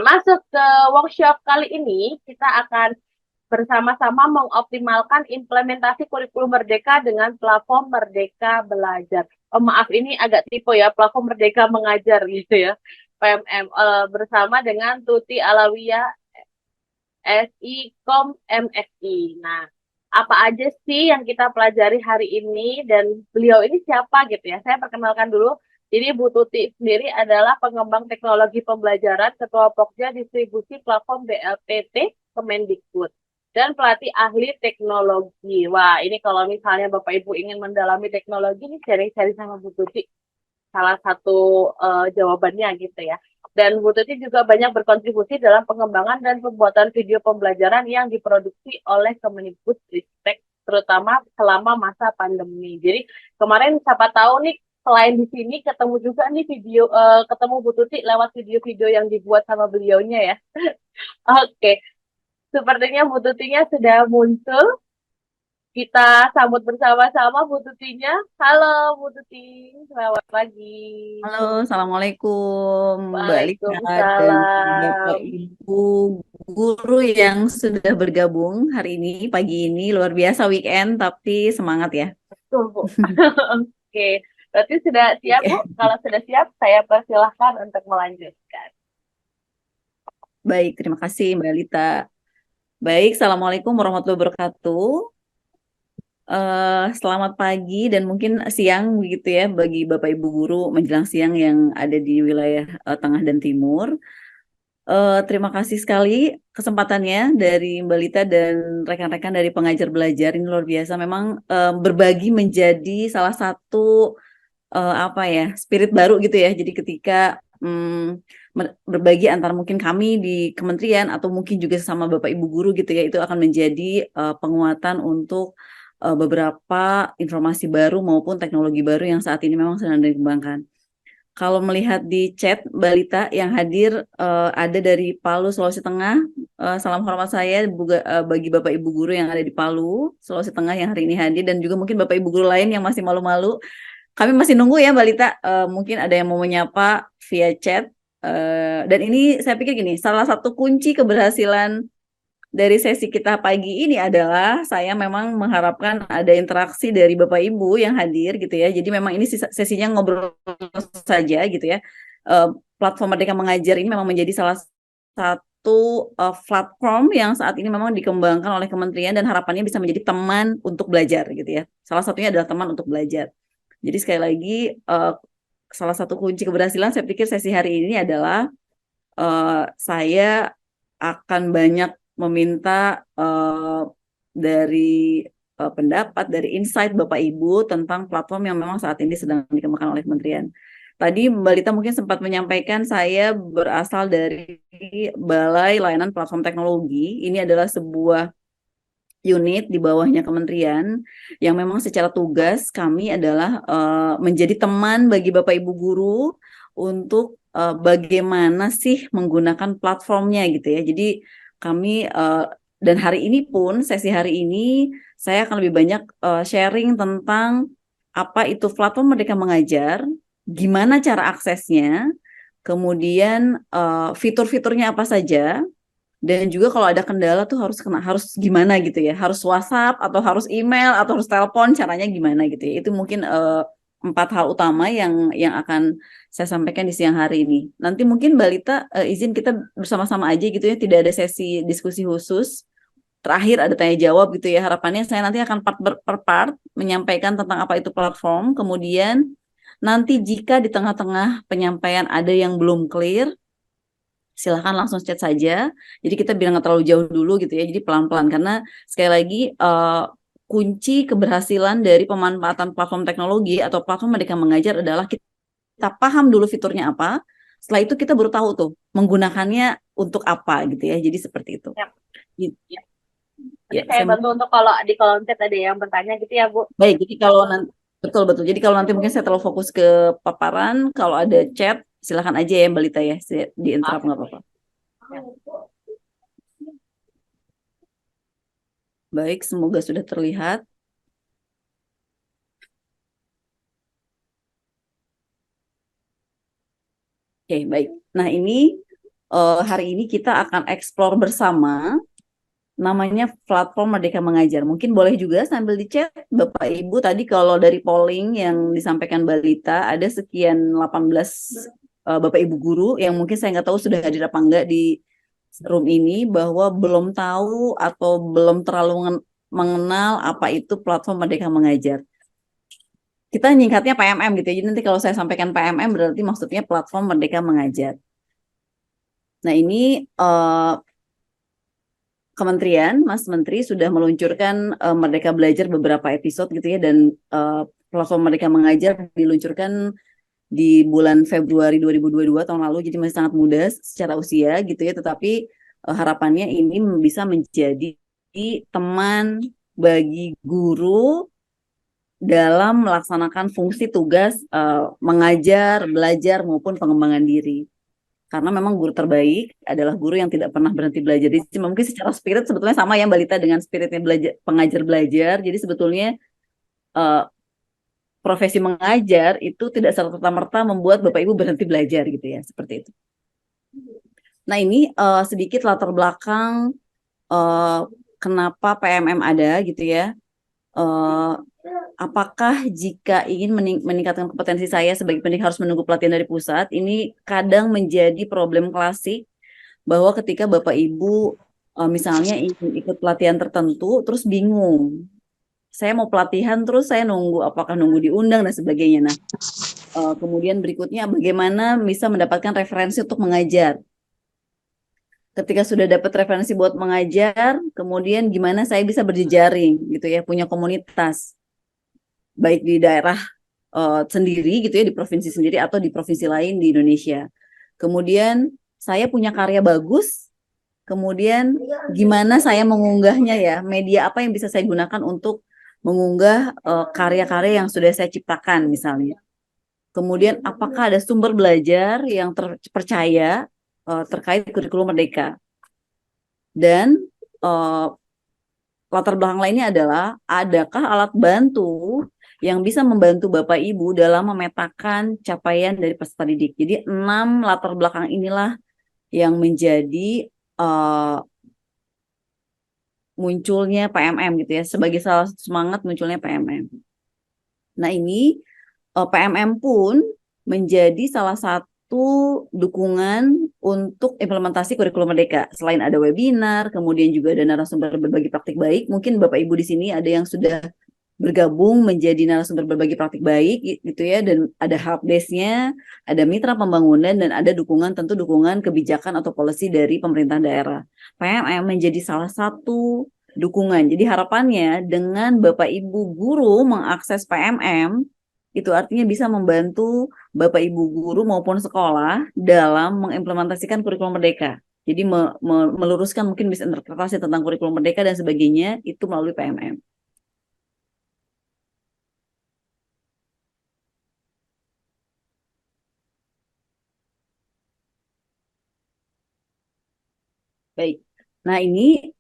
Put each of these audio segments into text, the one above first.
masuk ke workshop kali ini, kita akan bersama-sama mengoptimalkan implementasi kurikulum Merdeka dengan platform Merdeka Belajar. Oh, maaf, ini agak tipe ya, platform Merdeka Mengajar gitu ya, PMM, bersama dengan Tuti Alawiyah, SI MSI. Nah, apa aja sih yang kita pelajari hari ini dan beliau ini siapa gitu ya? Saya perkenalkan dulu. Jadi Bu Tuti sendiri adalah pengembang teknologi pembelajaran, Ketua Pokja Distribusi Platform BLPT Kemendikbud, dan pelatih ahli teknologi. Wah, ini kalau misalnya Bapak Ibu ingin mendalami teknologi, ini sharing-sharing sama Bu Tuti salah satu jawabannya gitu ya. Dan Bu Tuti juga banyak berkontribusi dalam pengembangan dan pembuatan video pembelajaran yang diproduksi oleh Kemendikbud Ristek, terutama selama masa pandemi. Jadi kemarin siapa tahu nih, selain di sini ketemu juga nih video, ketemu Bu Tuti lewat video-video yang dibuat sama beliaunya ya. Oke, sepertinya Bu Tutinya sudah muncul. Kita sambut bersama-sama Bu Tutinya. Halo Bu Tuti, selamat pagi. Halo, Assalamualaikum Mbak Lika dan Bapak Waalaikumsalam. Ibu guru yang sudah bergabung hari ini, pagi ini. Luar biasa weekend, tapi semangat ya. Betul, Bu. Oke, berarti sudah siap, Bu? Oke. Kalau sudah siap, saya persilahkan untuk melanjutkan. Baik, terima kasih Mbak Lita. Baik, Assalamualaikum warahmatullahi wabarakatuh. Selamat pagi dan mungkin siang begitu ya bagi Bapak Ibu guru menjelang siang yang ada di wilayah Tengah dan Timur. Terima kasih sekali kesempatannya dari Mbak Lita dan rekan-rekan dari pengajar belajar ini luar biasa. Memang berbagi menjadi salah satu apa ya spirit baru gitu ya. Jadi ketika berbagi antara mungkin kami di kementerian atau mungkin juga sama Bapak Ibu guru gitu ya, itu akan menjadi penguatan untuk beberapa informasi baru maupun teknologi baru yang saat ini memang sedang dikembangkan. Kalau melihat di chat Balita yang hadir ada dari Palu, Sulawesi Tengah. Salam hormat saya bagi Bapak Ibu guru yang ada di Palu, Sulawesi Tengah yang hari ini hadir dan juga mungkin Bapak Ibu guru lain yang masih malu-malu. Kami masih nunggu ya Balita. Mungkin ada yang mau menyapa via chat. Dan ini saya pikir gini, salah satu kunci keberhasilan dari sesi kita pagi ini adalah saya memang mengharapkan ada interaksi dari Bapak Ibu yang hadir gitu ya. Jadi memang ini sesinya ngobrol saja gitu ya. Eh, Platform Merdeka Mengajar ini memang menjadi salah satu platform yang saat ini memang dikembangkan oleh kementerian dan harapannya bisa menjadi teman untuk belajar gitu ya. Salah satunya adalah teman untuk belajar. Jadi sekali lagi salah satu kunci keberhasilan saya pikir sesi hari ini adalah saya akan banyak meminta dari pendapat, dari insight Bapak Ibu tentang platform yang memang saat ini sedang dikembangkan oleh kementerian. Tadi Mbak Lita mungkin sempat menyampaikan saya berasal dari Balai Layanan Platform Teknologi. Ini adalah sebuah unit di bawahnya kementerian yang memang secara tugas kami adalah menjadi teman bagi Bapak Ibu guru untuk bagaimana sih menggunakan platformnya gitu ya. Jadi kami dan hari ini pun sesi hari ini saya akan lebih banyak sharing tentang apa itu platform Merdeka Mengajar, gimana cara aksesnya, kemudian fitur-fiturnya apa saja, dan juga kalau ada kendala tuh harus gimana gitu ya, harus WhatsApp atau harus email atau harus telepon, caranya gimana gitu ya. Itu mungkin empat hal utama yang akan saya sampaikan di siang hari ini. Nanti mungkin Mbak Lita izin kita bersama-sama aja gitu ya, tidak ada sesi diskusi khusus. Terakhir ada tanya jawab gitu ya. Harapannya saya nanti akan per part menyampaikan tentang apa itu platform. Kemudian nanti jika di tengah-tengah penyampaian ada yang belum clear, silahkan langsung chat saja. Jadi kita biar nggak terlalu jauh dulu gitu ya. Jadi pelan-pelan karena sekali lagi kunci keberhasilan dari pemanfaatan platform teknologi atau platform Merdeka Mengajar adalah kita paham dulu fiturnya apa. Setelah itu kita baru tahu tuh menggunakannya untuk apa gitu ya. Jadi seperti itu. Ya, ya. Nanti Ya, saya saya bantu untuk kalau di kolom chat ada yang bertanya gitu ya, Bu. baik. Jadi kalau nanti betul betul. Jadi kalau nanti mungkin saya terlalu fokus ke paparan, kalau ada chat silakan aja ya Mbak Lita ya. Di interrupt nggak apa-apa. Ya. Baik, semoga sudah terlihat. Oke, baik. Nah, ini hari ini kita akan explore bersama namanya platform Merdeka Mengajar. Mungkin boleh juga sambil di-chat Bapak Ibu tadi kalau dari polling yang disampaikan Balita ada sekian 18 Bapak Ibu guru yang mungkin saya nggak tahu sudah hadir apa enggak di room ini bahwa belum tahu atau belum terlalu mengenal apa itu platform Merdeka Mengajar. Kita nyingkatnya PMM gitu ya. Jadi nanti kalau saya sampaikan PMM berarti maksudnya platform Merdeka Mengajar. Nah ini Kementerian, Mas Menteri sudah meluncurkan Merdeka Belajar beberapa episode gitu ya dan platform Merdeka Mengajar diluncurkan di bulan Februari 2022 tahun lalu jadi masih sangat muda secara usia gitu ya tetapi harapannya ini bisa menjadi teman bagi guru dalam melaksanakan fungsi tugas mengajar, belajar maupun pengembangan diri. Karena memang guru terbaik adalah guru yang tidak pernah berhenti belajar. Jadi mungkin secara spirit sebetulnya sama ya Mbak Lita dengan spiritnya belajar, pengajar belajar. Jadi sebetulnya uh, profesi mengajar itu tidak serta-merta membuat Bapak Ibu berhenti belajar gitu ya, seperti itu. Nah ini sedikit latar belakang uh, kenapa PMM ada gitu ya. Uh, Apakah jika ingin meningkatkan kompetensi saya sebagai pendidik harus menunggu pelatihan dari pusat? Ini kadang menjadi problem klasik bahwa ketika Bapak Ibu misalnya ingin ikut pelatihan tertentu, terus bingung. Saya mau pelatihan terus saya nunggu, apakah nunggu diundang dan sebagainya. Nah, kemudian berikutnya bagaimana bisa mendapatkan referensi untuk mengajar. Ketika sudah dapat referensi buat mengajar, kemudian gimana saya bisa berjejaring gitu ya, punya komunitas baik di daerah sendiri gitu ya di provinsi sendiri atau di provinsi lain di Indonesia. Kemudian saya punya karya bagus, kemudian gimana saya mengunggahnya ya, media apa yang bisa saya gunakan untuk mengunggah karya-karya yang sudah saya ciptakan misalnya. Kemudian apakah ada sumber belajar yang terpercaya terkait kurikulum Merdeka. Dan latar belakang lainnya adalah adakah alat bantu yang bisa membantu Bapak Ibu dalam memetakan capaian dari peserta didik. Jadi 6 latar belakang inilah yang menjadi munculnya PMM gitu ya, sebagai salah satu semangat munculnya PMM. Nah ini PMM pun menjadi salah satu dukungan untuk implementasi kurikulum Merdeka. Selain ada webinar, kemudian juga ada narasumber berbagi praktik baik. Mungkin Bapak Ibu di sini ada yang sudah bergabung menjadi narasumber berbagi praktik baik gitu ya, dan ada helpdesk-nya, ada mitra pembangunan, dan ada dukungan, tentu dukungan kebijakan atau policy dari pemerintah daerah. PMM menjadi salah satu dukungan. Jadi harapannya dengan Bapak Ibu guru mengakses PMM itu artinya bisa membantu Bapak Ibu guru maupun sekolah dalam mengimplementasikan kurikulum Merdeka. Jadi meluruskan mungkin misinterpretasi tentang kurikulum Merdeka dan sebagainya itu melalui PMM. Baik. Nah, ini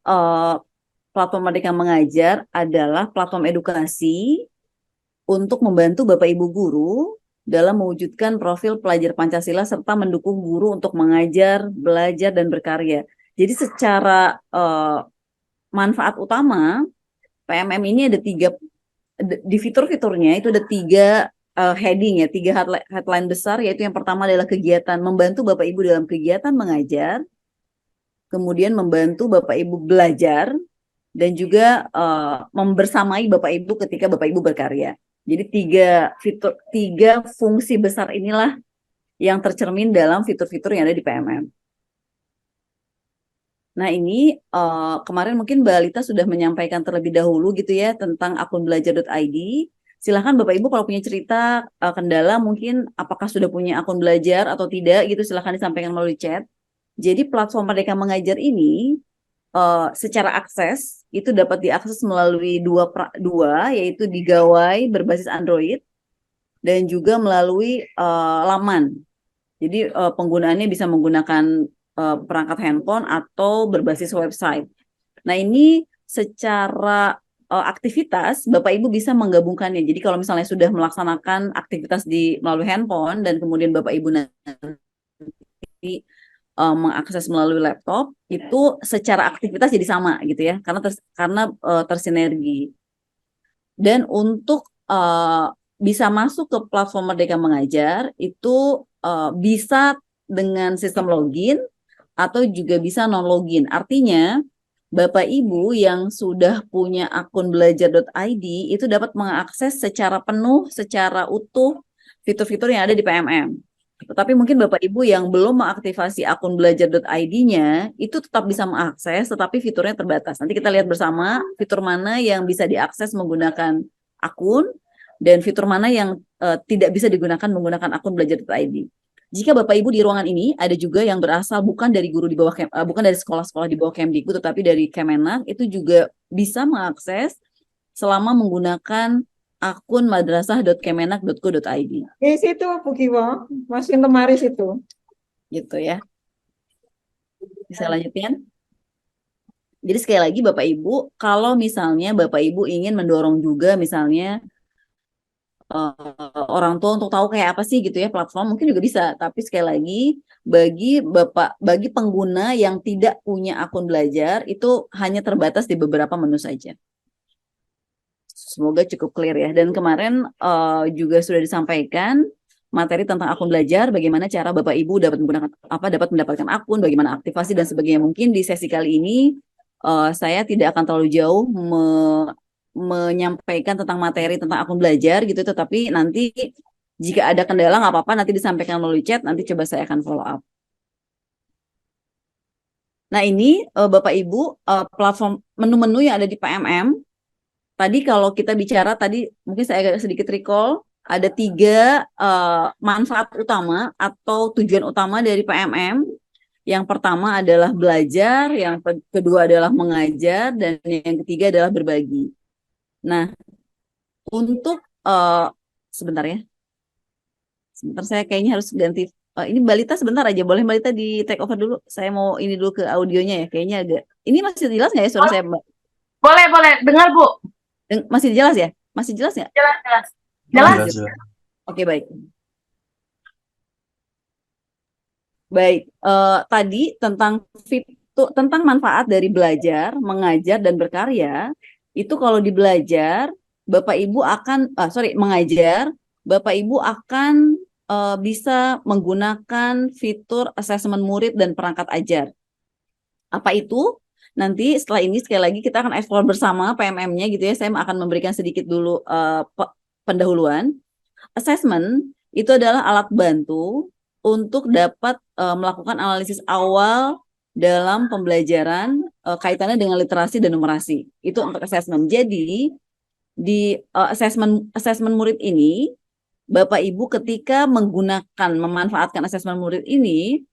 platform Merdeka Mengajar adalah platform edukasi untuk membantu Bapak Ibu guru dalam mewujudkan profil pelajar Pancasila serta mendukung guru untuk mengajar, belajar, dan berkarya. Jadi secara manfaat utama, PMM ini ada 3, di fitur-fiturnya itu ada 3 heading ya, 3 headline besar, yaitu yang pertama adalah kegiatan, membantu Bapak Ibu dalam kegiatan mengajar, kemudian membantu Bapak Ibu belajar, dan juga membersamai Bapak Ibu ketika Bapak Ibu berkarya. Jadi 3 fungsi besar inilah yang tercermin dalam fitur-fitur yang ada di PMM. Nah ini kemarin mungkin Mbak Alita sudah menyampaikan terlebih dahulu gitu ya tentang akun belajar.id. Silahkan Bapak Ibu kalau punya cerita kendala mungkin apakah sudah punya akun belajar atau tidak gitu silahkan disampaikan melalui chat. Jadi platform Merdeka Mengajar ini secara akses itu dapat diakses melalui dua yaitu di gawai berbasis Android dan juga melalui laman. Jadi penggunaannya bisa menggunakan perangkat handphone atau berbasis website. Nah ini secara aktivitas Bapak Ibu bisa menggabungkannya. Jadi kalau misalnya sudah melaksanakan aktivitas melalui handphone dan kemudian Bapak Ibu nanti mengakses melalui laptop itu secara aktivitas jadi sama gitu ya, karena tersinergi. Dan untuk bisa masuk ke platform Merdeka Mengajar itu bisa dengan sistem login atau juga bisa non login. Artinya Bapak Ibu yang sudah punya akun belajar.id itu dapat mengakses secara penuh, secara utuh fitur-fitur yang ada di PMM. Tetapi mungkin Bapak Ibu yang belum mengaktifasi akun belajar.id-nya itu tetap bisa mengakses, tetapi fiturnya terbatas. Nanti kita lihat bersama fitur mana yang bisa diakses menggunakan akun dan fitur mana yang tidak bisa digunakan menggunakan akun belajar.id. Jika Bapak Ibu di ruangan ini ada juga yang berasal bukan dari guru di bawah bukan dari sekolah-sekolah di bawah Kemdikbud tetapi dari Kemenak, itu juga bisa mengakses selama menggunakan akun madrasah.kemenak.go.id. Di situ Bu Kiwo, Mas Temaris itu. Gitu ya. Bisa lanjutin? Jadi sekali lagi Bapak Ibu, kalau misalnya Bapak Ibu ingin mendorong juga misalnya orang tua untuk tahu kayak apa sih gitu ya platform, mungkin juga bisa. Tapi sekali lagi bagi pengguna yang tidak punya akun belajar itu hanya terbatas di beberapa menu saja. Semoga cukup clear ya. Dan kemarin juga sudah disampaikan materi tentang akun belajar, bagaimana cara Bapak Ibu dapat mendapatkan akun, bagaimana aktivasi dan sebagainya. Mungkin di sesi kali ini saya tidak akan terlalu jauh menyampaikan tentang materi tentang akun belajar gitu, tetapi nanti jika ada kendala nggak apa-apa, nanti disampaikan melalui chat, nanti coba saya akan follow up. Nah ini Bapak Ibu platform menu-menu yang ada di PMM. Tadi kalau kita bicara tadi mungkin saya agak sedikit recall, ada 3 manfaat utama atau tujuan utama dari PMM. Yang pertama adalah belajar, yang kedua adalah mengajar, dan yang ketiga adalah berbagi. Nah, untuk sebentar ya. Sebentar saya kayaknya harus ganti. Ini Mbak Lita sebentar aja. Boleh Mbak Lita di take over dulu? Saya mau ini dulu ke audionya ya. Kayaknya agak. Ini masih jelas nggak ya suara saya Mbak? Boleh, dengar Bu. Masih jelas ya? Masih jelas nggak? Jelas. Oke, baik. Baik, tadi tentang manfaat dari belajar, mengajar, dan berkarya, itu kalau di belajar, Bapak Ibu akan, mengajar, Bapak Ibu akan bisa menggunakan fitur asesmen murid dan perangkat ajar. Apa itu? Nanti setelah ini sekali lagi kita akan explore bersama PMM-nya gitu ya. Saya akan memberikan sedikit dulu pendahuluan. Assessment itu adalah alat bantu untuk dapat melakukan analisis awal dalam pembelajaran kaitannya dengan literasi dan numerasi. Itu untuk assessment. Jadi di assessment murid ini, Bapak Ibu ketika memanfaatkan assessment murid ini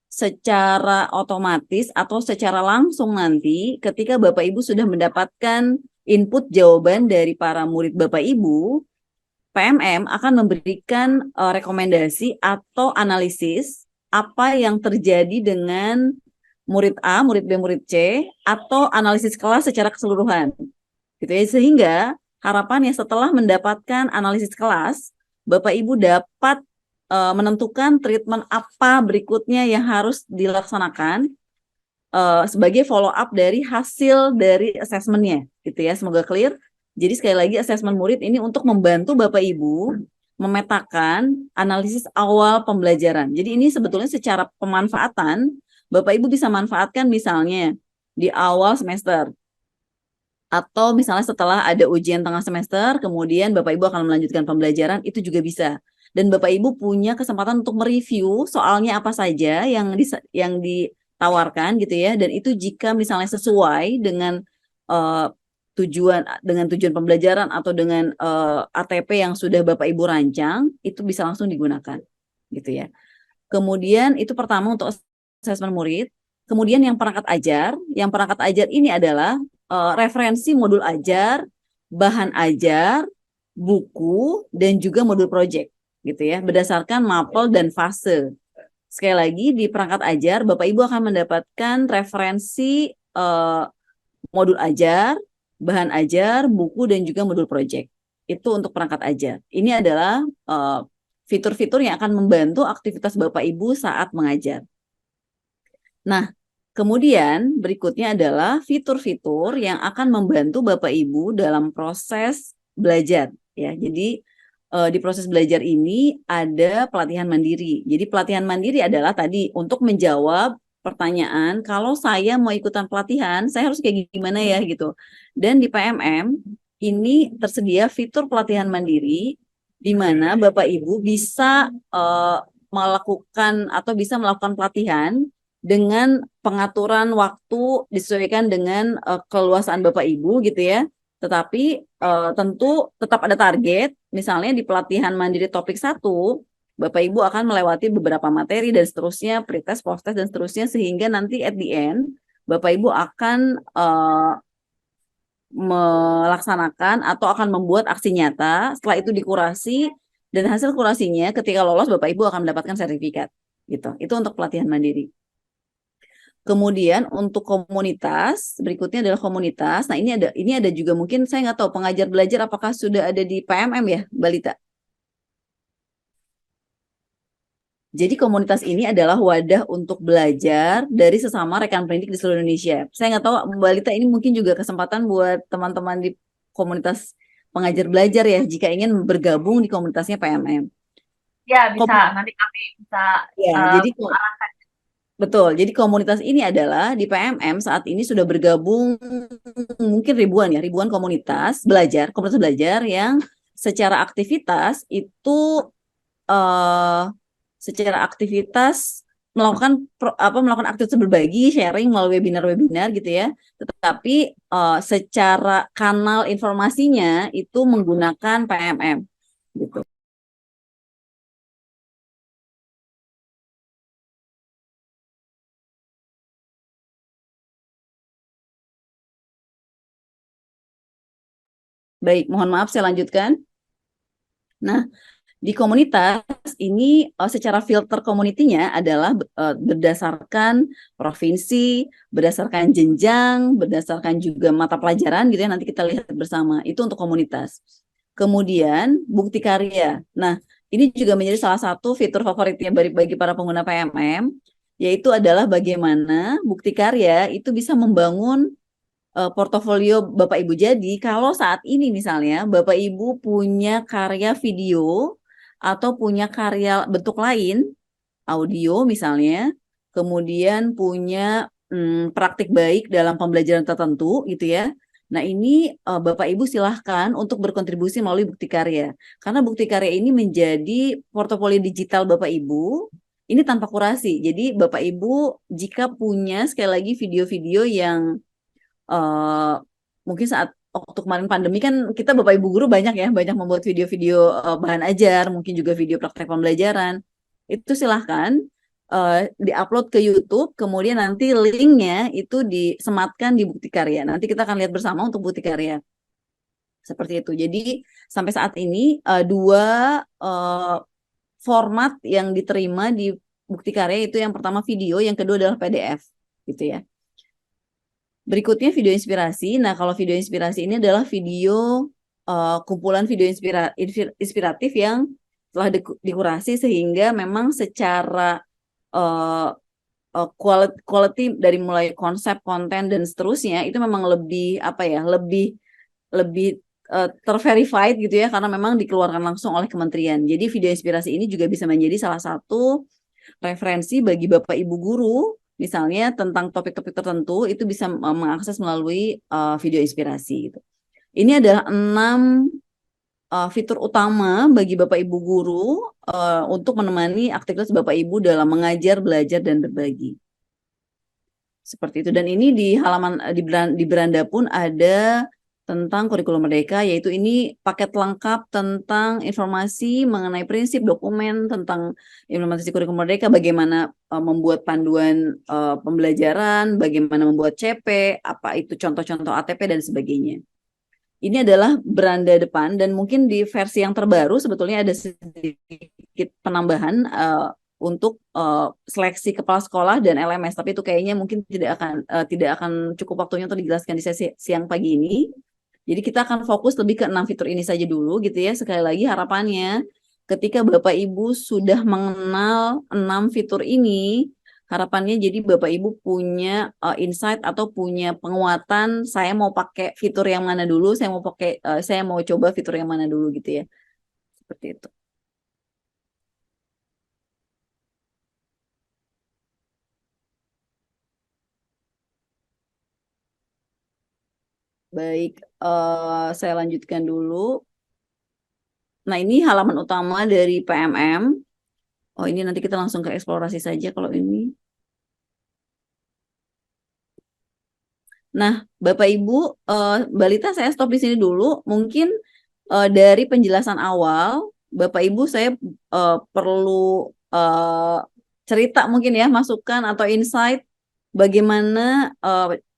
secara otomatis atau secara langsung nanti ketika Bapak Ibu sudah mendapatkan input jawaban dari para murid Bapak Ibu, PMM akan memberikan rekomendasi atau analisis apa yang terjadi dengan murid A, murid B, murid C, atau analisis kelas secara keseluruhan. Gitu ya, sehingga harapannya setelah mendapatkan analisis kelas, Bapak Ibu dapat menentukan treatment apa berikutnya yang harus dilaksanakan sebagai follow up dari hasil dari assessment-nya. Gitu ya, semoga clear. Jadi sekali lagi asesmen murid ini untuk membantu Bapak Ibu memetakan analisis awal pembelajaran. Jadi ini sebetulnya secara pemanfaatan, Bapak Ibu bisa manfaatkan misalnya di awal semester. Atau misalnya setelah ada ujian tengah semester, kemudian Bapak Ibu akan melanjutkan pembelajaran, itu juga bisa. Dan Bapak Ibu punya kesempatan untuk mereview soalnya apa saja yang ditawarkan gitu ya. Dan itu jika misalnya sesuai dengan tujuan pembelajaran atau dengan ATP yang sudah Bapak Ibu rancang, itu bisa langsung digunakan gitu ya. Kemudian itu pertama untuk asesmen murid. Kemudian yang perangkat ajar ini adalah referensi modul ajar, bahan ajar, buku, dan juga modul project gitu ya, berdasarkan mapel dan fase. Sekali lagi di perangkat ajar, Bapak Ibu akan mendapatkan referensi modul ajar, bahan ajar, buku, dan juga modul project. Itu untuk perangkat ajar. Ini adalah fitur-fitur yang akan membantu aktivitas Bapak Ibu saat mengajar. Nah, kemudian berikutnya adalah fitur-fitur yang akan membantu Bapak Ibu dalam proses belajar ya. Jadi di proses belajar ini ada pelatihan mandiri. Jadi pelatihan mandiri adalah tadi untuk menjawab pertanyaan kalau saya mau ikutan pelatihan, saya harus kayak gimana ya gitu. Dan di PMM ini tersedia fitur pelatihan mandiri di mana Bapak Ibu bisa melakukan atau bisa melakukan pelatihan dengan pengaturan waktu disesuaikan dengan keluasaan Bapak Ibu gitu ya. Tetapi tentu tetap ada target. Misalnya di pelatihan mandiri topik 1, Bapak Ibu akan melewati beberapa materi dan seterusnya, pretest, posttest dan seterusnya sehingga nanti at the end Bapak Ibu akan melaksanakan atau akan membuat aksi nyata. Setelah itu dikurasi dan hasil kurasinya ketika lolos Bapak Ibu akan mendapatkan sertifikat gitu. Itu untuk pelatihan mandiri. Kemudian untuk komunitas, berikutnya adalah komunitas. Nah, ini ada juga mungkin saya nggak tahu pengajar belajar apakah sudah ada di PMM ya, Mbak Lita. Jadi komunitas ini adalah wadah untuk belajar dari sesama rekan pendidik di seluruh Indonesia. Saya nggak tahu Mbak Lita, ini mungkin juga kesempatan buat teman-teman di komunitas pengajar belajar ya, jika ingin bergabung di komunitasnya PMM. Ya, bisa. Nanti kami bisa Ya, jadi mengarahkan. betul. Jadi komunitas ini adalah di PMM saat ini sudah bergabung mungkin ribuan komunitas belajar yang secara aktivitas itu eh secara aktivitas melakukan aktivitas berbagi, sharing melalui webinar-webinar gitu ya. Tetapi secara kanal informasinya itu menggunakan PMM gitu. Baik, mohon maaf saya lanjutkan. Nah, di komunitas ini secara filter community-nya adalah berdasarkan provinsi, berdasarkan jenjang, berdasarkan juga mata pelajaran gitu ya, nanti kita lihat bersama. Itu untuk komunitas. Kemudian bukti karya. Nah, ini juga menjadi salah satu fitur favoritnya bagi para pengguna PMM, yaitu adalah bagaimana bukti karya itu bisa membangun portofolio Bapak Ibu. Jadi kalau saat ini misalnya Bapak Ibu punya karya video atau punya karya bentuk lain, audio misalnya, kemudian punya praktik baik dalam pembelajaran tertentu gitu ya. Nah ini Bapak Ibu silahkan untuk berkontribusi melalui bukti karya. Karena bukti karya ini menjadi portofolio digital Bapak Ibu, ini tanpa kurasi. Jadi Bapak Ibu jika punya sekali lagi video-video yang mungkin saat waktu kemarin pandemi kan kita Bapak Ibu guru banyak membuat video-video bahan ajar, mungkin juga video praktek pembelajaran. Itu silahkan diupload ke YouTube, kemudian nanti linknya itu disematkan di bukti karya. Nanti kita akan lihat bersama untuk bukti karya. Seperti itu. Jadi sampai saat ini dua format yang diterima di bukti karya itu yang pertama video, yang kedua adalah PDF, gitu ya. Berikutnya video inspirasi. Nah, kalau video inspirasi ini adalah video kumpulan video inspiratif yang telah dikurasi sehingga memang secara quality dari mulai konsep, konten dan seterusnya itu memang lebih lebih terverified gitu ya, karena memang dikeluarkan langsung oleh kementerian. Jadi video inspirasi ini juga bisa menjadi salah satu referensi bagi Bapak Ibu guru. Misalnya tentang topik-topik tertentu itu bisa mengakses melalui video inspirasi gitu. Ini adalah 6 fitur utama bagi Bapak Ibu guru untuk menemani aktivitas Bapak Ibu dalam mengajar, belajar dan berbagi. Seperti itu. Dan ini di halaman di beranda pun ada tentang kurikulum merdeka, yaitu ini paket lengkap tentang informasi mengenai prinsip dokumen tentang implementasi kurikulum merdeka, bagaimana membuat panduan pembelajaran, bagaimana membuat CP, apa itu contoh-contoh ATP dan sebagainya. Ini adalah beranda depan dan mungkin di versi yang terbaru sebetulnya ada sedikit penambahan untuk seleksi kepala sekolah dan LMS, tapi itu kayaknya mungkin tidak akan cukup waktunya untuk dijelaskan di sesi siang pagi ini. Jadi kita akan fokus lebih ke 6 fitur ini saja dulu gitu ya. Sekali lagi harapannya ketika Bapak Ibu sudah mengenal 6 fitur ini, Harapannya jadi Bapak Ibu punya insight atau punya penguatan, saya mau pakai fitur yang mana dulu, saya mau coba fitur yang mana dulu gitu ya. Seperti itu. Baik, saya lanjutkan dulu. Nah, ini halaman utama dari PMM. Oh, ini nanti kita langsung ke eksplorasi saja kalau ini. Nah, Bapak Ibu, Mbak Lita, saya stop di sini dulu. Mungkin dari penjelasan awal, Bapak Ibu, saya perlu eh, cerita mungkin ya, masukan atau insight bagaimana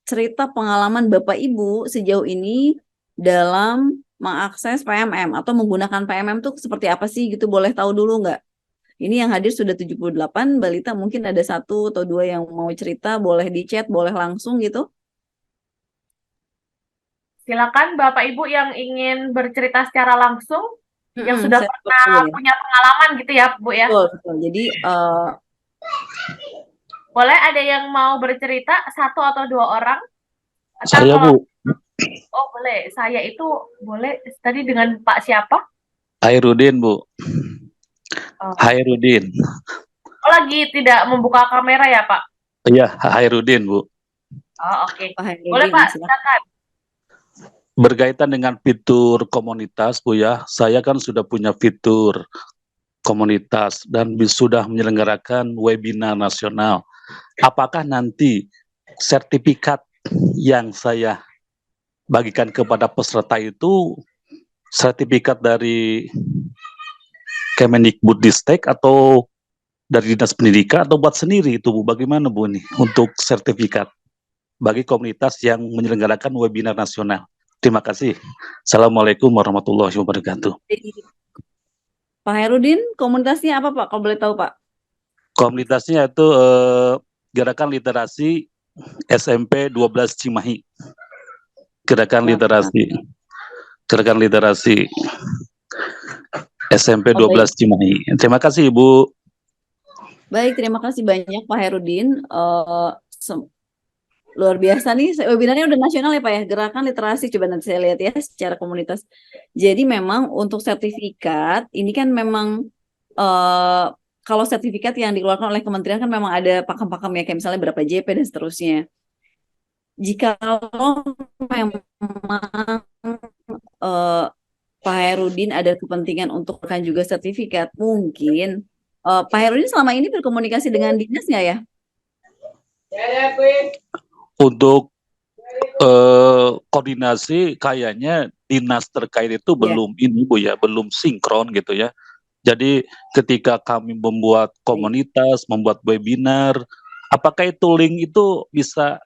cerita pengalaman Bapak Ibu sejauh ini dalam mengakses PMM atau menggunakan PMM itu seperti apa sih gitu, boleh tahu dulu nggak? Ini yang hadir sudah 78, Mbak Lita mungkin ada satu atau dua yang mau cerita, boleh di chat, boleh langsung gitu. Silakan Bapak Ibu yang ingin bercerita secara langsung, yang sudah Saya stop pernah dulu ya. punya pengalaman gitu ya, Bu ya. Betul, betul. Jadi Boleh ada yang mau bercerita, satu atau dua orang? Atau Saya kalau, Bu, oh boleh, saya itu boleh tadi dengan Pak siapa? Hairudin Bu, Oh, Hairudin. oh, lagi tidak membuka kamera ya Pak? Iya, Hairudin Bu. Oh oke, Pak boleh Hairudin, Pak, silakan. silakan. Berkaitan dengan fitur komunitas Bu ya, saya kan sudah punya fitur komunitas dan sudah menyelenggarakan webinar nasional. Apakah nanti sertifikat yang saya bagikan kepada peserta itu sertifikat dari Kemendikbudristek atau dari Dinas Pendidikan atau buat sendiri itu Bu? Bagaimana Bu ini untuk sertifikat bagi komunitas yang menyelenggarakan webinar nasional? Terima kasih. Assalamualaikum warahmatullahi wabarakatuh. Pak Hairudin, komunitasnya apa Pak? Kalau boleh tahu Pak? Komunitasnya itu Gerakan Literasi SMP 12 Cimahi. Gerakan Literasi SMP Oh, 12 Cimahi. Terima kasih Ibu. baik, terima kasih banyak Pak Hairudin. Luar biasa nih, webinarnya udah nasional ya Pak ya, Gerakan Literasi, coba nanti saya lihat ya secara komunitas. Jadi memang untuk sertifikat, ini kan memang kalau sertifikat yang dikeluarkan oleh kementerian kan memang ada pakem-pakem ya, kayak misalnya berapa JP dan seterusnya. Jikalau memang Pak Hairudin ada kepentingan untuk kan juga sertifikat, mungkin Pak Hairudin selama ini berkomunikasi dengan dinas nggak ya? Untuk koordinasi kayaknya dinas terkait itu Ya. belum ini Bu ya, belum sinkron gitu ya. Jadi ketika kami membuat komunitas, membuat webinar, apakah itu link itu bisa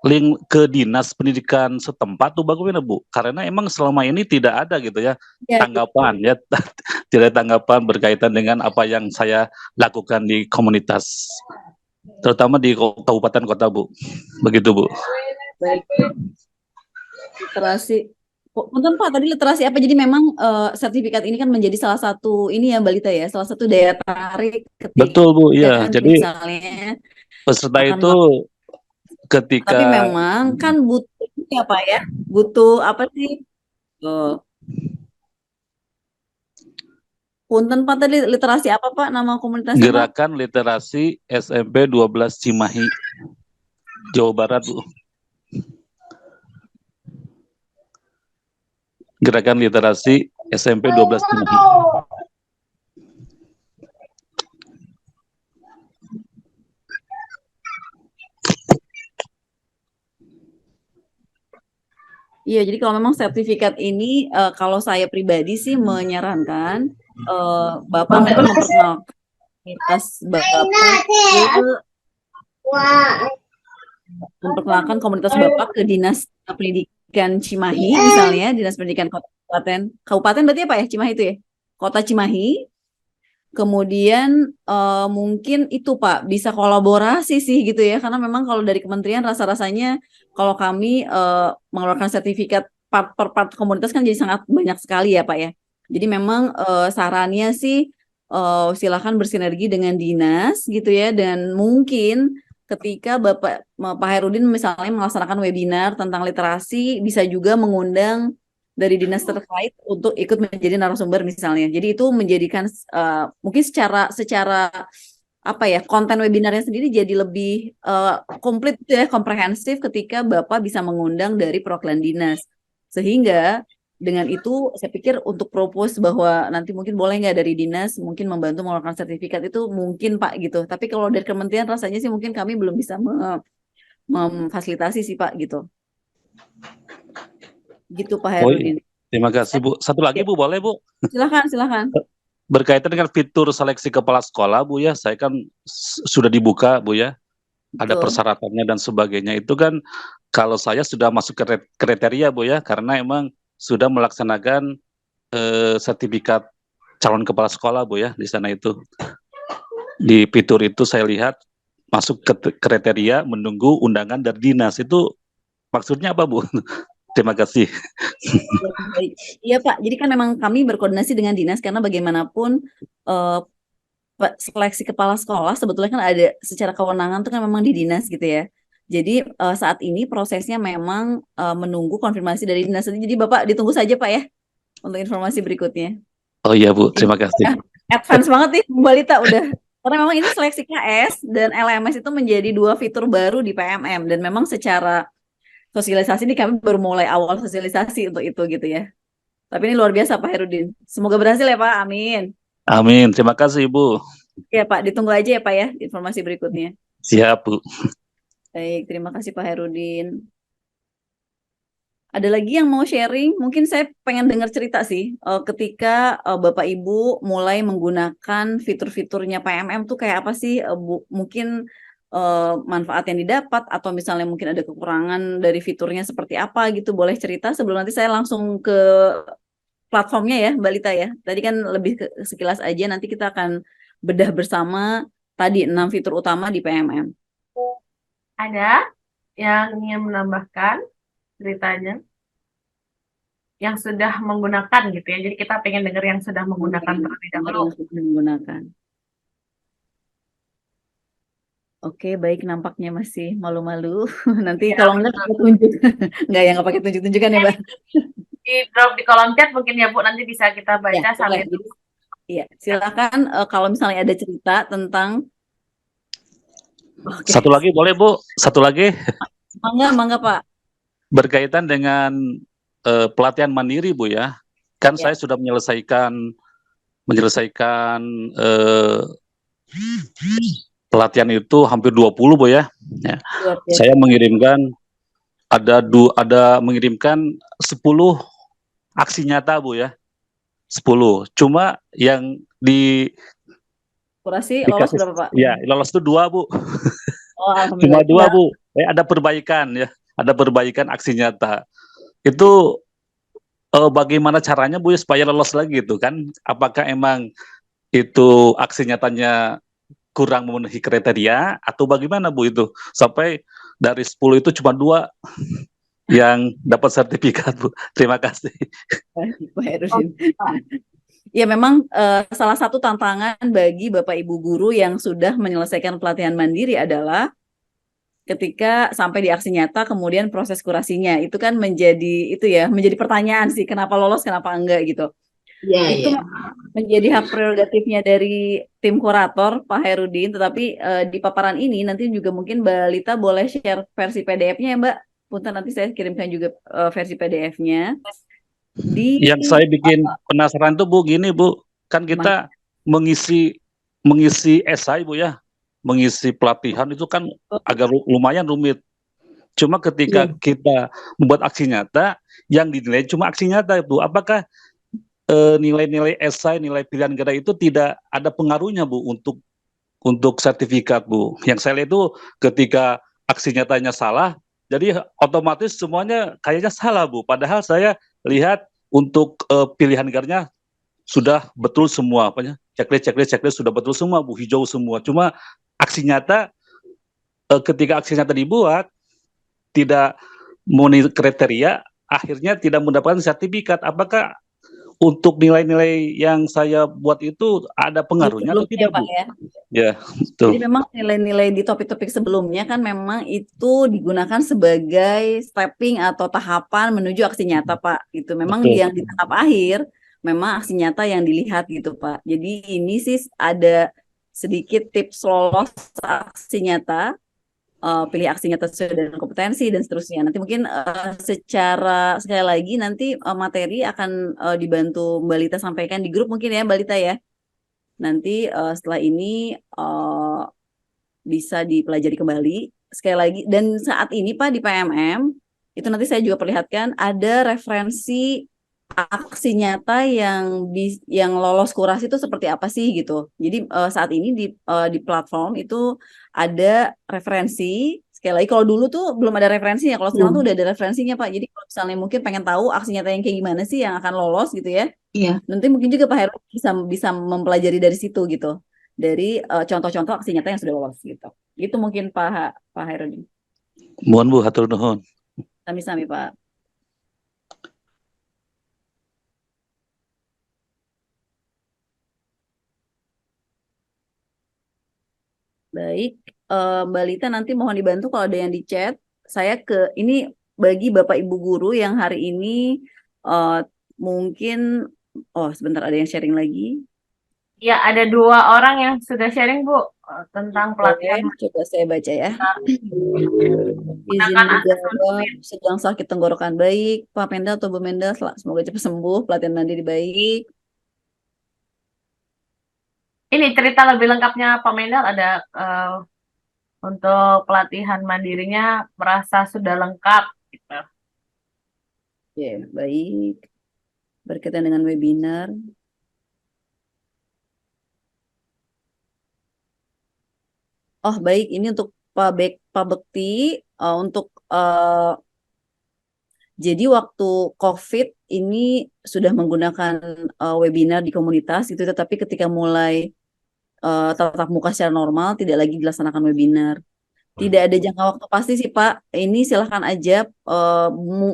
link ke dinas pendidikan setempat tuh bagaimana Bu? Karena emang selama ini tidak ada gitu ya Ya, tanggapan ya, tidak ada tanggapan berkaitan dengan apa yang saya lakukan di komunitas, terutama di kabupaten kota Bu. Begitu Bu. baik. Literasi. Punten Pak, tadi literasi apa? Jadi memang sertifikat ini kan menjadi salah satu ini ya Mbak Lita ya, salah satu daya tarik Betul Bu, ketika ya. Jadi misalnya peserta akan itu tapi ketika memang kan butuh ya Pak ya, butuh apa sih? Punten Pak, tadi literasi apa Pak nama komunitasnya Pak? Gerakan Literasi SMP 12 Cimahi, Jawa Barat Bu. Gerakan Literasi SMP 12 Cimahi. Iya, jadi kalau memang sertifikat ini kalau saya pribadi sih menyarankan Bapak memang memperkenalkan komunitas Bapak memperkenalkan komunitas Bapak ke Dinas Pendidikan Cimahi misalnya, Dinas Pendidikan Kabupaten berarti apa ya Cimahi itu ya? Kota Cimahi. Kemudian mungkin itu Pak bisa kolaborasi sih gitu ya, karena memang kalau dari kementerian rasa-rasanya kalau kami mengeluarkan sertifikat part per part komunitas kan jadi sangat banyak sekali ya Pak ya. Jadi memang sarannya sih silakan bersinergi dengan dinas gitu ya, dan mungkin ketika Pak Hairudin misalnya melaksanakan webinar tentang literasi, bisa juga mengundang dari dinas terkait untuk ikut menjadi narasumber misalnya. Jadi itu menjadikan mungkin secara apa ya, konten webinarnya sendiri jadi lebih komplit gitu ya, komprehensif ketika Bapak bisa mengundang dari perwakilan dinas. Sehingga dengan itu saya pikir untuk propose bahwa nanti mungkin boleh nggak dari dinas mungkin membantu mengeluarkan sertifikat, itu mungkin Pak gitu. Tapi kalau dari kementerian rasanya sih mungkin kami belum bisa memfasilitasi sih Pak gitu. Gitu Pak Oh iya, Hairudin. terima kasih Bu. Satu lagi Ya, Bu, boleh Bu? silakan. Berkaitan dengan fitur seleksi kepala sekolah Bu ya, saya kan sudah dibuka Bu ya, ada Betul. persyaratannya dan sebagainya. Itu kan kalau saya sudah masuk ke kriteria Bu ya, karena emang sudah melaksanakan sertifikat calon kepala sekolah Bu ya di sana itu. Di fitur itu saya lihat masuk ke kriteria menunggu undangan dari dinas. Itu maksudnya apa Bu? Terima kasih. Baik. Iya Pak, jadi kan memang kami berkoordinasi dengan dinas karena bagaimanapun eh, seleksi kepala sekolah sebetulnya kan ada secara kewenangan tuh kan memang di dinas gitu ya. Jadi saat ini prosesnya memang menunggu konfirmasi dari dinas. Jadi Bapak ditunggu saja Pak ya untuk informasi berikutnya. Oh iya Bu, Ini terima kasih. advance banget nih Bu Balita udah. Karena memang ini seleksi KS dan LMS itu menjadi 2 fitur baru di PMM, dan memang secara sosialisasi ini kami baru mulai awal sosialisasi untuk itu gitu ya. Tapi ini luar biasa Pak Herudin. Semoga berhasil ya Pak. Amin. Amin, terima kasih Bu. Ya Pak, ditunggu aja ya Pak ya informasi berikutnya. Siap Bu. Baik, terima kasih Pak Herudin. Ada lagi yang mau sharing? Mungkin saya pengen dengar cerita sih, ketika Bapak Ibu mulai menggunakan fitur-fiturnya PMM tuh kayak apa sih? Mungkin manfaat yang didapat atau misalnya mungkin ada kekurangan dari fiturnya seperti apa gitu. Boleh cerita sebelum nanti saya langsung ke platformnya ya, Mbak Lita ya. Tadi kan lebih sekilas aja, nanti kita akan bedah bersama tadi 6 fitur utama di PMM. Ada yang ingin menambahkan ceritanya? Yang sudah menggunakan gitu ya. Jadi kita pengen dengar yang sudah menggunakan terlebih dahulu. Yang sudah menggunakan. Oke, baik, nampaknya masih malu-malu. Nanti Ya, kalau enggak kita tunjuk. Enggak ya, nggak pakai tunjuk-tunjukan ya, Mbak. di drop di kolom chat mungkin ya Bu, nanti bisa kita Ya, baca boleh. sambil Jadi, iya, silakan kalau misalnya ada cerita tentang. Oke, Satu lagi boleh Bu? Satu lagi mangga Pak. berkaitan dengan pelatihan mandiri Bu ya. Kan Ya. saya sudah menyelesaikan pelatihan itu hampir 20 Bu ya. Ya. Luar biasa. Saya mengirimkan mengirimkan 10 aksi nyata Bu ya. 10. Cuma yang Kurasi lolos dikasih, berapa Pak? ya lolos itu 2 Bu. Oh, Cuma alhamdulillah. 2 Bu. Ada perbaikan ya. Ada perbaikan aksi nyata. Itu bagaimana caranya Bu ya supaya lolos lagi itu kan? Apakah emang itu aksi nyatanya kurang memenuhi kriteria atau bagaimana Bu itu? Sampai dari 10 itu cuma 2 yang dapat sertifikat Bu. Terima kasih. Pak Herudin. Ya memang salah satu tantangan bagi Bapak Ibu guru yang sudah menyelesaikan pelatihan mandiri adalah ketika sampai di aksi nyata kemudian proses kurasinya itu kan menjadi menjadi pertanyaan sih, kenapa lolos kenapa enggak gitu. Itu menjadi hak prerogatifnya dari tim kurator Pak Herudin, tetapi di paparan ini nanti juga mungkin Mbak Lita boleh share versi PDF-nya ya Mbak. Punten, nanti saya kirimkan juga versi PDF-nya. Yang saya bikin penasaran tuh Bu gini Bu, kan kita mengisi esai Bu ya, mengisi pelatihan itu kan agak lumayan rumit. Cuma ketika kita membuat aksi nyata, yang dinilai cuma aksi nyata Bu. Apakah nilai-nilai esai, nilai pilihan ganda itu tidak ada pengaruhnya Bu untuk sertifikat Bu? Yang saya lihat itu ketika aksi nyatanya salah, jadi otomatis semuanya kayaknya salah Bu. Padahal saya lihat untuk pilihan negaranya sudah betul semua, checklist sudah betul semua Bu, hijau semua. Cuma aksi nyata ketika aksi nyata dibuat tidak memenuhi kriteria, akhirnya tidak mendapatkan sertifikat. Apakah untuk nilai-nilai yang saya buat itu ada Di pengaruhnya atau sebelumnya tidak, Pak Bu? ya. Ya, Jadi betul. memang nilai-nilai di topik-topik sebelumnya kan memang itu digunakan sebagai stepping atau tahapan menuju aksi nyata Pak. Itu memang Betul. yang di tahap akhir memang aksi nyata yang dilihat gitu Pak. Jadi ini sih ada sedikit tips lolos aksi nyata, pilih aksi nyata sesuai dengan kompetensi dan seterusnya. Nanti mungkin secara sekali lagi nanti materi akan dibantu Mbak Lita sampaikan di grup mungkin ya Mbak Lita ya. Nanti setelah ini bisa dipelajari kembali sekali lagi. Dan saat ini Pak di PMM itu nanti saya juga perlihatkan ada referensi aksi nyata yang lolos kurasi itu seperti apa sih gitu. Jadi saat ini di platform itu ada referensi. Sekali lagi kalau dulu tuh belum ada referensinya, kalau sekarang tuh udah ada referensinya Pak. Jadi kalau misalnya mungkin pengen tahu aksi nyata yang kayak gimana sih yang akan lolos gitu ya. Iya. Nanti mungkin juga Pak Heru bisa bisa mempelajari dari situ gitu. Dari contoh-contoh aksi nyata yang sudah lolos gitu. Itu mungkin Pak Heru. Mohon Bu, hatur nuhun. Sami-sami Pak. Baik, Mbak Lita nanti mohon dibantu kalau ada yang di chat. Saya ini bagi Bapak Ibu guru yang hari ini mungkin, sebentar ada yang sharing lagi. Ya, ada 2 orang yang sudah sharing, Bu, tentang pelatihan Boleh, coba saya baca ya. Izin menggunakan asesmen dijawab, UIN. sedang sakit tenggorokan baik, Pak Mendel atau Bu Mendel, semoga cepat sembuh, pelatihan mandiri baik. Ini cerita lebih lengkapnya Pak Mendel ada untuk pelatihan mandirinya merasa sudah lengkap gitu. Oke, baik. Berkaitan dengan webinar. Oh, baik. Ini untuk Pak Bekti, untuk jadi waktu COVID ini sudah menggunakan webinar di komunitas itu, tetapi ketika mulai tatap muka secara normal tidak lagi dilaksanakan webinar. Tidak ada jangka waktu pasti sih Pak. Ini silahkan aja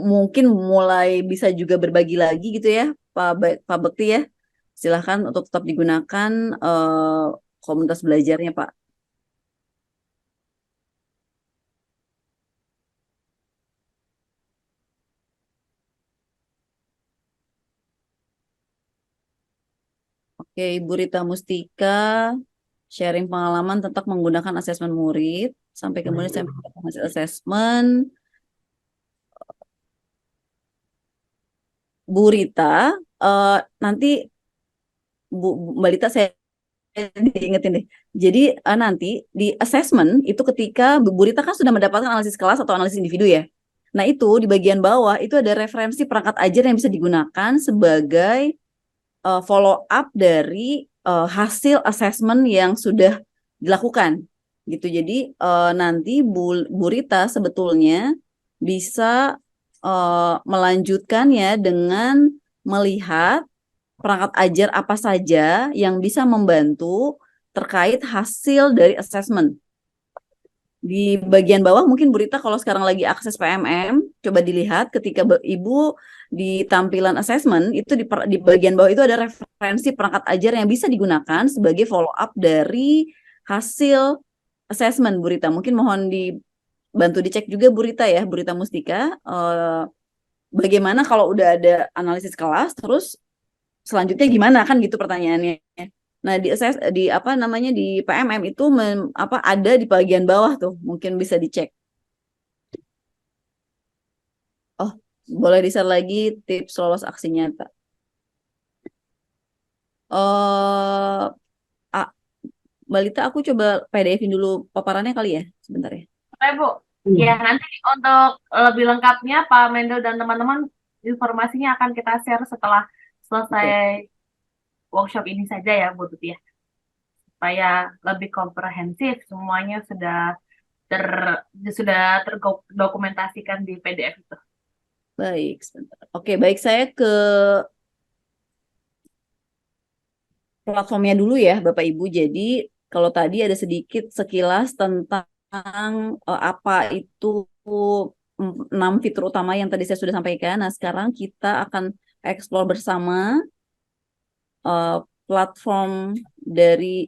mungkin mulai bisa juga berbagi lagi gitu ya Pak Bekti ya. Silahkan untuk tetap digunakan komunitas belajarnya Pak. Oke, Ibu Rita Mustika sharing pengalaman tentang menggunakan asesmen murid sampai kemudian saya hasil asesmen. Bu Rita, nanti Mbak Rita saya diingetin deh. Jadi nanti di assessment itu ketika Bu Rita kan sudah mendapatkan analisis kelas atau analisis individu ya. Nah itu di bagian bawah itu ada referensi perangkat ajar yang bisa digunakan sebagai follow up dari hasil assessment yang sudah dilakukan gitu. Jadi nanti Bu Rita sebetulnya bisa melanjutkannya dengan melihat perangkat ajar apa saja yang bisa membantu terkait hasil dari assessment. Di bagian bawah mungkin Bu Rita kalau sekarang lagi akses PMM, coba dilihat ketika Ibu di tampilan assessment, itu di bagian bawah itu ada referensi perangkat ajar yang bisa digunakan sebagai follow up dari hasil assessment Bu Rita. Mungkin mohon dibantu dicek juga Bu Rita ya, Bu Rita Mustika. Bagaimana kalau udah ada analisis kelas, terus selanjutnya gimana kan gitu pertanyaannya. Nah, di apa namanya di PMM itu ada di bagian bawah tuh, mungkin bisa dicek. Oh, boleh di-share lagi tips lolos aksi nyata. Mbak Lita, aku coba PDF-in dulu paparannya kali ya, sebentar ya. Oke, Bu. Ya, nanti untuk lebih lengkapnya Pak Mendel dan teman-teman informasinya akan kita share setelah selesai workshop ini saja ya, Bu Tuti ya. Supaya lebih komprehensif semuanya sudah terdokumentasikan di PDF itu. Baik, sebentar. Oke, baik, saya ke platformnya dulu ya, Bapak Ibu. Jadi, kalau tadi ada sedikit sekilas tentang apa itu 6 fitur utama yang tadi saya sudah sampaikan. Nah, sekarang kita akan explore bersama eh, platform dari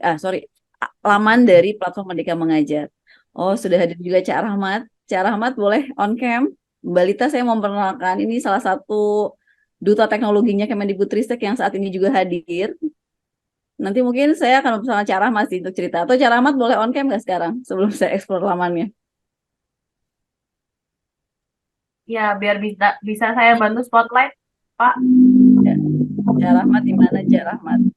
laman dari platform Merdeka Mengajar. Oh, sudah hadir juga Cak Rahmat. Cak Rahmat boleh on cam. Mbak Lita, saya mau memperkenalkan ini salah satu duta teknologinya Kemendikbudristek yang saat ini juga hadir. Nanti mungkin saya akan bersama Cak Rahmat sih untuk cerita. Atau Cak Rahmat boleh on cam nggak sekarang sebelum saya eksplor lamannya? Ya, biar bisa saya bantu spotlight, Pak. Ya. Cak Rahmat di mana Cak Rahmat?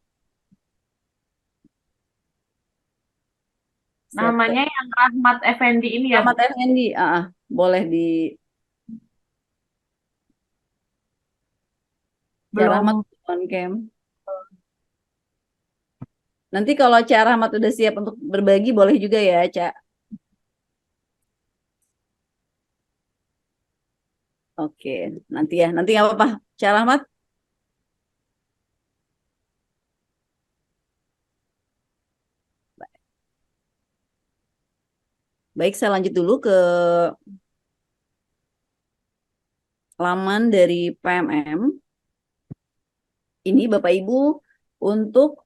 Siap, Namanya yang Rahmat Effendi ini ya, Bu? Rahmat Effendi, boleh di Cak Rahmat Belum. on cam. Nanti kalau Cak Rahmat udah siap untuk berbagi, boleh juga ya, Cak. Oke, nanti nggak apa-apa. Cak Rahmat, baik saya lanjut dulu ke laman dari PMM. Ini Bapak Ibu untuk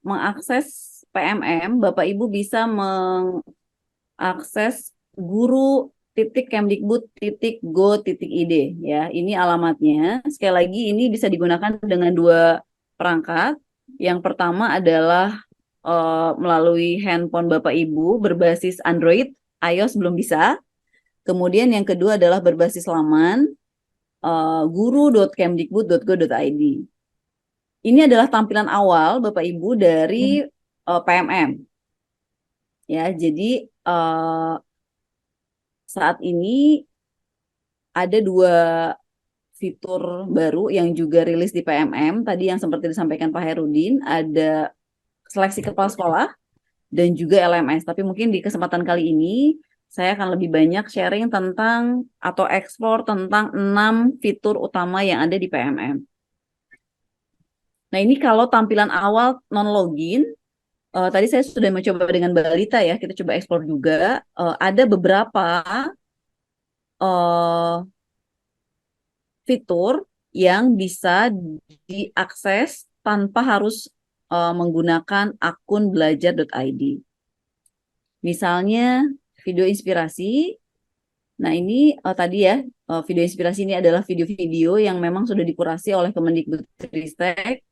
mengakses PMM, Bapak Ibu bisa mengakses guru.kemdikbud.go.id ya. Ini alamatnya. Sekali lagi ini bisa digunakan dengan dua perangkat. Yang pertama adalah melalui handphone Bapak Ibu berbasis Android, iOS belum bisa. Kemudian yang kedua adalah berbasis laman guru.kemdikbud.go.id. Ini adalah tampilan awal Bapak Ibu dari PMM. Ya, jadi saat ini ada dua fitur baru yang juga rilis di PMM. Tadi yang seperti disampaikan Pak Herudin, ada seleksi kepala sekolah dan juga LMS. Tapi mungkin di kesempatan kali ini saya akan lebih banyak sharing tentang atau eksplor tentang 6 fitur utama yang ada di PMM. Nah, ini kalau tampilan awal non-login, tadi saya sudah mencoba dengan Mbak Lita ya, kita coba eksplor juga. Ada beberapa fitur yang bisa diakses tanpa harus menggunakan akun belajar.id. Misalnya video inspirasi. Nah, ini tadi ya, video inspirasi ini adalah video-video yang memang sudah dikurasi oleh Kemendikbudristek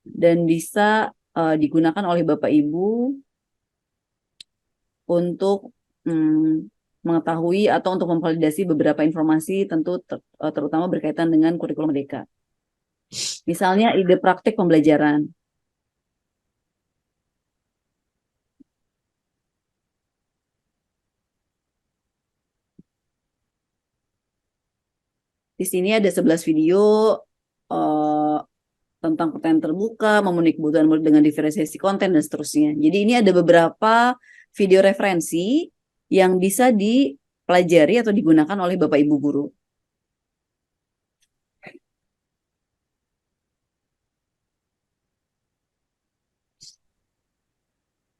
dan bisa digunakan oleh Bapak Ibu untuk mengetahui atau untuk memvalidasi beberapa informasi tentu terutama berkaitan dengan kurikulum merdeka. Misalnya ide praktik pembelajaran. Di sini ada 11 video tentang pertanyaan terbuka, memenuhi kebutuhan murid dengan diferensiasi konten, dan seterusnya. Jadi ini ada beberapa video referensi yang bisa dipelajari atau digunakan oleh Bapak Ibu guru.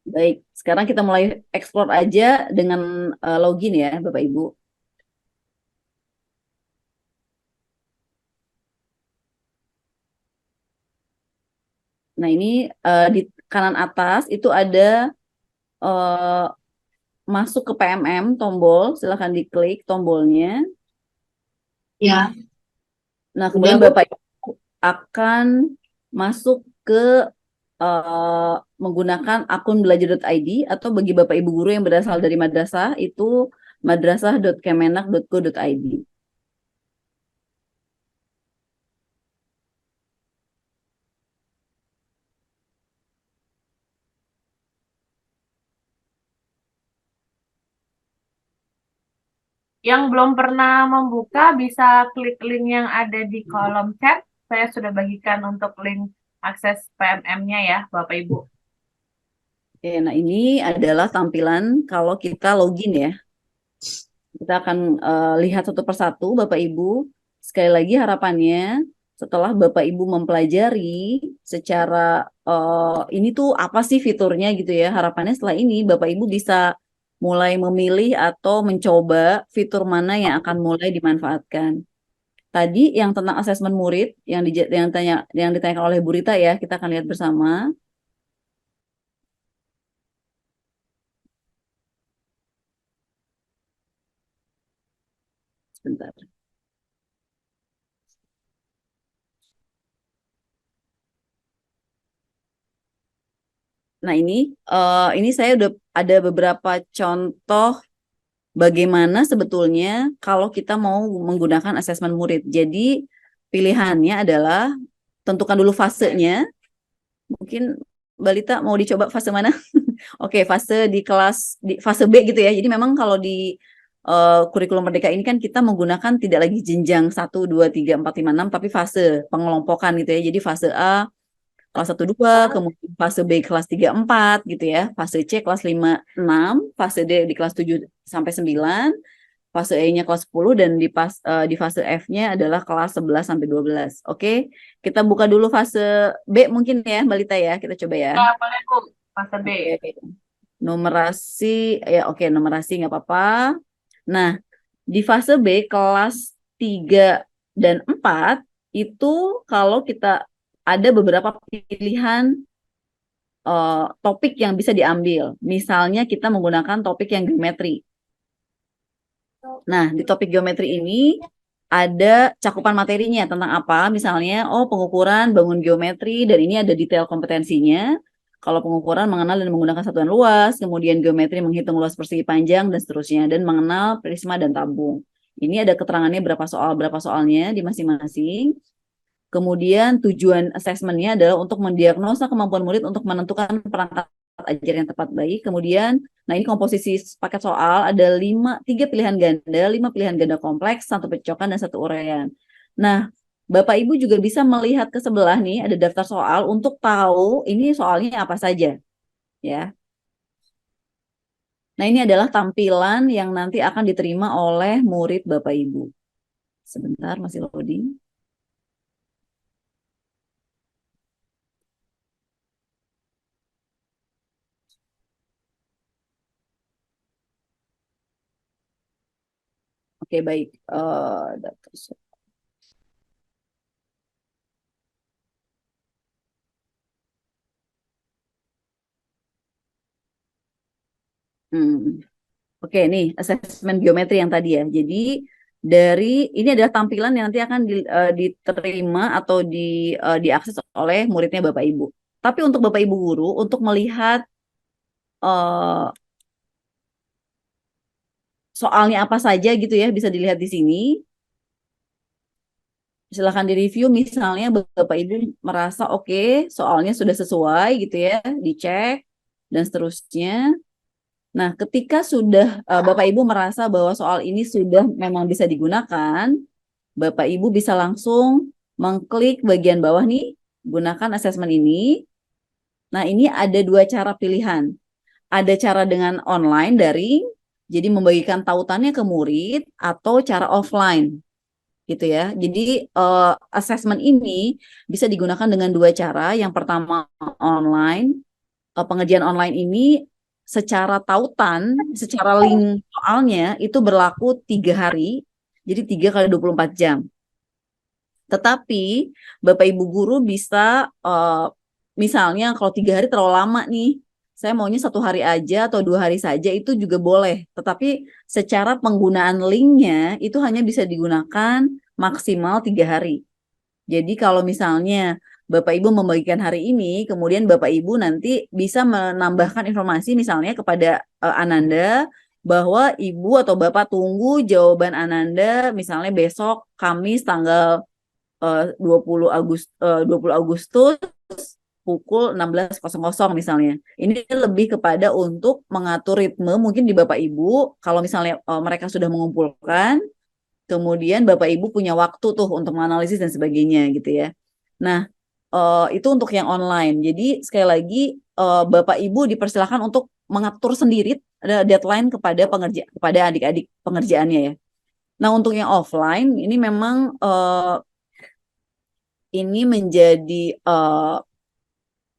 Baik, sekarang kita mulai explore aja dengan login ya Bapak Ibu. Nah, ini di kanan atas itu ada masuk ke PMM tombol, silahkan diklik tombolnya. Ya, Nah, kemudian Bapak Ibu akan masuk ke menggunakan akun belajar.id atau bagi Bapak Ibu guru yang berasal dari madrasah itu madrasah.kemenak.go.id. Yang belum pernah membuka bisa klik link yang ada di kolom chat. Saya sudah bagikan untuk link akses PMM-nya ya, Bapak Ibu. Oke, nah ini adalah tampilan kalau kita login ya. Kita akan lihat satu persatu Bapak Ibu. Sekali lagi harapannya setelah Bapak Ibu mempelajari secara ini tuh apa sih fiturnya gitu ya. Harapannya setelah ini Bapak Ibu bisa mulai memilih atau mencoba fitur mana yang akan mulai dimanfaatkan. Tadi yang tentang asesmen murid yang ditanyakan oleh Bu Rita ya, kita akan lihat bersama. Sebentar. Nah, ini saya udah ada beberapa contoh bagaimana sebetulnya kalau kita mau menggunakan asesmen murid. Jadi pilihannya adalah tentukan dulu fasenya. Mungkin Mbak Lita mau dicoba fase mana? Oke, fase di kelas di fase B gitu ya. Jadi memang kalau di kurikulum Merdeka ini kan kita menggunakan tidak lagi jenjang 1, 2, 3, 4, 5, 6, tapi fase pengelompokan gitu ya. Jadi fase A kelas 1, 2, kemudian fase B kelas 3, 4 gitu ya. Fase C kelas 5, 6, fase D di kelas 7 sampai 9, fase E-nya kelas 10, dan di fase F-nya adalah kelas 11 sampai 12. Oke, kita buka dulu fase B mungkin ya, Mbak Lita ya. Kita coba ya. Ya, boleh Bu. Fase B. Oke. Numerasi, ya oke, numerasi nggak apa-apa. Nah, di fase B kelas 3 dan 4 itu kalau kita ada beberapa pilihan topik yang bisa diambil. Misalnya kita menggunakan topik yang geometri. Nah, di topik geometri ini ada cakupan materinya tentang apa? Misalnya, pengukuran bangun geometri, dan ini ada detail kompetensinya. Kalau pengukuran mengenal dan menggunakan satuan luas, kemudian geometri menghitung luas persegi panjang, dan seterusnya, dan mengenal prisma dan tabung. Ini ada keterangannya berapa soalnya di masing-masing. Kemudian tujuan asesmennya adalah untuk mendiagnosa kemampuan murid untuk menentukan perangkat ajar yang tepat baik. Kemudian, nah ini komposisi paket soal ada 3 pilihan ganda, 5 pilihan ganda kompleks, 1 pecokan, dan 1 uraian. Nah, Bapak Ibu juga bisa melihat ke sebelah nih ada daftar soal untuk tahu ini soalnya apa saja, ya. Nah, ini adalah tampilan yang nanti akan diterima oleh murid Bapak Ibu. Sebentar, masih loading. Oke, baik. Daftar soal. Oke, nih asesmen geometri yang tadi ya. Jadi ini adalah tampilan yang nanti akan diterima atau diakses oleh muridnya Bapak Ibu. Tapi untuk Bapak Ibu guru untuk melihat uh, soalnya apa saja gitu ya, bisa dilihat di sini. Silahkan direview, misalnya Bapak Ibu merasa oke, soalnya sudah sesuai gitu ya, dicek dan seterusnya. Nah, ketika sudah Bapak Ibu merasa bahwa soal ini sudah memang bisa digunakan, Bapak Ibu bisa langsung mengklik bagian bawah nih, gunakan asesmen ini. Nah, ini ada 2 cara pilihan. Ada cara dengan online, daring, jadi membagikan tautannya ke murid, atau cara offline, gitu ya. Jadi asesmen ini bisa digunakan dengan 2 cara. Yang pertama online. Pengerjaan online ini secara tautan, secara link soalnya itu berlaku 3 hari, jadi 3 kali 24 jam. Tetapi Bapak Ibu guru bisa, misalnya kalau 3 hari terlalu lama nih, saya maunya 1 hari aja atau 2 hari saja, itu juga boleh. Tetapi secara penggunaan linknya itu hanya bisa digunakan maksimal 3 hari. Jadi kalau misalnya Bapak Ibu membagikan hari ini, kemudian Bapak Ibu nanti bisa menambahkan informasi misalnya kepada Ananda bahwa Ibu atau Bapak tunggu jawaban Ananda misalnya besok Kamis tanggal 20 Agustus pukul 16.00 misalnya. Ini lebih kepada untuk mengatur ritme mungkin di Bapak Ibu, kalau misalnya mereka sudah mengumpulkan, kemudian Bapak Ibu punya waktu tuh untuk menganalisis dan sebagainya gitu ya. Nah, itu untuk yang online. Jadi sekali lagi Bapak Ibu dipersilakan untuk mengatur sendiri deadline kepada adik-adik pengerjaannya ya. Nah, untuk yang offline ini memang ini menjadi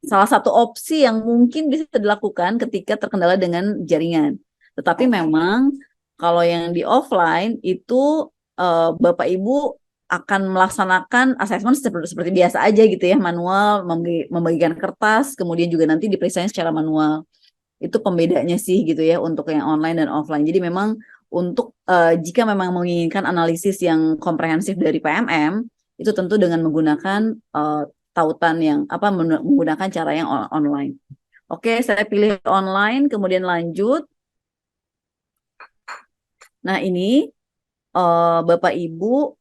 salah satu opsi yang mungkin bisa dilakukan ketika terkendala dengan jaringan. Tetapi memang kalau yang di offline itu Bapak Ibu akan melaksanakan asesmen seperti biasa aja gitu ya, manual, membagikan kertas, kemudian juga nanti diperiksanya secara manual. Itu pembedanya sih gitu ya untuk yang online dan offline. Jadi memang untuk jika memang menginginkan analisis yang komprehensif dari PMM, itu tentu dengan menggunakan tautan yang menggunakan cara yang online. Oke, saya pilih online, kemudian lanjut. Nah, ini Bapak Ibu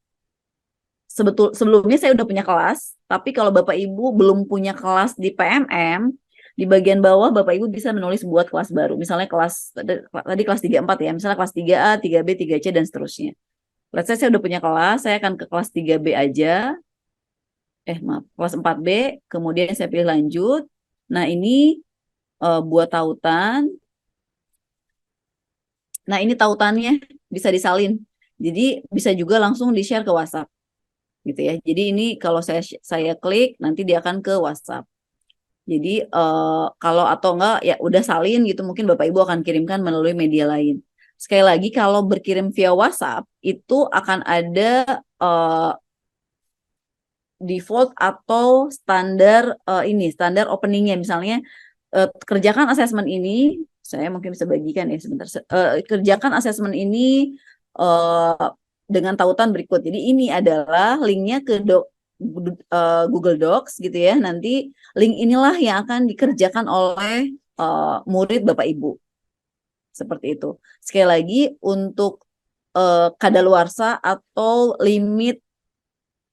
sebelumnya saya udah punya kelas, tapi kalau Bapak Ibu belum punya kelas di PMM, di bagian bawah Bapak Ibu bisa menulis buat kelas baru. Misalnya tadi kelas 3-4 ya, misalnya kelas 3A, 3B, 3C dan seterusnya. Let's say saya udah punya kelas, saya akan ke kelas 3B aja. Maaf, kelas 4B, kemudian saya pilih lanjut. Nah, ini buat tautan. Nah, ini tautannya bisa disalin. Jadi bisa juga langsung di-share ke WhatsApp. Gitu ya. Jadi ini kalau saya klik nanti dia akan ke WhatsApp. Jadi kalau atau enggak ya udah salin gitu, mungkin Bapak Ibu akan kirimkan melalui media lain. Sekali lagi kalau berkirim via WhatsApp itu akan ada default atau standar standar openingnya. Misalnya kerjakan asesmen ini, saya mungkin bisa bagikan ya sebentar. Kerjakan asesmen ini dengan tautan berikut. Jadi ini adalah linknya ke Google Docs gitu ya. Nanti link inilah yang akan dikerjakan oleh murid Bapak Ibu. Seperti itu. Sekali lagi untuk kadaluarsa atau limit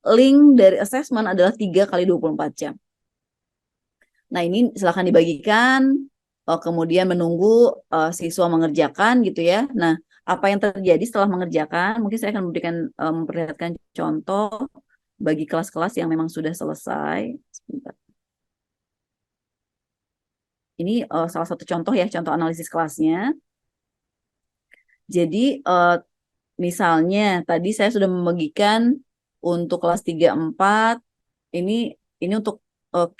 link dari assessment adalah 3 kali 24 jam. Nah, ini silahkan dibagikan, kemudian menunggu siswa mengerjakan gitu ya. Nah, apa yang terjadi setelah mengerjakan, mungkin saya akan memperlihatkan contoh bagi kelas-kelas yang memang sudah selesai. Sebentar. Ini salah satu contoh ya, contoh analisis kelasnya. Jadi, misalnya tadi saya sudah membagikan untuk kelas 3-4, ini untuk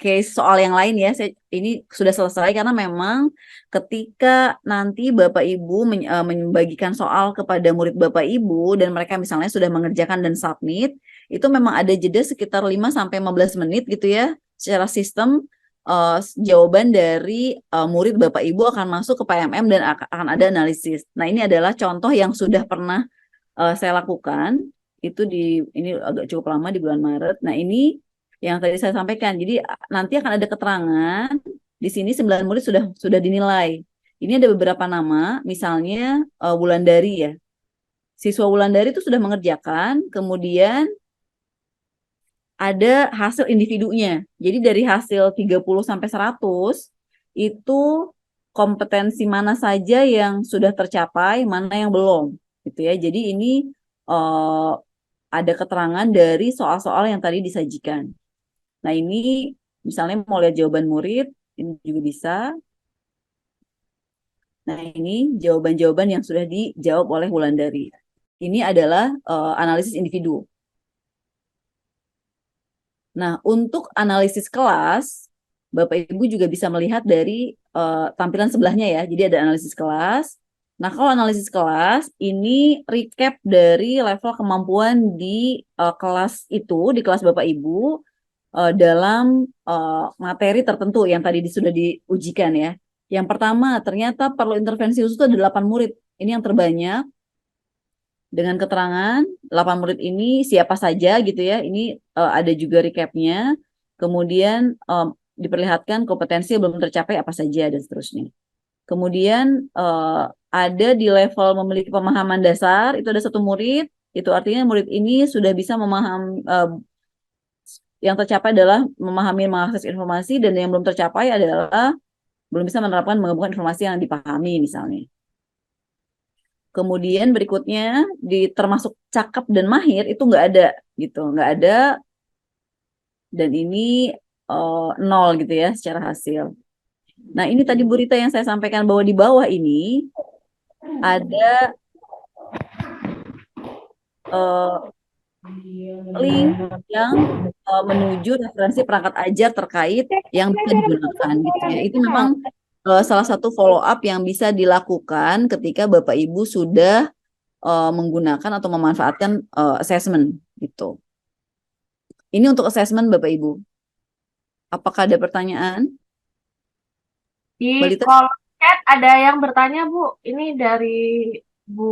case soal yang lain ya, ini sudah selesai karena memang ketika nanti Bapak Ibu membagikan soal kepada murid Bapak Ibu dan mereka misalnya sudah mengerjakan dan submit, itu memang ada jeda sekitar 5-15 menit gitu ya, secara sistem jawaban dari murid Bapak Ibu akan masuk ke PMM dan akan ada analisis. Nah, ini adalah contoh yang sudah pernah saya lakukan, itu ini agak cukup lama di bulan Maret. Nah, ini yang tadi saya sampaikan. Jadi nanti akan ada keterangan di sini 9 murid sudah dinilai. Ini ada beberapa nama, misalnya Wulandari ya. Siswa Wulandari itu sudah mengerjakan, kemudian ada hasil individunya. Jadi dari hasil 30 sampai 100 itu kompetensi mana saja yang sudah tercapai, mana yang belum gitu ya. Jadi ini ada keterangan dari soal-soal yang tadi disajikan. Nah, ini misalnya mau lihat jawaban murid, ini juga bisa. Nah, ini jawaban-jawaban yang sudah dijawab oleh Wulandari. Ini adalah analisis individu. Nah, untuk analisis kelas, Bapak Ibu juga bisa melihat dari tampilan sebelahnya ya. Jadi ada analisis kelas. Nah, kalau analisis kelas, ini recap dari level kemampuan di kelas itu, di kelas Bapak Ibu, dalam materi tertentu yang tadi sudah diujikan ya. Yang pertama, ternyata perlu intervensi khusus itu ada 8 murid. Ini yang terbanyak. Dengan keterangan 8 murid ini siapa saja gitu ya. Ini ada juga recapnya. Kemudian diperlihatkan kompetensi yang belum tercapai apa saja dan seterusnya. Kemudian ada di level memiliki pemahaman dasar, itu ada 1 murid. Itu artinya murid ini sudah bisa memahami, yang tercapai adalah memahami mengakses informasi, dan yang belum tercapai adalah belum bisa menerapkan menggabungkan informasi yang dipahami misalnya. Kemudian berikutnya termasuk cakap dan mahir itu nggak ada gitu, nggak ada, dan ini 0 gitu ya secara hasil. Nah, ini tadi Bu Rita yang saya sampaikan bahwa di bawah ini ada link yang menuju referensi perangkat ajar terkait yang bisa digunakan gitu ya. Itu memang salah satu follow up yang bisa dilakukan ketika Bapak Ibu sudah menggunakan atau memanfaatkan assessment gitu. Ini untuk assessment Bapak Ibu. Apakah ada pertanyaan? Di Balita? kolom chat ada yang bertanya, Bu. Ini Bu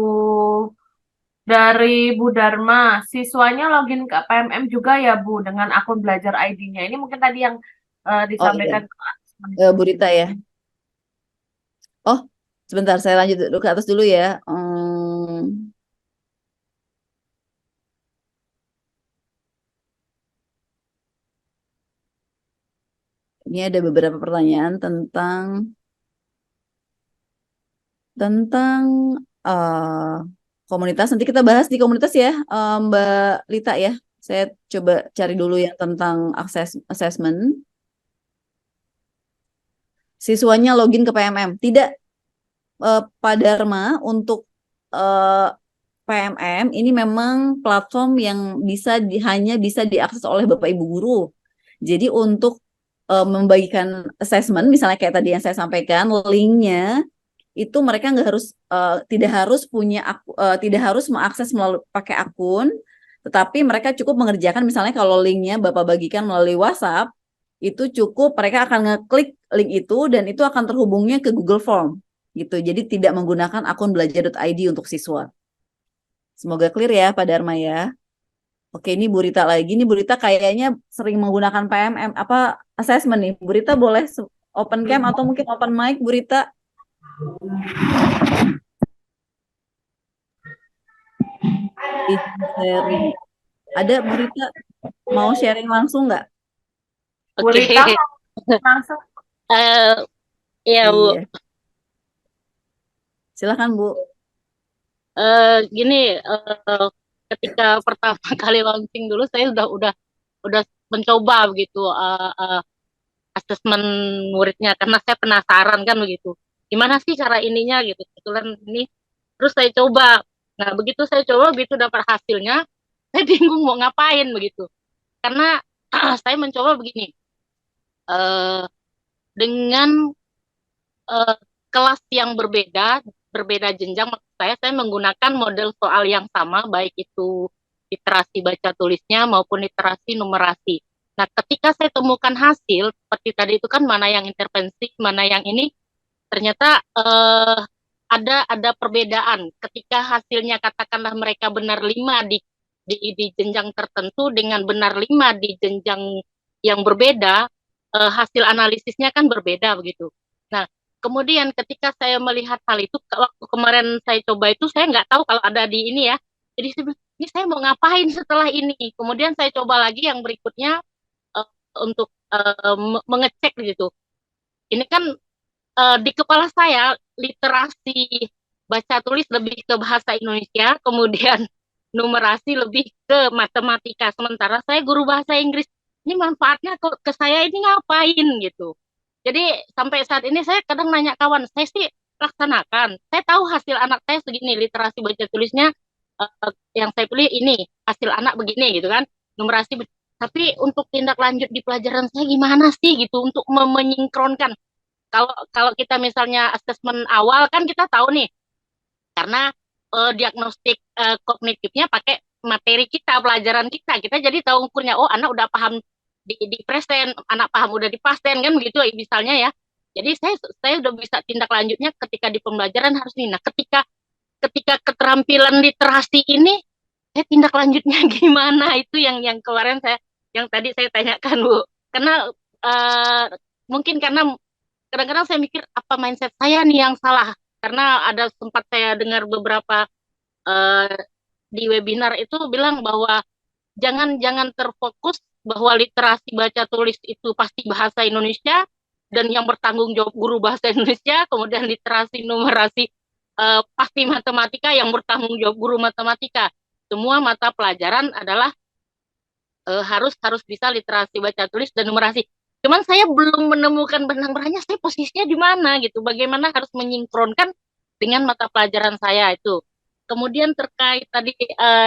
Bu Dharma. Siswanya login ke PMM juga ya, Bu, dengan akun belajar ID-nya. Ini mungkin tadi yang Oh iya, disampaikan Bu Rita ya. Oh, sebentar saya lanjut dulu ke atas dulu ya. Ini ada beberapa pertanyaan tentang komunitas. Nanti kita bahas di komunitas ya, Mbak Lita ya. Saya coba cari dulu yang tentang assessment. Siswanya login ke PMM. Tidak, Pak Dharma, untuk PMM ini memang platform yang hanya bisa diakses oleh Bapak Ibu guru. Jadi untuk membagikan assessment, misalnya kayak tadi yang saya sampaikan, linknya itu mereka tidak harus mengakses pakai akun, tetapi mereka cukup mengerjakan, misalnya kalau linknya Bapak bagikan melalui WhatsApp, itu cukup mereka akan ngeklik link itu dan itu akan terhubungnya ke Google Form gitu. Jadi tidak menggunakan akun belajar.id untuk siswa. Semoga clear ya Pak Dharma ya. Oke, ini Bu Rita lagi. Ini Bu Rita kayaknya sering menggunakan PMM assessment nih. Bu Rita boleh open cam atau mungkin open mic, Bu Rita? Sharing. Ada Bu Rita mau sharing langsung nggak? Bu Rita langsung. Iya, Bu. Iya. Silakan Bu. Gini, ketika pertama kali launching dulu saya udah mencoba begitu asesmen muridnya karena saya penasaran kan begitu. Gimana sih cara ininya gitu. Kebetulan ini terus saya coba. Nah, begitu saya coba begitu dapat hasilnya, saya bingung mau ngapain begitu. Karena saya mencoba begini. Dengan kelas yang berbeda jenjang, maksud saya menggunakan model soal yang sama, baik itu literasi baca tulisnya maupun literasi numerasi. Nah, ketika saya temukan hasil, seperti tadi itu kan mana yang intervensi, mana yang ini, ternyata ada perbedaan. Ketika hasilnya katakanlah mereka benar 5 di jenjang tertentu dengan benar 5 di jenjang yang berbeda, hasil analisisnya kan berbeda begitu. Nah, kemudian ketika saya melihat hal itu, waktu kemarin saya coba itu, saya nggak tahu kalau ada di ini ya. Jadi ini saya mau ngapain setelah ini. Kemudian saya coba lagi yang berikutnya untuk mengecek gitu. Ini kan di kepala saya literasi baca tulis lebih ke bahasa Indonesia, kemudian numerasi lebih ke matematika. Sementara saya guru bahasa Inggris. Ini manfaatnya ke saya ini ngapain gitu. Jadi sampai saat ini saya kadang nanya kawan, saya sih laksanakan. Saya tahu hasil anak saya segini, literasi baca tulisnya yang saya pilih ini, hasil anak begini gitu kan, numerasi. Tapi untuk tindak lanjut di pelajaran saya gimana sih gitu untuk menyingkronkan. Kalau kita misalnya asesmen awal kan kita tahu nih, karena diagnostik kognitifnya pakai materi kita, pelajaran kita jadi tahu ukurnya, oh anak udah paham di present, anak paham udah di past tense kan begitu misalnya ya. Jadi saya udah bisa tindak lanjutnya ketika di pembelajaran harus nih. Nah, ketika keterampilan literasi ini saya tindak lanjutnya gimana, itu yang kemarin yang tadi saya tanyakan Bu. Karena mungkin karena kadang-kadang saya mikir apa mindset saya nih yang salah, karena ada sempat saya dengar beberapa di webinar itu bilang bahwa jangan terfokus bahwa literasi baca tulis itu pasti bahasa Indonesia dan yang bertanggung jawab guru bahasa Indonesia, kemudian literasi numerasi pasti matematika yang bertanggung jawab guru matematika. Semua mata pelajaran adalah harus bisa literasi baca tulis dan numerasi. Cuman saya belum menemukan benang-benangnya, saya posisinya di mana gitu. Bagaimana harus menyinkronkan dengan mata pelajaran saya itu. Kemudian terkait tadi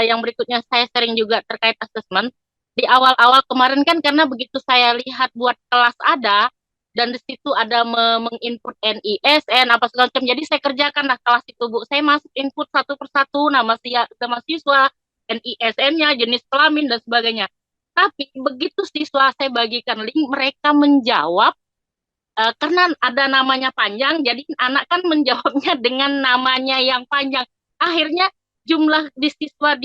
yang berikutnya saya sering juga terkait asesmen. Di awal-awal kemarin kan karena begitu saya lihat buat kelas ada dan di situ ada menginput NISN apa segala macam. Jadi saya kerjakan lah kelas itu Bu. Saya masuk input satu persatu nama siswa, NISN-nya, jenis kelamin dan sebagainya. Tapi begitu siswa saya bagikan link, mereka menjawab karena ada namanya panjang, jadi anak kan menjawabnya dengan namanya yang panjang. Akhirnya jumlah di siswa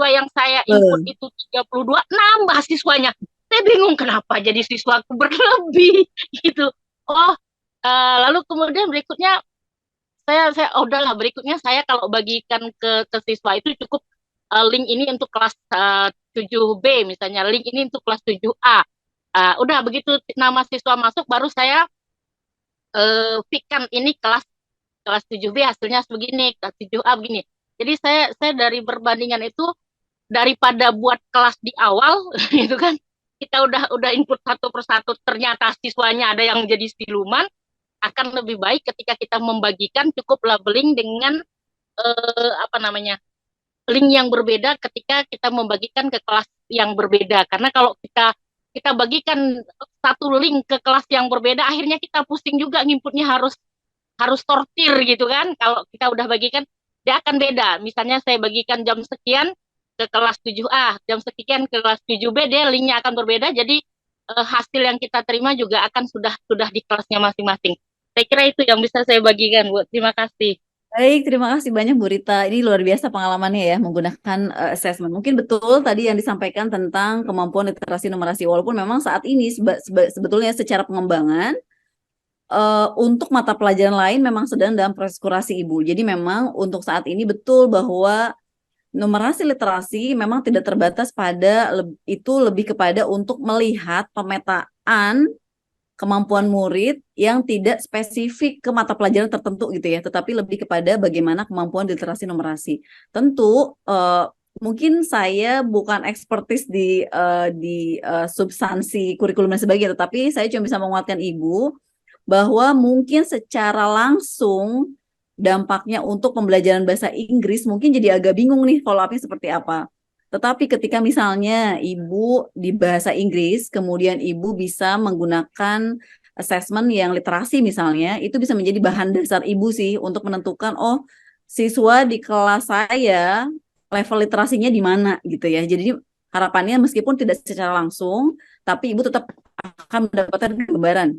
yang saya input itu 32, nambah siswanya. Saya bingung kenapa jadi siswaku berlebih gitu. Oh, lalu kemudian berikutnya saya udahlah, berikutnya saya kalau bagikan ke siswa itu cukup link ini untuk kelas 7B misalnya, link ini untuk kelas 7A. Udah begitu nama siswa masuk baru saya pikan ini kelas 7B hasilnya begini, kelas 7A begini. Jadi saya dari perbandingan itu, daripada buat kelas di awal gitu kan, kita udah input satu persatu ternyata siswanya ada yang jadi siluman, akan lebih baik ketika kita membagikan cukup labeling dengan apa namanya, link yang berbeda ketika kita membagikan ke kelas yang berbeda. Karena kalau kita bagikan satu link ke kelas yang berbeda, akhirnya kita pusing juga nginputnya, harus sortir gitu kan. Kalau kita udah bagikan, dia akan beda. Misalnya saya bagikan jam sekian ke kelas 7A, jam sekian ke kelas 7B, dia linknya akan berbeda. Jadi hasil yang kita terima juga akan sudah di kelasnya masing-masing. Saya kira itu yang bisa saya bagikan, Bu. Terima kasih. Baik, terima kasih banyak Bu Rita. Ini luar biasa pengalamannya ya menggunakan assessment. Mungkin betul tadi yang disampaikan tentang kemampuan literasi numerasi, walaupun memang saat ini sebetulnya secara pengembangan untuk mata pelajaran lain memang sedang dalam proses kurasi Ibu. Jadi memang untuk saat ini betul bahwa numerasi literasi memang tidak terbatas pada itu, lebih kepada untuk melihat pemetaan kemampuan murid yang tidak spesifik ke mata pelajaran tertentu gitu ya, tetapi lebih kepada bagaimana kemampuan literasi numerasi. Tentu mungkin saya bukan ekspertis di substansi kurikulum dan sebagainya, tetapi saya cuma bisa menguatkan Ibu bahwa mungkin secara langsung dampaknya untuk pembelajaran bahasa Inggris mungkin jadi agak bingung nih follow-up-nya seperti apa. Tetapi ketika misalnya Ibu di bahasa Inggris, kemudian Ibu bisa menggunakan assessment yang literasi misalnya, itu bisa menjadi bahan dasar Ibu sih untuk menentukan, oh siswa di kelas saya level literasinya di mana gitu ya. Jadi harapannya meskipun tidak secara langsung, tapi Ibu tetap akan mendapatkan gambaran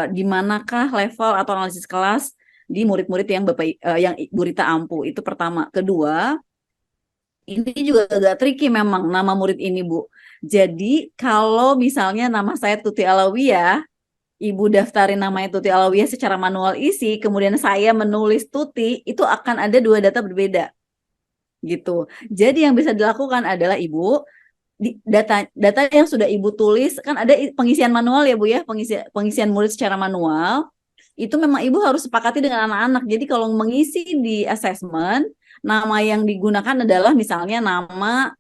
di manakah level atau analisis kelas di murid-murid yang yang Bu Rita ampu. Itu pertama. Kedua, ini juga agak tricky memang nama murid ini Bu. Jadi kalau misalnya nama saya Tuti Alawiyah, Ibu daftarin namanya Tuti Alawiyah secara manual isi, kemudian saya menulis Tuti, itu akan ada dua data berbeda. Gitu. Jadi yang bisa dilakukan adalah Ibu data yang sudah Ibu tulis, kan ada pengisian manual ya Bu ya, pengisian murid secara manual. Itu memang Ibu harus sepakati dengan anak-anak. Jadi kalau mengisi di assessment, nama yang digunakan adalah misalnya nama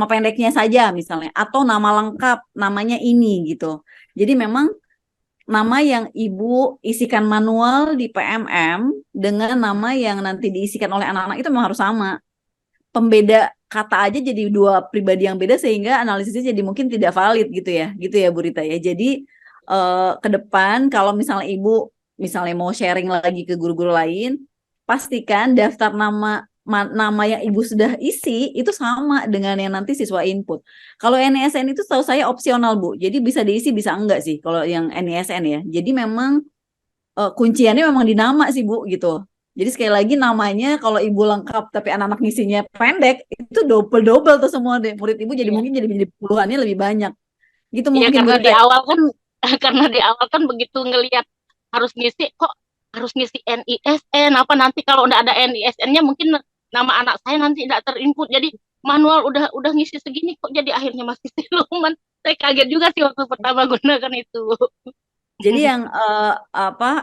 pendeknya saja misalnya, atau nama lengkap namanya ini gitu. Jadi memang nama yang Ibu isikan manual di PMM dengan nama yang nanti diisikan oleh anak-anak itu memang harus sama. Pembeda kata aja jadi dua pribadi yang beda, sehingga analisisnya jadi mungkin tidak valid gitu ya Bu Rita ya. Jadi ke depan kalau misalnya Ibu misalnya mau sharing lagi ke guru-guru lain, pastikan daftar nama yang Ibu sudah isi itu sama dengan yang nanti siswa input. Kalau NISN itu tahu saya opsional Bu, jadi bisa diisi bisa enggak sih kalau yang NISN ya. Jadi memang kunciannya memang di nama sih Bu gitu. Jadi sekali lagi namanya kalau Ibu lengkap tapi anak-anak ngisinya pendek, itu double tuh semua deh. Murid Ibu jadi mungkin jadi puluhannya lebih banyak. Gitu Iya, mungkin karena Bu di Rita. awal kan karena di awal kan begitu ngelihat harus ngisi, kok harus ngisi NISN, apa nanti kalau udah ada NISN-nya mungkin nama anak saya nanti tidak terinput. Jadi manual udah ngisi segini kok jadi akhirnya masih siluman. Saya kaget juga sih waktu pertama gunakan itu. Jadi yang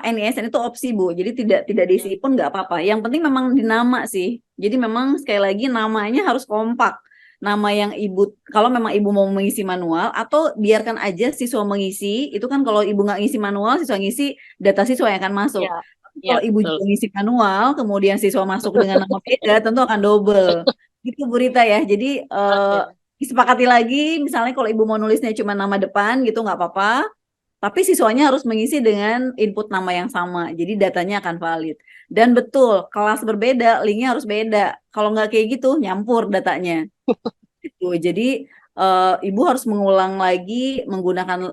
NISN itu opsi Bu. Jadi tidak diisi pun nggak apa-apa. Yang penting memang di nama sih. Jadi memang sekali lagi namanya harus kompak. Nama yang Ibu, kalau memang Ibu mau mengisi manual, atau biarkan aja siswa mengisi. Itu kan kalau Ibu nggak ngisi manual, siswa ngisi, data siswa yang akan masuk. Ya, Kalau ya Ibu betul. juga ngisi manual, kemudian siswa masuk dengan nama beda, tentu akan double. Gitu Bu Rita ya. Jadi disepakati lagi, misalnya kalau Ibu mau nulisnya cuma nama depan gitu nggak apa-apa. Tapi siswanya harus mengisi dengan input nama yang sama. Jadi datanya akan valid. Dan betul, kelas berbeda, linknya harus beda. Kalau nggak kayak gitu, nyampur datanya. Gitu. Jadi Ibu harus mengulang lagi menggunakan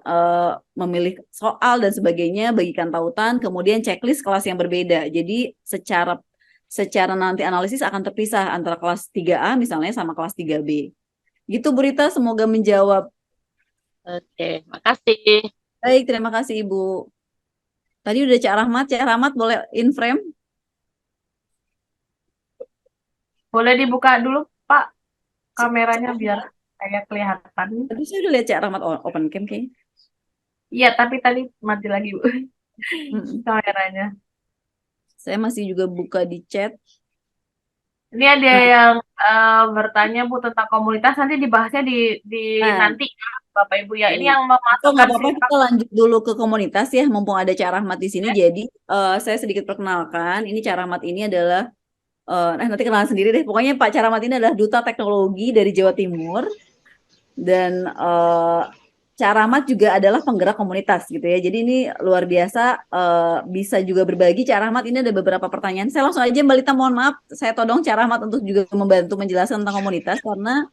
memilih soal dan sebagainya, bagikan tautan, kemudian checklist kelas yang berbeda. Jadi secara nanti analisis akan terpisah antara kelas 3A misalnya sama kelas 3B. Gitu Bu Rita, semoga menjawab. Oke, makasih. Baik, terima kasih Ibu. Tadi udah Cak Rahmat boleh in frame? Boleh dibuka dulu, Pak, kameranya biar saya kelihatan. Tadi saya udah lihat Cak Rahmat open cam kayaknya. Iya, tapi tadi mati lagi, Bu, Mm-mm. kameranya. Saya masih juga buka di chat. Ini ada Nah, yang bertanya, Bu, tentang komunitas. Nanti dibahasnya di nah, nanti, ya, Bapak Ibu ya. Ini baik. yang Oh, nggak memasukkan apa-apa, siswa. kita lanjut dulu ke komunitas ya, mumpung ada Cak Rahmat di sini. Jadi saya sedikit perkenalkan, ini Cak Rahmat ini adalah, nanti kenalan sendiri deh. Pokoknya Pak Cak Rahmat ini adalah Duta Teknologi dari Jawa Timur. Dan Cak Rahmat juga adalah penggerak komunitas gitu ya. Jadi ini luar biasa, bisa juga berbagi. Cak Rahmat, ini ada beberapa pertanyaan. Saya langsung aja Mbak Lita, mohon maaf, saya todong Cak Rahmat untuk juga membantu menjelaskan tentang komunitas karena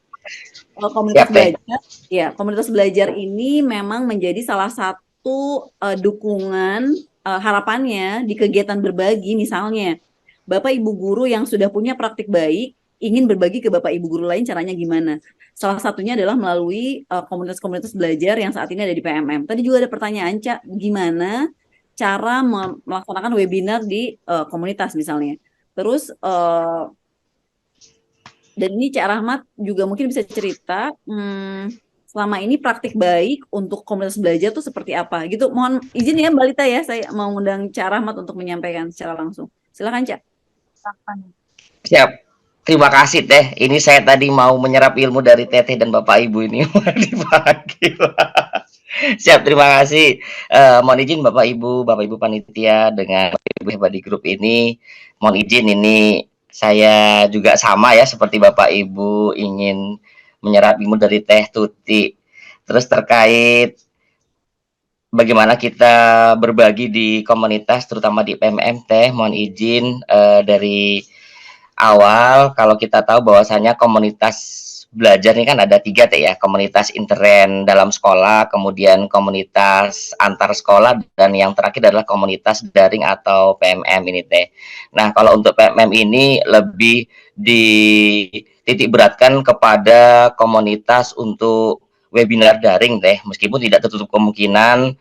komunitas Siap, Teh. belajar, ya komunitas belajar ini memang menjadi salah satu dukungan harapannya di kegiatan berbagi. Misalnya Bapak Ibu guru yang sudah punya praktik baik ingin berbagi ke Bapak Ibu guru lain, caranya gimana? Salah satunya adalah melalui komunitas-komunitas belajar yang saat ini ada di PMM. Tadi juga ada pertanyaan, Cak, gimana cara melaksanakan webinar di komunitas misalnya. Terus dan ini Cak Rahmat juga mungkin bisa cerita selama ini praktik baik untuk komunitas belajar tuh seperti apa gitu. Mohon izin ya Mbak Lita ya, saya mau undang Cak Rahmat untuk menyampaikan secara langsung. Silakan Cak. Siap. Terima kasih Teh. Ini saya tadi mau menyerap ilmu dari Teteh dan Bapak Ibu ini dipanggil. Siap, terima kasih. Mohon izin Bapak Ibu panitia dengan Bapak Ibu hebat di grup ini. Mohon izin ini saya juga sama ya seperti Bapak Ibu ingin menyerap ilmu dari Teh Tuti. Terus terkait bagaimana kita berbagi di komunitas terutama di PMM Teh, mohon izin dari awal kalau kita tahu bahwasanya komunitas belajar ini kan ada 3 Teh ya, komunitas intern dalam sekolah, kemudian komunitas antar sekolah, dan yang terakhir adalah komunitas daring atau PMM ini Teh. Nah, kalau untuk PMM ini lebih dititik beratkan kepada komunitas untuk webinar daring Teh, meskipun tidak tertutup kemungkinan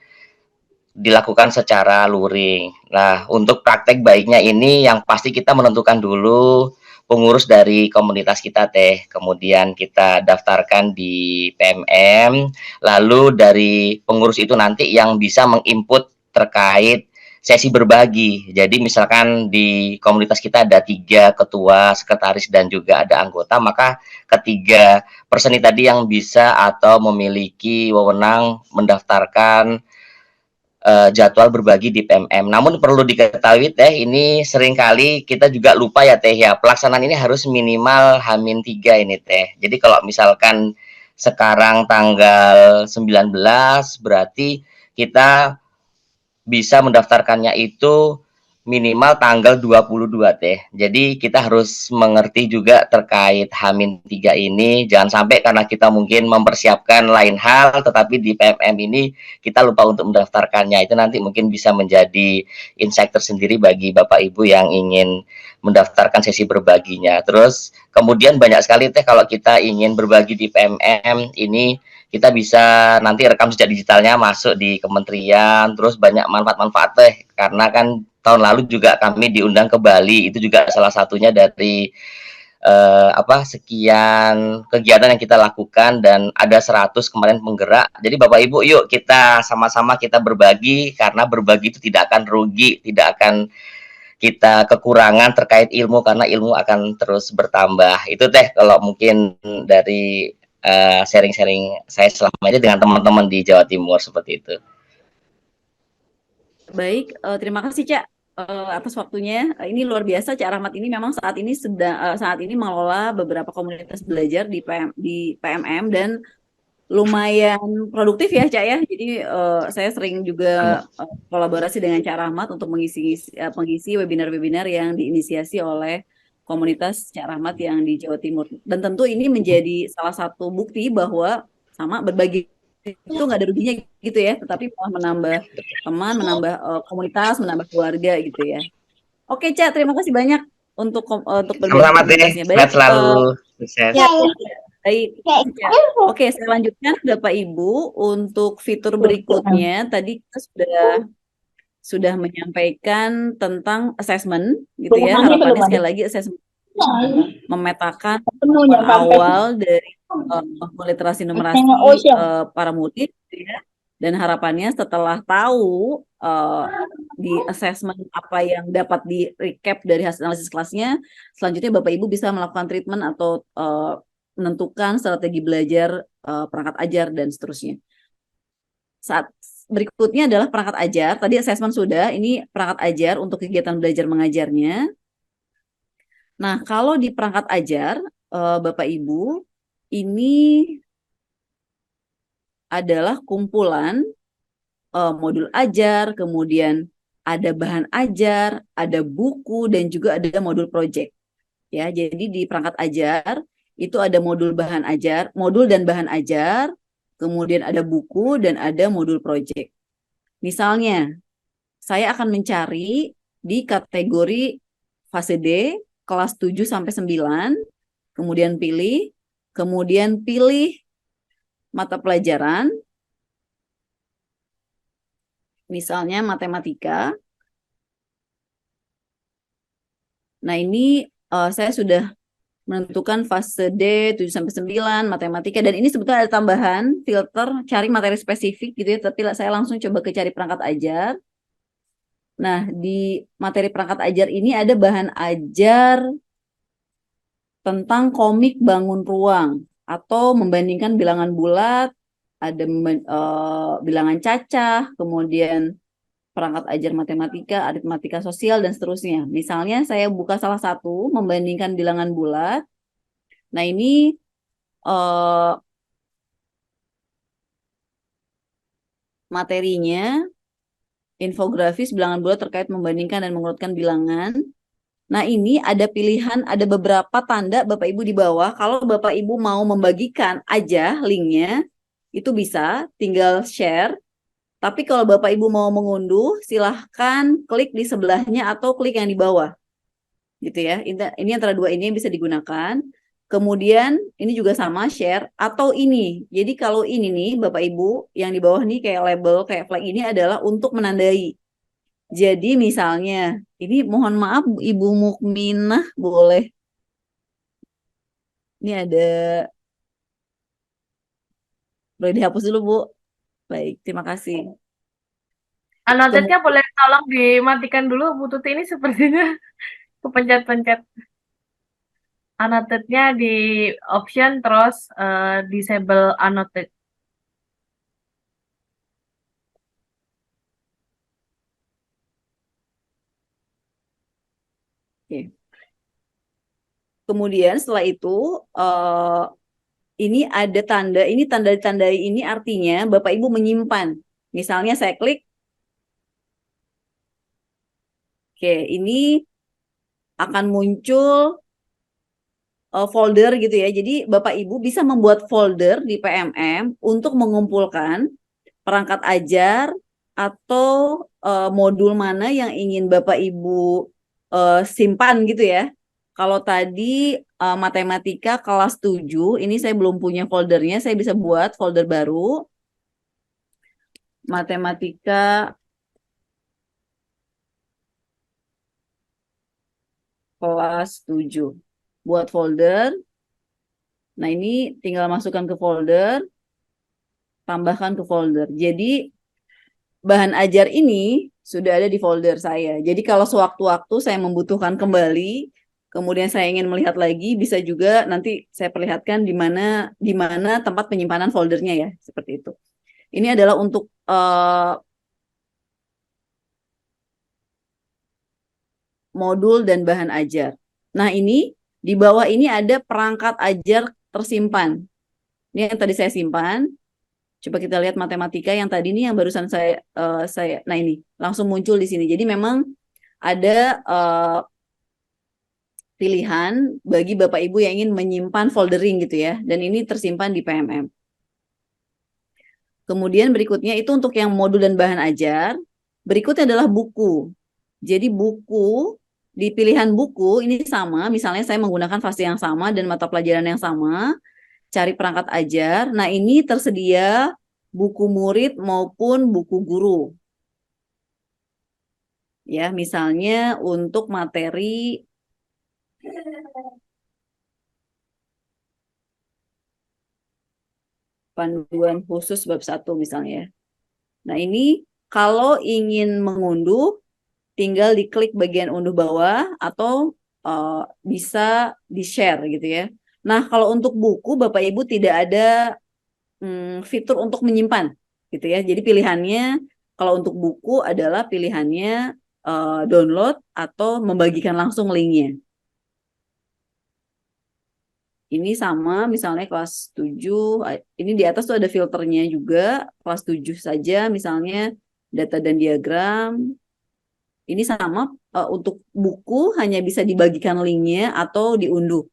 dilakukan secara luring. Nah, untuk praktek baiknya ini yang pasti kita menentukan dulu pengurus dari komunitas kita Teh. Kemudian kita daftarkan di PMM, lalu dari pengurus itu nanti yang bisa menginput terkait sesi berbagi. Jadi misalkan di komunitas kita ada 3 ketua, sekretaris, dan juga ada anggota, maka ketiga person tadi yang bisa atau memiliki wewenang mendaftarkan jadwal berbagi di PMM. Namun perlu diketahui Teh, ini seringkali kita juga lupa ya Teh ya, pelaksanaan ini harus minimal H-3 ini Teh. Jadi kalau misalkan sekarang tanggal 19, berarti kita bisa mendaftarkannya itu minimal tanggal 22 Teh. Jadi kita harus mengerti juga terkait H-3 ini, jangan sampai karena kita mungkin mempersiapkan lain hal tetapi di PMM ini kita lupa untuk mendaftarkannya. Itu nanti mungkin bisa menjadi insight tersendiri bagi Bapak Ibu yang ingin mendaftarkan sesi berbaginya. Terus kemudian banyak sekali Teh kalau kita ingin berbagi di PMM ini, kita bisa nanti rekam jejak digitalnya masuk di kementerian, terus banyak manfaat-manfaat Teh, karena kan tahun lalu juga kami diundang ke Bali, itu juga salah satunya dari sekian kegiatan yang kita lakukan, dan ada 100 kemarin penggerak. Jadi Bapak Ibu, yuk kita sama-sama kita berbagi, karena berbagi itu tidak akan rugi, tidak akan kita kekurangan terkait ilmu, karena ilmu akan terus bertambah. Itu Teh kalau mungkin dari sharing-sharing saya selama ini dengan teman-teman di Jawa Timur seperti itu. Baik, terima kasih Cak atas waktunya. Ini luar biasa, Cak Rahmat ini memang saat ini mengelola beberapa komunitas belajar di PMM dan lumayan produktif ya Cak ya. Jadi saya sering juga kolaborasi dengan Cak Rahmat untuk mengisi webinar-webinar yang diinisiasi oleh komunitas Cak Rahmat yang di Jawa Timur. Dan tentu ini menjadi salah satu bukti bahwa sama berbagi itu nggak ada ruginya gitu ya, tetapi malah menambah teman, menambah komunitas, menambah keluarga gitu ya. Oke, Cak, terima kasih banyak untuk berbagi Sama-sama teh, komunitasnya. Baik, sehat selalu, sukses. ya, baik. Ya. Oke, saya lanjutkan Bapak Ibu untuk fitur berikutnya. Tadi kita sudah menyampaikan tentang assessment gitu ya. Harapannya sekali lagi assessment memetakan tahapan awal dari literasi numerasi para murid gitu ya. Dan harapannya setelah tahu di assessment apa yang dapat di recap dari hasil analisis kelasnya, selanjutnya Bapak Ibu bisa melakukan treatment atau menentukan strategi belajar perangkat ajar dan seterusnya. Saat berikutnya adalah perangkat ajar. Tadi assessment sudah, ini perangkat ajar untuk kegiatan belajar mengajarnya. Nah, kalau di perangkat ajar, Bapak Ibu, ini adalah kumpulan modul ajar, kemudian ada bahan ajar, ada buku, dan juga ada modul project. Ya, jadi di perangkat ajar itu ada modul bahan ajar, modul dan bahan ajar, kemudian ada buku dan ada modul project. Misalnya, saya akan mencari di kategori fase D, kelas 7 sampai 9, kemudian pilih mata pelajaran, misalnya matematika. Nah, ini saya sudah menentukan fase D 7 sampai 9 matematika, dan ini sebetulnya ada tambahan filter cari materi spesifik gitu ya, tapi saya langsung coba ke cari perangkat ajar. Nah, di materi perangkat ajar ini ada bahan ajar tentang komik bangun ruang atau membandingkan bilangan bulat, ada bilangan cacah, kemudian perangkat ajar matematika, aritmatika sosial, dan seterusnya. Misalnya saya buka salah satu, membandingkan bilangan bulat. Nah, ini materinya, infografis bilangan bulat terkait membandingkan dan mengurutkan bilangan. Nah, ini ada pilihan, ada beberapa tanda Bapak Ibu di bawah. Kalau Bapak Ibu mau membagikan aja linknya, itu bisa, tinggal share. Tapi kalau Bapak Ibu mau mengunduh, silahkan klik di sebelahnya atau klik yang di bawah. Gitu ya. Ini antara dua ini yang bisa digunakan. Kemudian ini juga sama share atau ini. Jadi kalau ini nih Bapak Ibu yang di bawah nih kayak label, kayak flag ini adalah untuk menandai. Jadi misalnya, ini mohon maaf Ibu Mukminah boleh. Ini boleh dihapus dulu Bu. Baik, terima kasih. Annotate-nya boleh tolong dimatikan dulu, Bu Tuti, ini sepertinya kepencet-pencet. Annotate-nya di option terus disable annotate. Oke. Kemudian setelah itu ini ada tanda, ini tanda ditandai ini artinya Bapak Ibu menyimpan. Misalnya saya klik. Oke, ini akan muncul folder gitu ya. Jadi Bapak Ibu bisa membuat folder di PMM untuk mengumpulkan perangkat ajar atau modul mana yang ingin Bapak Ibu simpan gitu ya. Kalau tadi matematika kelas 7, ini saya belum punya foldernya, saya bisa buat folder baru. Matematika kelas 7. Buat folder. Nah, ini tinggal masukkan ke folder, tambahkan ke folder. Jadi bahan ajar ini sudah ada di folder saya. Jadi kalau sewaktu-waktu saya membutuhkan kembali, kemudian saya ingin melihat lagi, bisa juga nanti saya perlihatkan di mana tempat penyimpanan foldernya ya, seperti itu. Ini adalah untuk modul dan bahan ajar. Nah, ini di bawah ini ada perangkat ajar tersimpan. Ini yang tadi saya simpan. Coba kita lihat matematika yang tadi ini yang barusan nah ini langsung muncul di sini. Jadi memang ada pilihan bagi Bapak Ibu yang ingin menyimpan foldering gitu ya. Dan ini tersimpan di PMM. Kemudian berikutnya itu untuk yang modul dan bahan ajar. Berikutnya adalah buku. Jadi buku, di pilihan buku ini sama, misalnya saya menggunakan fase yang sama dan mata pelajaran yang sama, cari perangkat ajar. Nah ini tersedia buku murid maupun buku guru. Ya, misalnya untuk materi panduan khusus bab 1 misalnya. Nah ini kalau ingin mengunduh, tinggal diklik bagian unduh bawah atau bisa di-share gitu ya. Nah, kalau untuk buku Bapak Ibu tidak ada fitur untuk menyimpan gitu ya. Jadi pilihannya kalau untuk buku adalah pilihannya download atau membagikan langsung linknya. Ini sama misalnya kelas 7, ini di atas tuh ada filternya juga, kelas 7 saja misalnya data dan diagram. Ini sama untuk buku hanya bisa dibagikan linknya atau diunduh.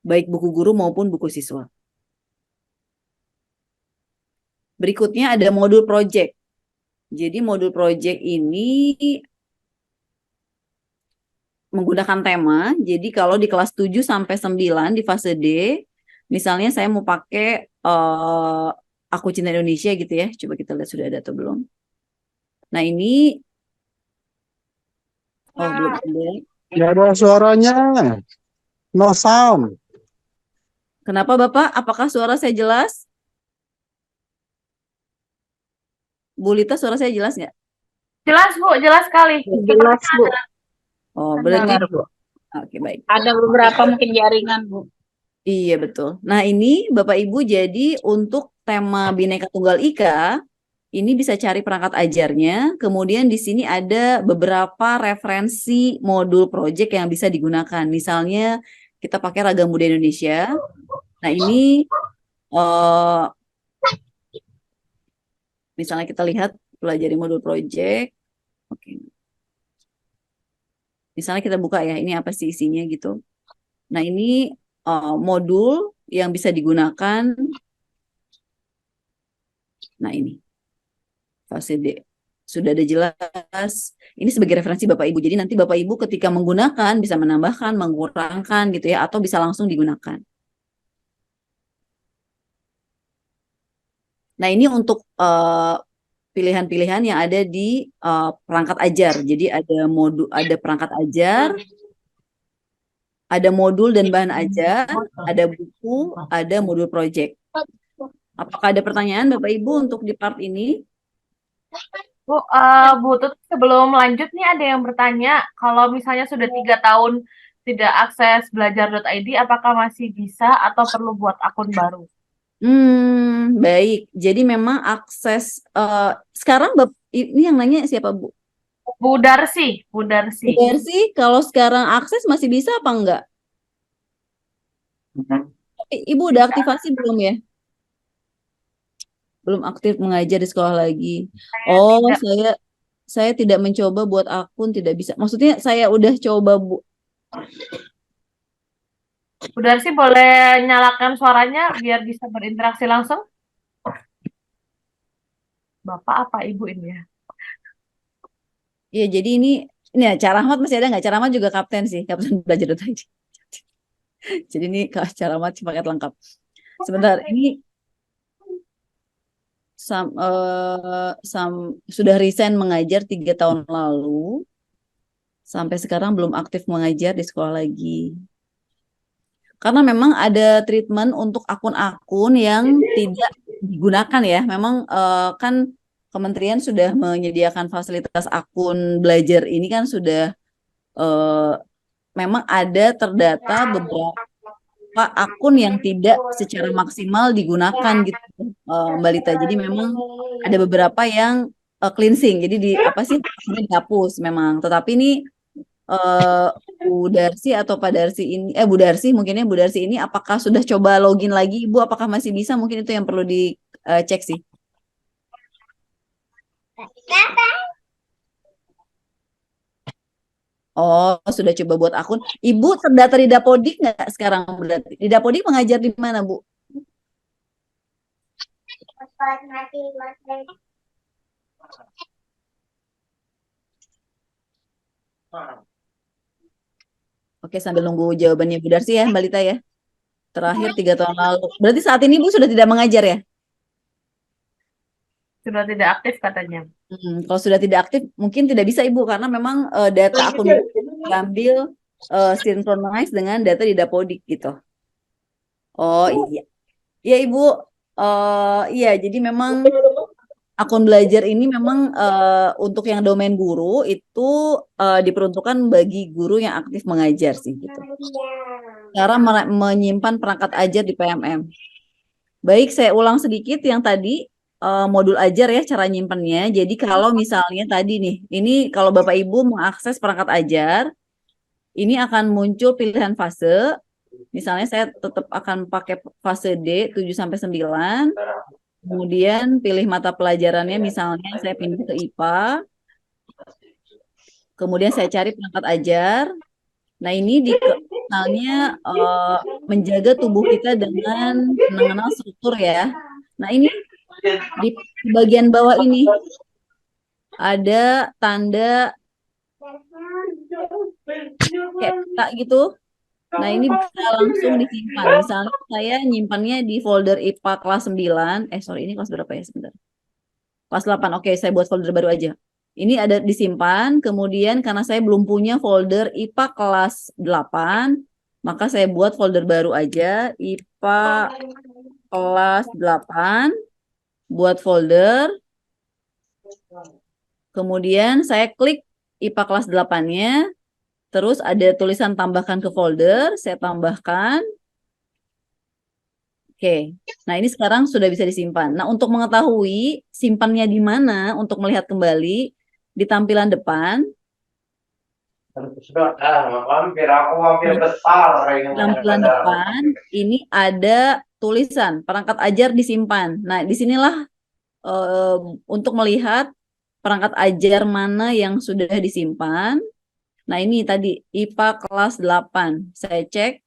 Baik buku guru maupun buku siswa. Berikutnya ada modul project. Jadi modul project ini menggunakan tema. Jadi kalau di kelas 7 sampai 9 di fase D, misalnya saya mau pakai Aku Cinta Indonesia gitu ya. Coba kita lihat sudah ada atau belum. Nah ini belum ada. Nggak ada suaranya. No sound. Kenapa Bapak? Apakah suara saya jelas? Bu Lita, suara saya jelas nggak? Jelas Bu, jelas sekali. Jelas, Bu. Oh, berarti Dengar, Bu. oke, baik. Ada beberapa mungkin jaringan, Bu. Iya, betul. Nah, ini Bapak Ibu jadi untuk tema Bhinneka Tunggal Ika, ini bisa cari perangkat ajarnya. Kemudian di sini ada beberapa referensi modul project yang bisa digunakan. Misalnya kita pakai Ragam Budaya Indonesia. Nah, ini misalnya kita lihat pelajari modul project. Oke. Misalnya kita buka ya, ini apa sih isinya gitu. Nah, ini modul yang bisa digunakan. Nah, ini fase D. Sudah ada jelas. Ini sebagai referensi Bapak Ibu. Jadi nanti Bapak Ibu ketika menggunakan bisa menambahkan, mengurangkan gitu ya, atau bisa langsung digunakan. Nah, ini untuk pilihan-pilihan yang ada di perangkat ajar. Jadi ada modul, ada perangkat ajar, ada modul dan bahan ajar, ada buku, ada modul project. Apakah ada pertanyaan Bapak Ibu untuk di part ini? Bu, Bu Tut, sebelum lanjut nih ada yang bertanya, kalau misalnya sudah 3 tahun tidak akses belajar.id, apakah masih bisa atau perlu buat akun baru? Baik. Jadi memang akses sekarang ini yang nanya siapa Bu? Bu Darsi, Bu Darsi. Bu Darsi, kalau sekarang akses masih bisa apa enggak? Ibu udah aktivasi belum ya? Belum aktif mengajar di sekolah lagi. Oh, saya tidak mencoba buat akun, tidak bisa. Maksudnya saya udah coba Bu. Bu Darsi boleh nyalakan suaranya biar bisa berinteraksi langsung? Bapak apa Ibu ini ya? Iya, jadi ini ya Cak Rahmat masih ada nggak? Cak Rahmat juga kapten sih, kapten belajar.id. Jadi ini Cak Rahmat paket lengkap. Sebentar, ini sudah resign mengajar 3 tahun lalu, sampai sekarang belum aktif mengajar di sekolah lagi. Karena memang ada treatment untuk akun-akun yang tidak digunakan ya. Memang kan Kementerian sudah menyediakan fasilitas akun belajar ini kan sudah memang ada terdata beberapa akun yang tidak secara maksimal digunakan gitu Mbak Lita. Jadi memang ada beberapa yang cleansing. Jadi dihapus memang. Tetapi ini Bu Darsi atau Pak Darsi ini Bu Darsi mungkinnya Bu Darsi ini apakah sudah coba login lagi Ibu, apakah masih bisa? Mungkin itu yang perlu dicek sih. Oh, sudah coba buat akun. Ibu terdata di Dapodik nggak sekarang berarti? Di Dapodik mengajar di mana, Bu? Oke, sambil nunggu jawabannya Bu Darsi ya, Mbak Lita ya. Terakhir 3 tahun lalu. Berarti saat ini Bu sudah tidak mengajar ya? Sudah tidak aktif katanya. Kalau sudah tidak aktif, mungkin tidak bisa Ibu, karena memang data akun diambil synchronize dengan data di Dapodik gitu. Oh iya. Iya Ibu, iya jadi memang akun belajar ini memang untuk yang domain guru itu diperuntukkan bagi guru yang aktif mengajar sih gitu. Cara menyimpan perangkat ajar di PMM. Baik, saya ulang sedikit yang tadi modul ajar ya cara nyimpannya. Jadi kalau misalnya tadi nih, ini kalau Bapak Ibu mengakses perangkat ajar, ini akan muncul pilihan fase. Misalnya saya tetap akan pakai fase D 7 sampai 9. Kemudian pilih mata pelajarannya, misalnya saya pindah ke IPA. Kemudian saya cari perangkat ajar. Nah ini misalnya menjaga tubuh kita dengan mengenal struktur ya. Nah ini di bagian bawah ini ada tanda kayak peta gitu. Nah ini bisa langsung disimpan. Misalnya saya nyimpannya di folder IPA kelas 9. Sorry ini kelas berapa ya sebentar. Kelas 8. Oke, saya buat folder baru aja. Ini ada disimpan, kemudian karena saya belum punya folder IPA kelas 8, maka saya buat folder baru aja, IPA kelas 8, buat folder, kemudian saya klik IPA kelas 8-nya, terus ada tulisan tambahkan ke folder, saya tambahkan. Oke, nah ini sekarang sudah bisa disimpan. Nah untuk mengetahui simpannya di mana, untuk melihat kembali, di tampilan depan, tampilan depan ini ada tulisan perangkat ajar disimpan. Nah disinilah untuk melihat perangkat ajar mana yang sudah disimpan. Nah ini tadi IPA kelas 8, saya cek.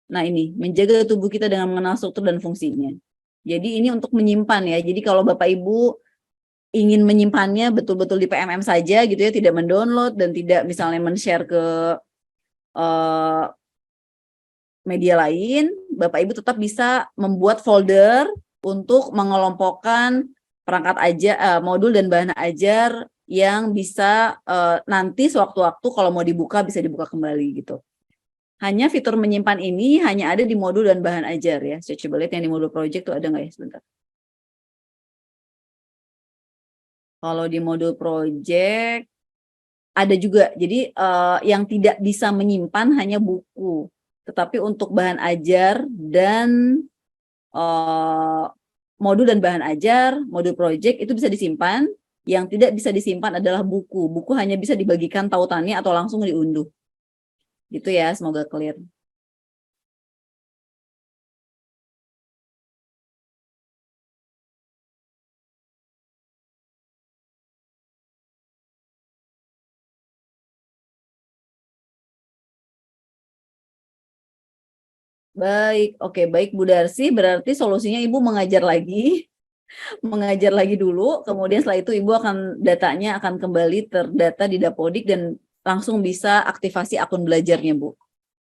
Nah ini menjaga tubuh kita dengan mengenal struktur dan fungsinya. Jadi ini untuk menyimpan ya. Jadi kalau Bapak Ibu ingin menyimpannya betul-betul di PMM saja gitu ya, tidak mendownload dan tidak misalnya men-share ke media lain, Bapak Ibu tetap bisa membuat folder untuk mengelompokkan perangkat ajar, modul dan bahan ajar yang bisa nanti sewaktu-waktu kalau mau dibuka bisa dibuka kembali gitu. Hanya fitur menyimpan ini hanya ada di modul dan bahan ajar ya. Saya coba lihat yang di modul project tuh ada nggak ya sebentar. Kalau di modul project ada juga. Jadi yang tidak bisa menyimpan hanya buku. Tetapi untuk bahan ajar dan modul dan bahan ajar, modul project itu bisa disimpan. Yang tidak bisa disimpan adalah buku. Buku hanya bisa dibagikan tautannya atau langsung diunduh. Gitu ya, semoga clear. Baik, oke, baik Bu Darsi, berarti solusinya Ibu mengajar lagi. Mengajar lagi dulu, kemudian setelah itu Ibu akan datanya akan kembali terdata di Dapodik dan langsung bisa aktivasi akun belajarnya Bu.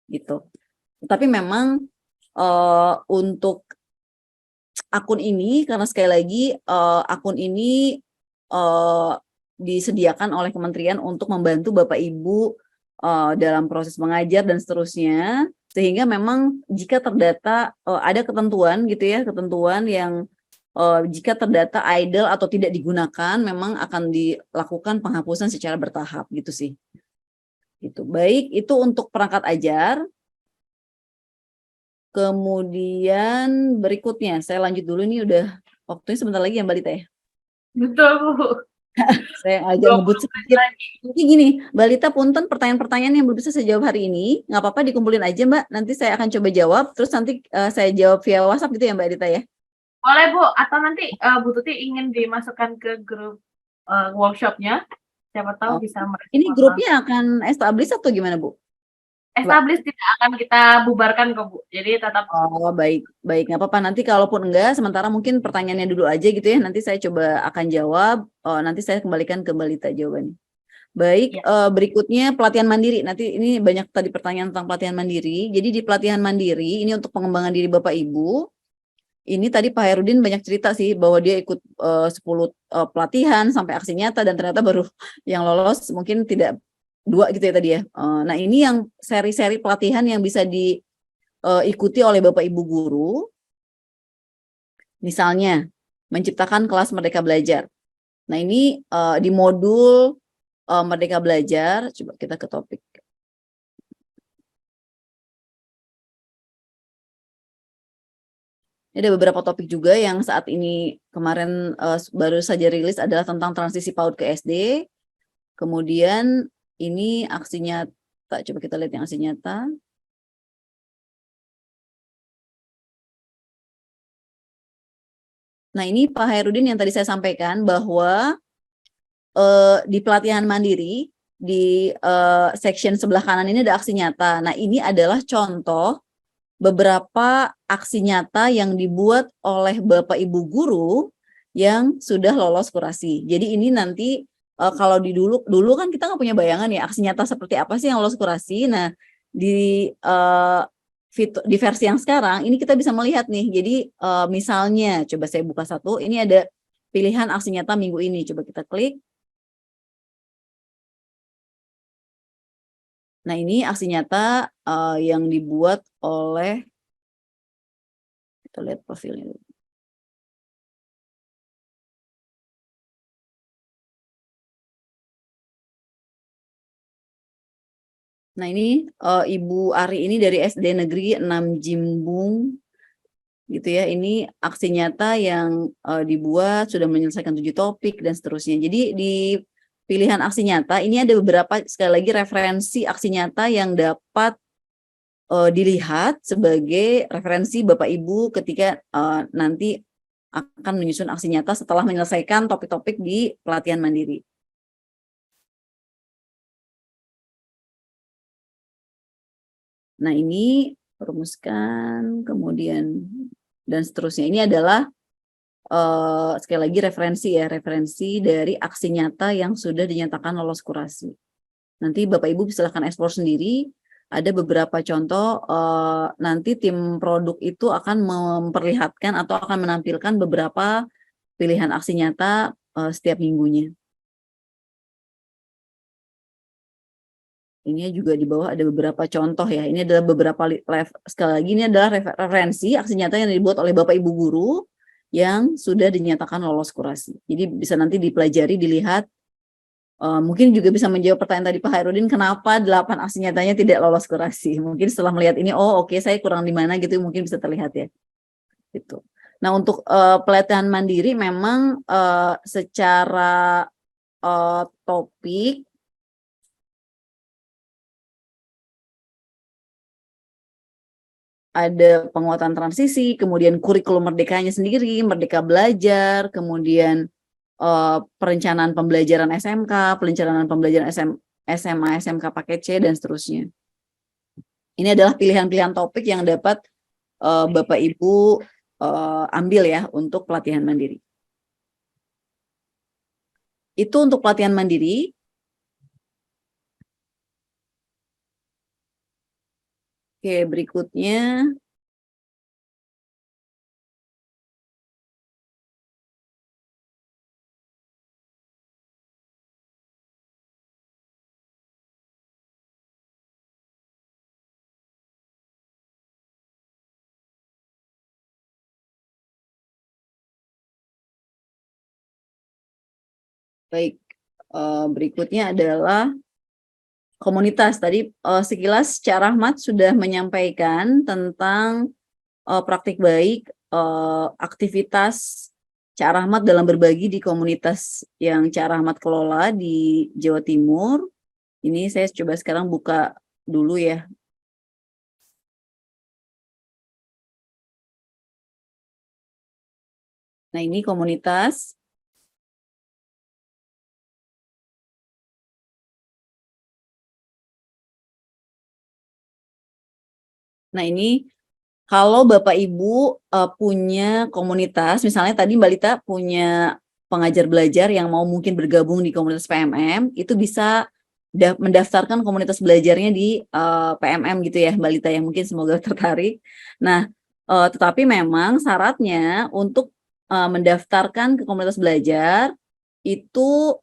Gitu. Tapi memang untuk akun ini, karena sekali lagi akun ini disediakan oleh kementerian untuk membantu Bapak Ibu dalam proses mengajar dan seterusnya, sehingga memang jika terdata ada ketentuan gitu ya, ketentuan yang jika terdata idle atau tidak digunakan memang akan dilakukan penghapusan secara bertahap gitu sih. Gitu. Baik, itu untuk perangkat ajar. Kemudian berikutnya, saya lanjut dulu nih, udah waktunya sebentar lagi ya Mbak Lita ya. Betul Bu. Saya agak ngebut sedikit. Jadi gini, Mbak Lita, punten pertanyaan-pertanyaan yang belum bisa saya jawab hari ini, nggak apa-apa dikumpulin aja Mbak. Nanti saya akan coba jawab, terus nanti saya jawab via WhatsApp gitu ya Mbak Lita ya. Boleh Bu, atau nanti Bu Tuti ingin dimasukkan ke grup workshopnya, Siapa tahu Oh, bisa merespon ini langsung. grupnya akan establish atau gimana, Bu? Establish tidak akan kita bubarkan kok, Bu. Jadi tetap Oh, baik, baik, nggak apa-apa. Nanti kalaupun enggak, sementara mungkin pertanyaannya dulu aja gitu ya. Nanti saya coba akan jawab. Oh, nanti saya kembalikan ke Balita jawabannya. Baik, Ya. Berikutnya pelatihan mandiri. Nanti ini banyak tadi pertanyaan tentang pelatihan mandiri. Jadi di pelatihan mandiri ini untuk pengembangan diri Bapak Ibu. Ini tadi Pak Herudin banyak cerita sih bahwa dia ikut 10 pelatihan sampai aksi nyata dan ternyata baru yang lolos mungkin tidak 2 gitu ya tadi ya. Nah, ini yang seri-seri pelatihan yang bisa diikuti oleh Bapak Ibu guru. Misalnya menciptakan kelas Merdeka Belajar. Nah, ini di modul Merdeka Belajar, coba kita ke topik. Ini ada beberapa topik juga yang saat ini kemarin baru saja rilis adalah tentang transisi PAUD ke SD. Kemudian ini aksi nyata, coba kita lihat yang aksi nyata. Nah, ini Pak Hairudin yang tadi saya sampaikan bahwa di pelatihan mandiri di section sebelah kanan ini ada aksi nyata. Nah, ini adalah contoh beberapa aksi nyata yang dibuat oleh Bapak Ibu guru yang sudah lolos kurasi. Jadi ini nanti kalau dulu kan kita nggak punya bayangan ya aksi nyata seperti apa sih yang lolos kurasi. Nah, di di versi yang sekarang ini kita bisa melihat nih. Jadi misalnya coba saya buka satu, ini ada pilihan aksi nyata minggu ini. Coba kita klik. Nah, ini aksi nyata yang dibuat oleh, kita lihat profilnya dulu. Nah, ini Ibu Ari ini dari SD Negeri 6 Jimbung gitu ya. Ini aksi nyata yang dibuat sudah menyelesaikan 7 topik dan seterusnya. Jadi di pilihan aksi nyata ini ada beberapa sekali lagi referensi aksi nyata yang dapat dilihat sebagai referensi Bapak Ibu ketika nanti akan menyusun aksi nyata setelah menyelesaikan topik-topik di pelatihan mandiri. Nah, ini rumuskan, kemudian dan seterusnya. Ini adalah sekali lagi referensi dari aksi nyata yang sudah dinyatakan lolos kurasi. Nanti Bapak Ibu silahkan eksplor sendiri. Ada beberapa contoh, nanti tim produk itu akan memperlihatkan atau akan menampilkan beberapa pilihan aksi nyata setiap minggunya. Ini juga di bawah ada beberapa contoh ya. Ini adalah beberapa sekali lagi ini adalah referensi aksi nyata yang dibuat oleh Bapak Ibu guru yang sudah dinyatakan lolos kurasi. Jadi bisa nanti dipelajari, dilihat. Mungkin juga bisa menjawab pertanyaan tadi Pak Hairudin, kenapa 8 aksi nyatanya tidak lolos kurasi. Mungkin setelah melihat ini, oh oke, saya kurang di mana gitu, mungkin bisa terlihat ya. Gitu. Nah, untuk pelatihan mandiri memang secara topik ada penguatan transisi, kemudian kurikulum merdekanya sendiri, Merdeka Belajar, kemudian perencanaan pembelajaran SMK, perencanaan pembelajaran SMA, SMK paket C, dan seterusnya. Ini adalah pilihan-pilihan topik yang dapat Bapak Ibu ambil ya untuk pelatihan mandiri. Itu untuk pelatihan mandiri. Oke, berikutnya. Baik, berikutnya adalah komunitas. Tadi sekilas Cak Rahmat sudah menyampaikan tentang praktik baik aktivitas Cak Rahmat dalam berbagi di komunitas yang Cak Rahmat kelola di Jawa Timur. Ini saya coba sekarang buka dulu ya. Nah, ini komunitas. Nah, ini kalau Bapak Ibu punya komunitas, misalnya tadi Mbak Lita punya pengajar belajar yang mau mungkin bergabung di komunitas PMM, itu bisa mendaftarkan komunitas belajarnya di PMM gitu ya Mbak Lita, yang mungkin semoga tertarik. Nah, tetapi memang syaratnya untuk mendaftarkan ke komunitas belajar itu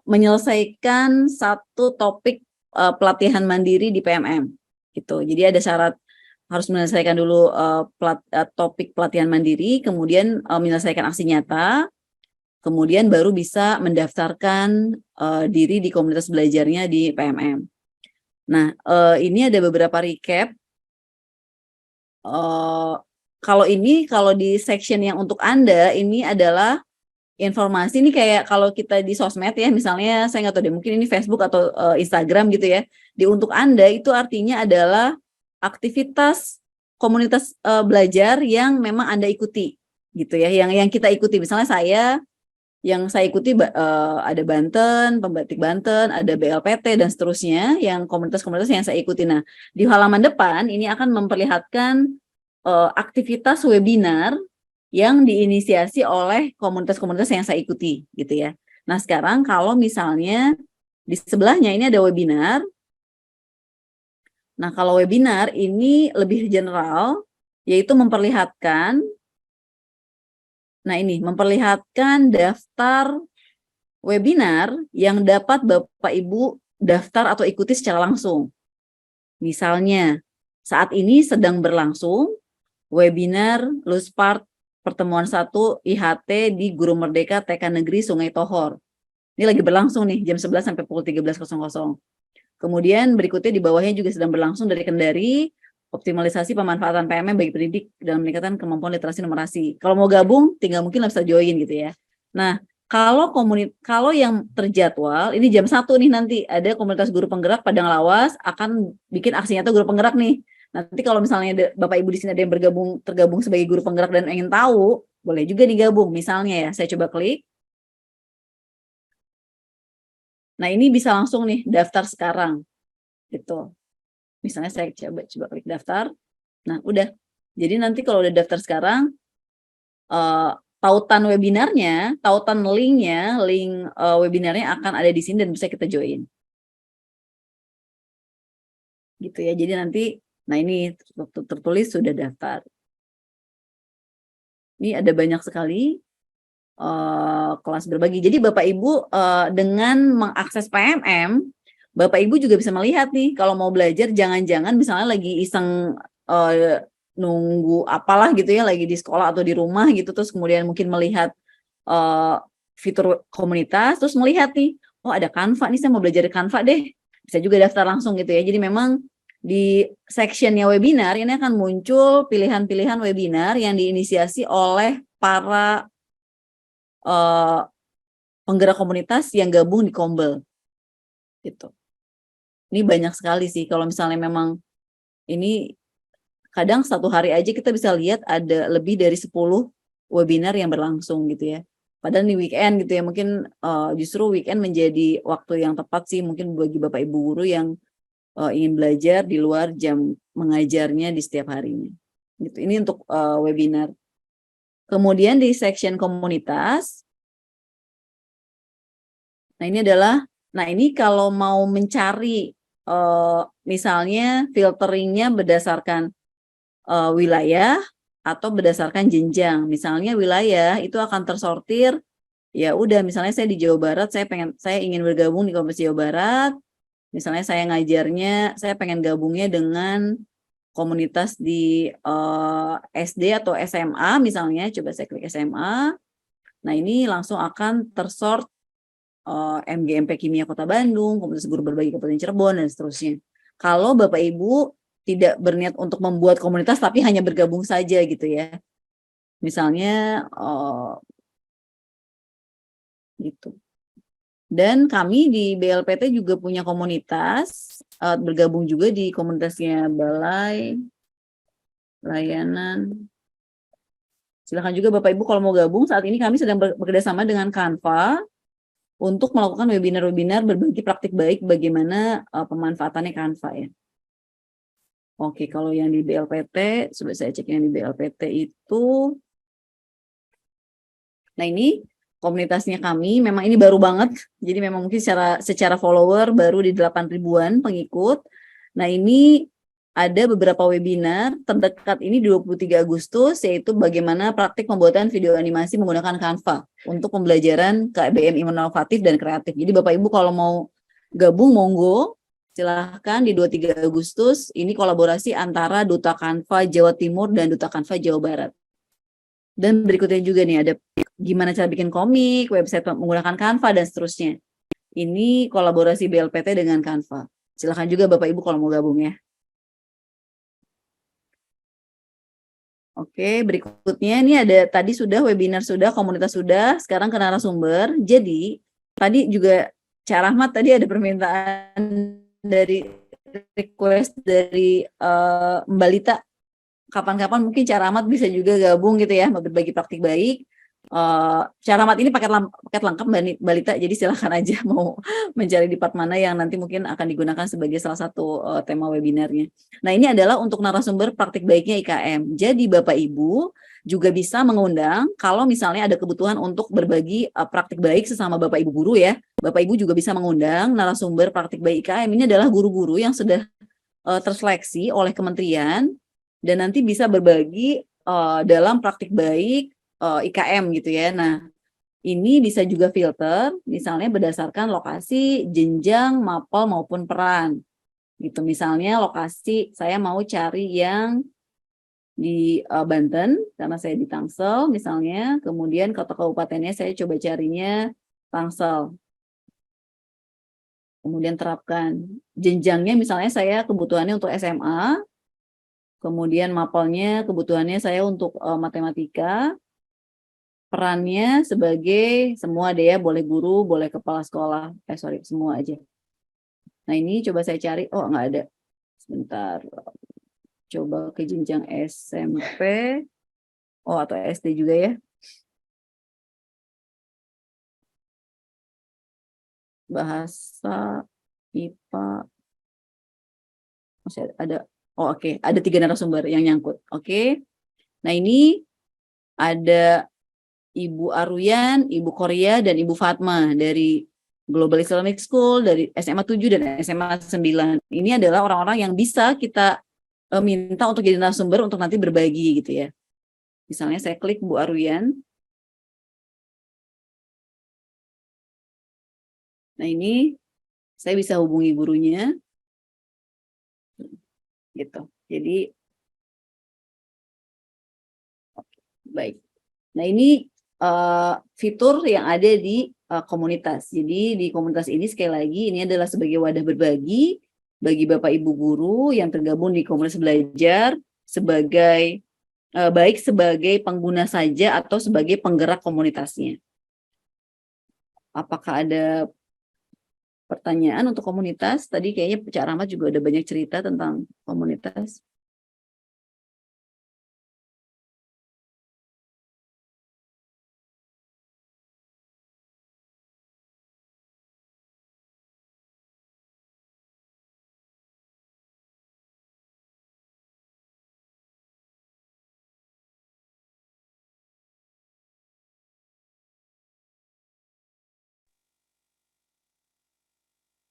menyelesaikan satu topik pelatihan mandiri di PMM gitu. Jadi ada syarat harus menyelesaikan dulu topik pelatihan mandiri, kemudian menyelesaikan aksi nyata, kemudian baru bisa mendaftarkan diri di komunitas belajarnya di PMM. Nah, ini ada beberapa recap. Kalau di section yang untuk Anda, ini adalah informasi ini kayak kalau kita di sosmed ya, misalnya saya nggak tahu deh, mungkin ini Facebook atau Instagram gitu ya. Di untuk Anda itu artinya adalah aktivitas komunitas belajar yang memang Anda ikuti gitu ya, yang kita ikuti. Misalnya yang saya ikuti ada Banten, Pembatik Banten, ada BLPT dan seterusnya, yang komunitas-komunitas yang saya ikuti. Nah, di halaman depan ini akan memperlihatkan aktivitas webinar yang diinisiasi oleh komunitas-komunitas yang saya ikuti gitu ya. Nah, sekarang kalau misalnya di sebelahnya ini ada webinar. Nah, kalau webinar ini lebih general, yaitu memperlihatkan daftar webinar yang dapat Bapak Ibu daftar atau ikuti secara langsung. Misalnya, saat ini sedang berlangsung webinar Luspart Pertemuan 1 IHT di Guru Merdeka TK Negeri Sungai Tohor. Ini lagi berlangsung nih, jam 11 sampai pukul 13.00. Kemudian berikutnya di bawahnya juga sedang berlangsung dari Kendari, optimalisasi pemanfaatan PMM bagi pendidik dalam meningkatkan kemampuan literasi numerasi. Kalau mau gabung, tinggal mungkin bisa join gitu ya. Nah, kalau yang terjadwal, ini jam 1 nih nanti, ada komunitas guru penggerak Padang Lawas akan bikin aksi nyata guru penggerak nih. Nanti kalau misalnya Bapak Ibu di sini ada yang tergabung sebagai guru penggerak dan ingin tahu, boleh juga digabung. Misalnya ya, saya coba klik. Nah, ini bisa langsung nih daftar sekarang. Gitu. Misalnya saya coba klik daftar. Nah, udah. Jadi nanti kalau udah daftar sekarang, tautan webinarnya, tautan linknya, webinarnya akan ada di sini dan bisa kita join. Gitu ya. Jadi nanti, nah ini tertulis sudah daftar. Ini ada banyak sekali kelas berbagi. Jadi Bapak Ibu dengan mengakses PMM, Bapak Ibu juga bisa melihat nih, kalau mau belajar jangan-jangan misalnya lagi iseng nunggu apalah gitu ya, lagi di sekolah atau di rumah gitu, terus kemudian mungkin melihat fitur komunitas, terus melihat nih, oh ada Canva nih, saya mau belajar di Canva deh, bisa juga daftar langsung gitu ya. Jadi memang di sectionnya webinar ini akan muncul pilihan-pilihan webinar yang diinisiasi oleh para penggerak komunitas yang gabung di Kombel gitu. Ini banyak sekali sih, kalau misalnya memang ini kadang satu hari aja kita bisa lihat ada lebih dari 10 webinar yang berlangsung gitu ya. Padahal di weekend gitu ya, mungkin justru weekend menjadi waktu yang tepat sih mungkin bagi Bapak Ibu guru yang ingin belajar di luar jam mengajarnya di setiap harinya. Gitu. Ini untuk webinar. Kemudian di section komunitas, nah ini kalau mau mencari misalnya filteringnya berdasarkan wilayah atau berdasarkan jenjang. Misalnya wilayah itu akan tersortir, ya udah misalnya saya di Jawa Barat, saya ingin bergabung di Komunitas Jawa Barat. Misalnya saya ngajarnya, saya pengen gabungnya dengan komunitas di SD atau SMA misalnya, coba saya klik SMA. Nah ini langsung akan tersort MGMP Kimia Kota Bandung, Komunitas Guru Berbagi Kabupaten Cirebon, dan seterusnya. Kalau Bapak Ibu tidak berniat untuk membuat komunitas, tapi hanya bergabung saja gitu ya. Misalnya, gitu. Dan kami di BLPT juga punya komunitas, bergabung juga di komunitasnya Balai Layanan. Silakan juga Bapak Ibu kalau mau gabung, saat ini kami sedang bekerjasama dengan Canva, untuk melakukan webinar-webinar berbagi praktik baik bagaimana pemanfaatannya Canva ya. Oke, kalau yang di BLPT, coba saya cek yang di BLPT itu. Nah, ini komunitasnya kami, memang ini baru banget. Jadi memang mungkin secara follower baru di 8 ribuan pengikut. Nah, ini ada beberapa webinar terdekat ini 23 Agustus, yaitu bagaimana praktik pembuatan video animasi menggunakan Canva untuk pembelajaran KBM inovatif dan kreatif. Jadi Bapak Ibu kalau mau gabung, monggo. Silahkan di 23 Agustus, ini kolaborasi antara Duta Canva Jawa Timur dan Duta Canva Jawa Barat. Dan berikutnya juga nih ada gimana cara bikin komik, website menggunakan Canva, dan seterusnya. Ini kolaborasi BLPT dengan Canva. Silahkan juga Bapak Ibu kalau mau gabung ya. Oke, berikutnya ini ada tadi sudah webinar sudah, komunitas sudah, sekarang ke narasumber. Jadi tadi juga Cak Rahmat tadi ada permintaan dari request dari Mbak Lita. Kapan-kapan mungkin Cak Rahmat bisa juga gabung gitu ya, berbagi praktik baik. Cak Rahmat ini paket lengkap Mbak Lita, jadi silahkan aja mau mencari di part mana yang nanti mungkin akan digunakan sebagai salah satu tema webinarnya. Nah, ini adalah untuk narasumber praktik baiknya IKM. Jadi Bapak Ibu juga bisa mengundang kalau misalnya ada kebutuhan untuk berbagi praktik baik sesama Bapak Ibu guru ya. Bapak Ibu juga bisa mengundang narasumber praktik baik IKM. Ini adalah guru-guru yang sudah terseleksi oleh kementerian dan nanti bisa berbagi dalam praktik baik IKM gitu ya. Nah, ini bisa juga filter, misalnya berdasarkan lokasi, jenjang, mapel maupun peran. Gitu, misalnya lokasi saya mau cari yang di Banten, karena saya di Tangsel misalnya, kemudian kota kabupatennya saya coba carinya Tangsel. Kemudian terapkan. Jenjangnya misalnya saya kebutuhannya untuk SMA, kemudian mapelnya kebutuhannya saya untuk matematika, perannya sebagai semua deh ya, boleh guru, boleh kepala sekolah, semua aja. Nah ini coba saya cari, oh nggak ada, sebentar, coba ke jenjang SMP, oh atau SD juga ya. Bahasa, IPA, masih ada, oh oke, ada 3 narasumber yang nyangkut, oke. Nah ini ada Ibu Aruyan, Ibu Korea, dan Ibu Fatma dari Global Islamic School, dari SMA 7 dan SMA 9. Ini adalah orang-orang yang bisa kita minta untuk jadi narasumber untuk nanti berbagi gitu ya. Misalnya saya klik Bu Aruyan. Nah ini saya bisa hubungi gurunya. Gitu. Jadi, baik. Nah ini fitur yang ada di komunitas. Jadi di komunitas ini sekali lagi ini adalah sebagai wadah berbagi bagi Bapak Ibu guru yang tergabung di komunitas belajar sebagai baik sebagai pengguna saja atau sebagai penggerak komunitasnya. Apakah ada pertanyaan untuk komunitas? Tadi kayaknya Cak Rahmat juga ada banyak cerita tentang komunitas.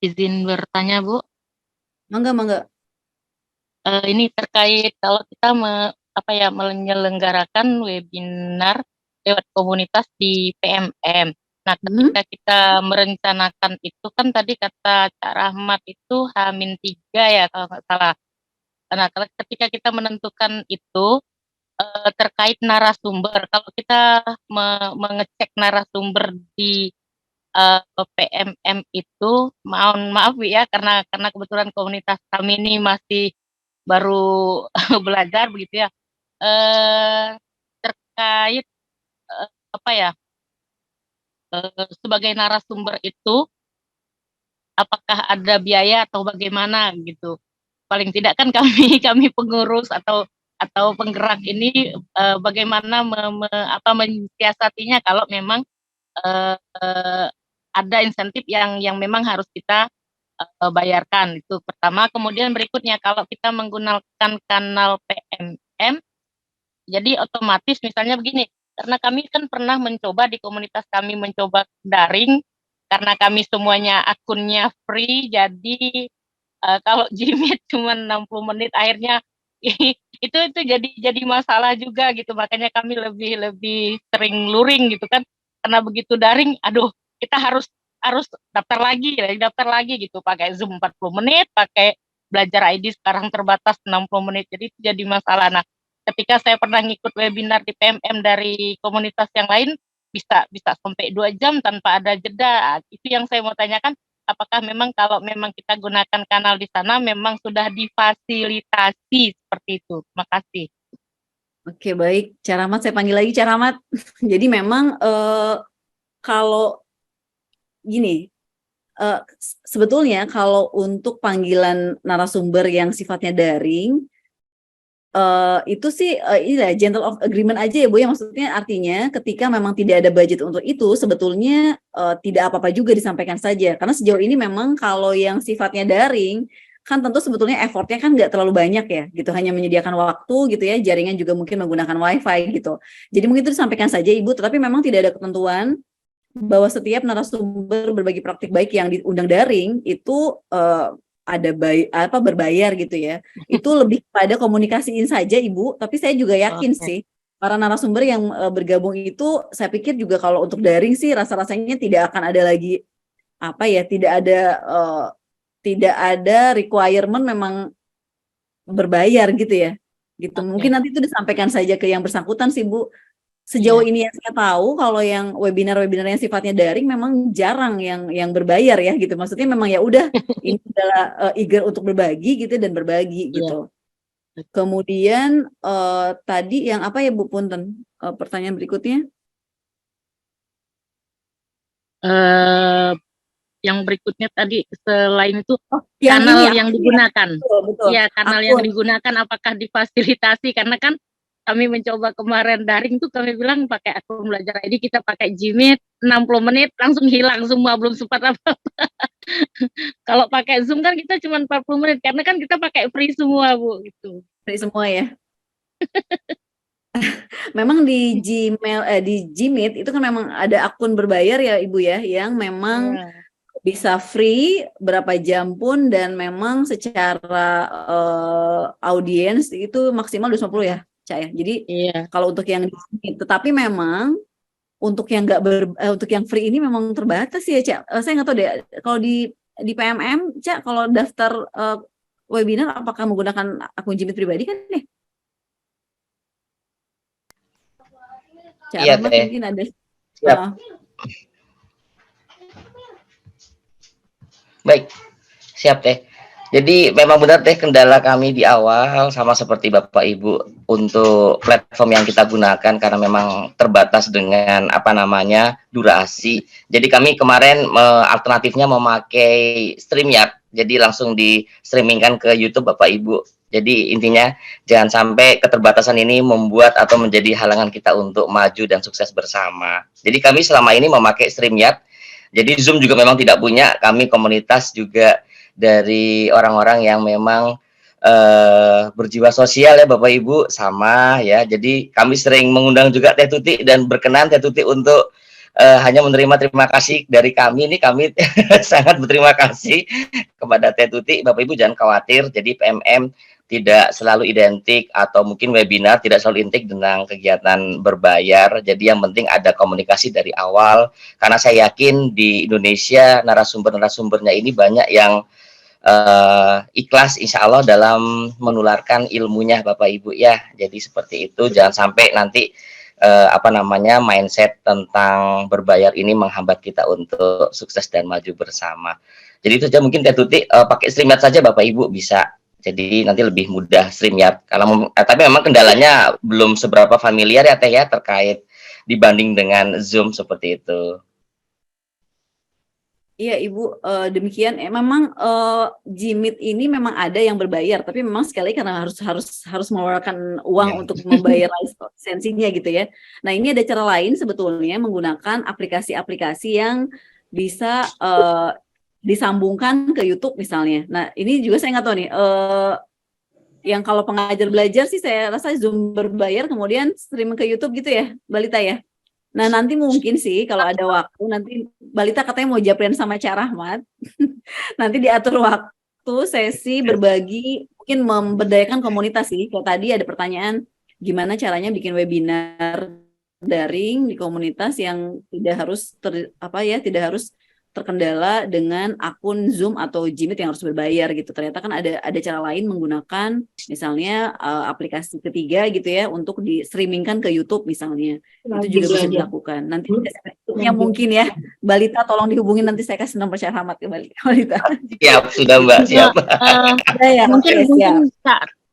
Izin bertanya, Bu. Mangga. Ini terkait kalau kita menyelenggarakan webinar lewat komunitas di PMM. Nah, ketika kita merencanakan itu kan tadi kata Cak Rahmat itu H-3 ya kalau nggak salah. Nah, ketika kita menentukan itu terkait narasumber, kalau kita mengecek narasumber di PMM itu, maaf ya karena kebetulan komunitas kami ini masih baru belajar begitu ya, terkait sebagai narasumber itu apakah ada biaya atau bagaimana gitu. Paling tidak kan kami pengurus atau penggerak ini bagaimana mensiasatinya kalau memang ada insentif yang memang harus kita bayarkan. Itu pertama. Kemudian berikutnya kalau kita menggunakan kanal PMM, jadi otomatis misalnya begini, karena kami kan pernah mencoba di komunitas kami mencoba daring, karena kami semuanya akunnya free, jadi kalau Jimit cuma 60 menit akhirnya itu jadi masalah juga gitu. Makanya kami lebih sering luring gitu kan. Karena begitu daring, aduh, kita harus harus daftar lagi gitu, pakai Zoom 40 menit, pakai belajar ID sekarang terbatas 60 menit. Jadi itu jadi masalah. Nah, ketika saya pernah ngikut webinar di PMM dari komunitas yang lain, bisa bisa sampai 2 jam tanpa ada jeda. Itu yang saya mau tanyakan, apakah memang kalau memang kita gunakan kanal di sana memang sudah difasilitasi seperti itu. Terima kasih. Oke, baik. Cak Rahmat, saya panggil lagi Cak Rahmat. Jadi memang kalau gini, sebetulnya kalau untuk panggilan narasumber yang sifatnya daring, itu sih inilah gentle of agreement aja ya Bu ya, maksudnya artinya ketika memang tidak ada budget untuk itu sebetulnya tidak apa-apa juga disampaikan saja, karena sejauh ini memang kalau yang sifatnya daring kan tentu sebetulnya effortnya kan nggak terlalu banyak ya gitu, hanya menyediakan waktu gitu ya, jaringan juga mungkin menggunakan wifi gitu, jadi mungkin itu disampaikan saja Ibu, tetapi memang tidak ada ketentuan bahwa setiap narasumber berbagi praktik baik yang diundang daring itu ada berbayar gitu ya. Itu lebih pada komunikasiin saja Ibu, tapi saya juga yakin sih para narasumber yang bergabung itu saya pikir juga kalau untuk daring sih rasa-rasanya tidak akan ada lagi tidak ada requirement memang berbayar gitu ya. Gitu. Mungkin nanti itu disampaikan saja ke yang bersangkutan sih Bu. Sejauh ini yang saya tahu kalau yang webinar-webinar yang sifatnya daring memang jarang yang berbayar ya gitu. Maksudnya memang ya udah ini adalah eager untuk berbagi gitu dan berbagi gitu. Kemudian tadi yang apa ya Bu Punten? Pertanyaan berikutnya? Yang berikutnya tadi selain itu yang kanal ini, yang digunakan. Betul. Ya, kanal yang digunakan apakah difasilitasi, karena kan kami mencoba kemarin daring tuh kami bilang pakai akun belajar ID, kita pakai Jimit 60 menit langsung hilang semua, belum sempat apa-apa. Kalau pakai Zoom kan kita cuma 40 menit karena kan kita pakai free semua Bu gitu. Free semua ya. Memang di Gmail di Jimit itu kan memang ada akun berbayar ya Ibu ya, yang memang bisa free berapa jam pun dan memang secara audiens itu maksimal 250 ya. Cak ya. Jadi kalau untuk yang tetapi memang untuk yang untuk yang free ini memang terbatas ya Cak. Saya nggak tahu deh kalau di PMM Cak, kalau daftar webinar apakah menggunakan akun Jimit pribadi kan nih? Cak Iya, Rahmat Teh. mungkin ada. Siap. Baik, siap Teh. Jadi memang benar Teh, kendala kami di awal sama seperti Bapak Ibu untuk platform yang kita gunakan karena memang terbatas dengan durasi. Jadi kami kemarin alternatifnya memakai StreamYard. Jadi langsung di streamingkan ke YouTube Bapak Ibu. Jadi intinya jangan sampai keterbatasan ini membuat atau menjadi halangan kita untuk maju dan sukses bersama. Jadi kami selama ini memakai StreamYard. Jadi Zoom juga memang tidak punya, kami komunitas juga dari orang-orang yang memang berjiwa sosial ya Bapak Ibu, sama ya. Jadi kami sering mengundang juga Teh Tuti dan berkenan Teh Tuti untuk hanya menerima terima kasih dari kami. Ini kami sangat berterima kasih kepada Teh Tuti. Bapak Ibu jangan khawatir, jadi PMM tidak selalu identik atau mungkin webinar tidak selalu identik dengan kegiatan berbayar. Jadi yang penting ada komunikasi dari awal, karena saya yakin di Indonesia narasumbernya ini banyak yang ikhlas insya Allah dalam menularkan ilmunya Bapak Ibu ya. Jadi seperti itu, jangan sampai nanti mindset tentang berbayar ini menghambat kita untuk sukses dan maju bersama. Jadi itu aja mungkin Teh Tuti, pakai StreamYard saja Bapak Ibu bisa. Jadi nanti lebih mudah StreamYard. Tapi memang kendalanya belum seberapa familiar ya Teh ya, terkait dibanding dengan Zoom seperti itu. Iya Ibu, demikian. Memang Jimit ini memang ada yang berbayar, tapi memang sekali karena harus mengeluarkan uang untuk membayar lisensinya gitu ya. Nah ini ada cara lain sebetulnya, menggunakan aplikasi-aplikasi yang bisa disambungkan ke YouTube misalnya. Nah, ini juga saya nggak tahu nih, yang kalau pengajar belajar sih saya rasa Zoom berbayar kemudian streaming ke YouTube gitu ya, Balita ya. Nah, nanti mungkin sih kalau ada waktu, nanti Balita katanya mau japrian sama Cak Rahmat, nanti diatur waktu sesi berbagi, mungkin memberdayakan komunitas sih. Kalau tadi ada pertanyaan, gimana caranya bikin webinar daring di komunitas yang tidak harus tidak harus terkendala dengan akun Zoom atau Jimit yang harus berbayar gitu. Ternyata kan ada cara lain menggunakan misalnya aplikasi ketiga gitu ya untuk di streamingkan ke YouTube misalnya. Itu juga bisa dilakukan. Nanti ya mungkin ya, Balita tolong dihubungin, nanti saya kasih nomor Syekh Rahmat ke Balita. Siap, sudah Mbak, siap. Ya,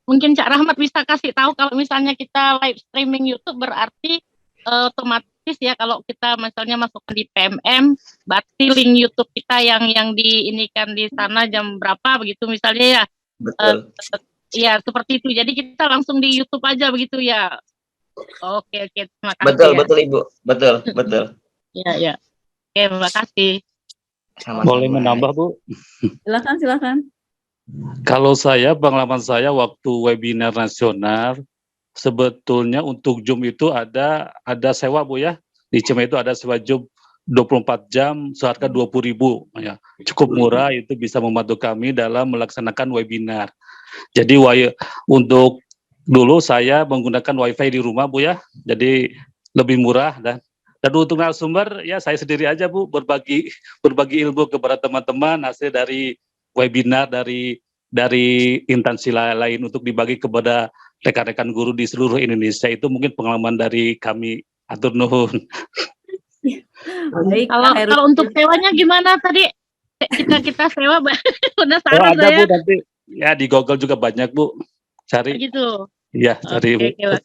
mungkin Cak Rahmat bisa kasih tahu kalau misalnya kita live streaming YouTube berarti otomatis ya kalau kita misalnya masukkan di PMM, berarti link YouTube kita yang diinikan di sana jam berapa begitu misalnya ya. Betul. Ya seperti itu. Jadi kita langsung di YouTube aja begitu ya. Oke, terima kasih. Betul, ya. betul Ibu. Betul. Ya. Oke, terima kasih. Boleh menambah, Bu? Silakan. Kalau saya, pengalaman saya waktu webinar nasional, sebetulnya untuk Zoom itu ada sewa, Bu ya. Di Cimahi itu ada sewa Zoom 24 jam seharga 20.000 ya. Cukup murah, itu bisa membantu kami dalam melaksanakan webinar. Jadi untuk dulu saya menggunakan WiFi di rumah, Bu ya. Jadi lebih murah dan untuk narasumber ya saya sendiri aja, Bu, berbagi ilmu kepada teman-teman hasil dari webinar dari instansi lain untuk dibagi kepada rekan-rekan guru di seluruh Indonesia. Itu mungkin pengalaman dari kami. Atur nuhun. Baik, kalau untuk sewanya gimana tadi? Kita sewa, penasaran ada, saya. Bu, nanti ya di Google juga banyak, Bu. Cari. Gitu. Ya, cari sewa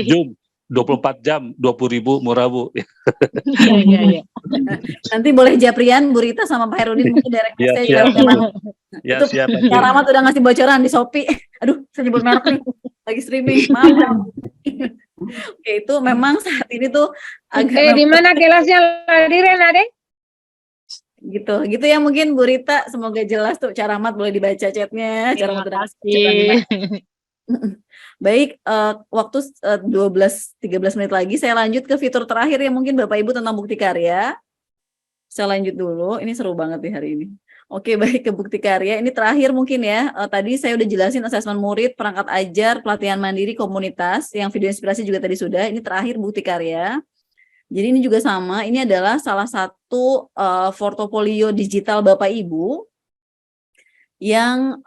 Zoom 24 jam 20.000 murah, Bu. Iya. Nanti boleh japrian Bu Rita sama Pak Herudin mungkin direktur saya juga Ya, itu siap. Kak Rahmat udah ngasih bocoran di Shopee. Aduh, saya nyebut merek nih. Lagi streaming. Maaf. Oke, itu memang saat ini tuh agak di mana kelasnya Diren Ade? Gitu ya mungkin Bu Rita, semoga jelas tuh Cak Rahmat, boleh dibaca chatnya. Cak Rahmat udah Baik, waktu 12-13 menit lagi saya lanjut ke fitur terakhir ya mungkin Bapak Ibu tentang bukti karya. Saya lanjut dulu, ini seru banget nih hari ini. Oke, baik, ke bukti karya. Ini terakhir mungkin ya, tadi saya udah jelasin asesmen murid, perangkat ajar, pelatihan mandiri, komunitas, yang video inspirasi juga tadi sudah. Ini terakhir bukti karya. Jadi ini juga sama, ini adalah salah satu portofolio digital Bapak Ibu yang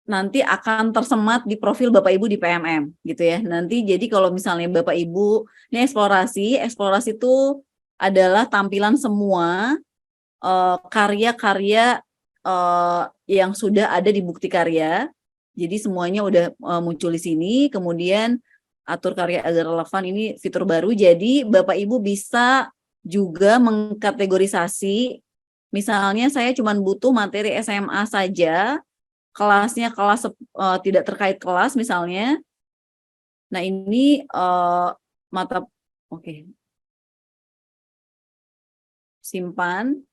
nanti akan tersemat di profil Bapak Ibu di PMM gitu ya. Nanti jadi kalau misalnya Bapak Ibu, ini eksplorasi itu adalah tampilan semua karya-karya yang sudah ada di bukti karya. Jadi semuanya udah muncul di sini. Kemudian atur karya agar relevan, ini fitur baru. Jadi Bapak Ibu bisa juga mengkategorisasi. Misalnya saya cuma butuh materi SMA saja, kelasnya kelas tidak terkait kelas misalnya. Nah ini simpan.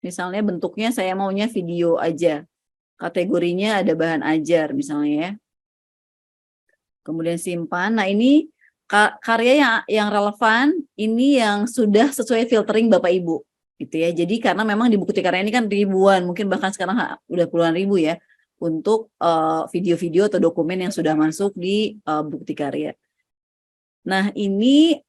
Misalnya bentuknya saya maunya video aja. Kategorinya ada bahan ajar misalnya ya. Kemudian simpan. Nah ini karya yang relevan, ini yang sudah sesuai filtering Bapak Ibu. Gitu ya. Jadi karena memang di bukti karya ini kan ribuan, mungkin bahkan sekarang udah puluhan ribu ya, untuk video-video atau dokumen yang sudah masuk di bukti karya. Nah ini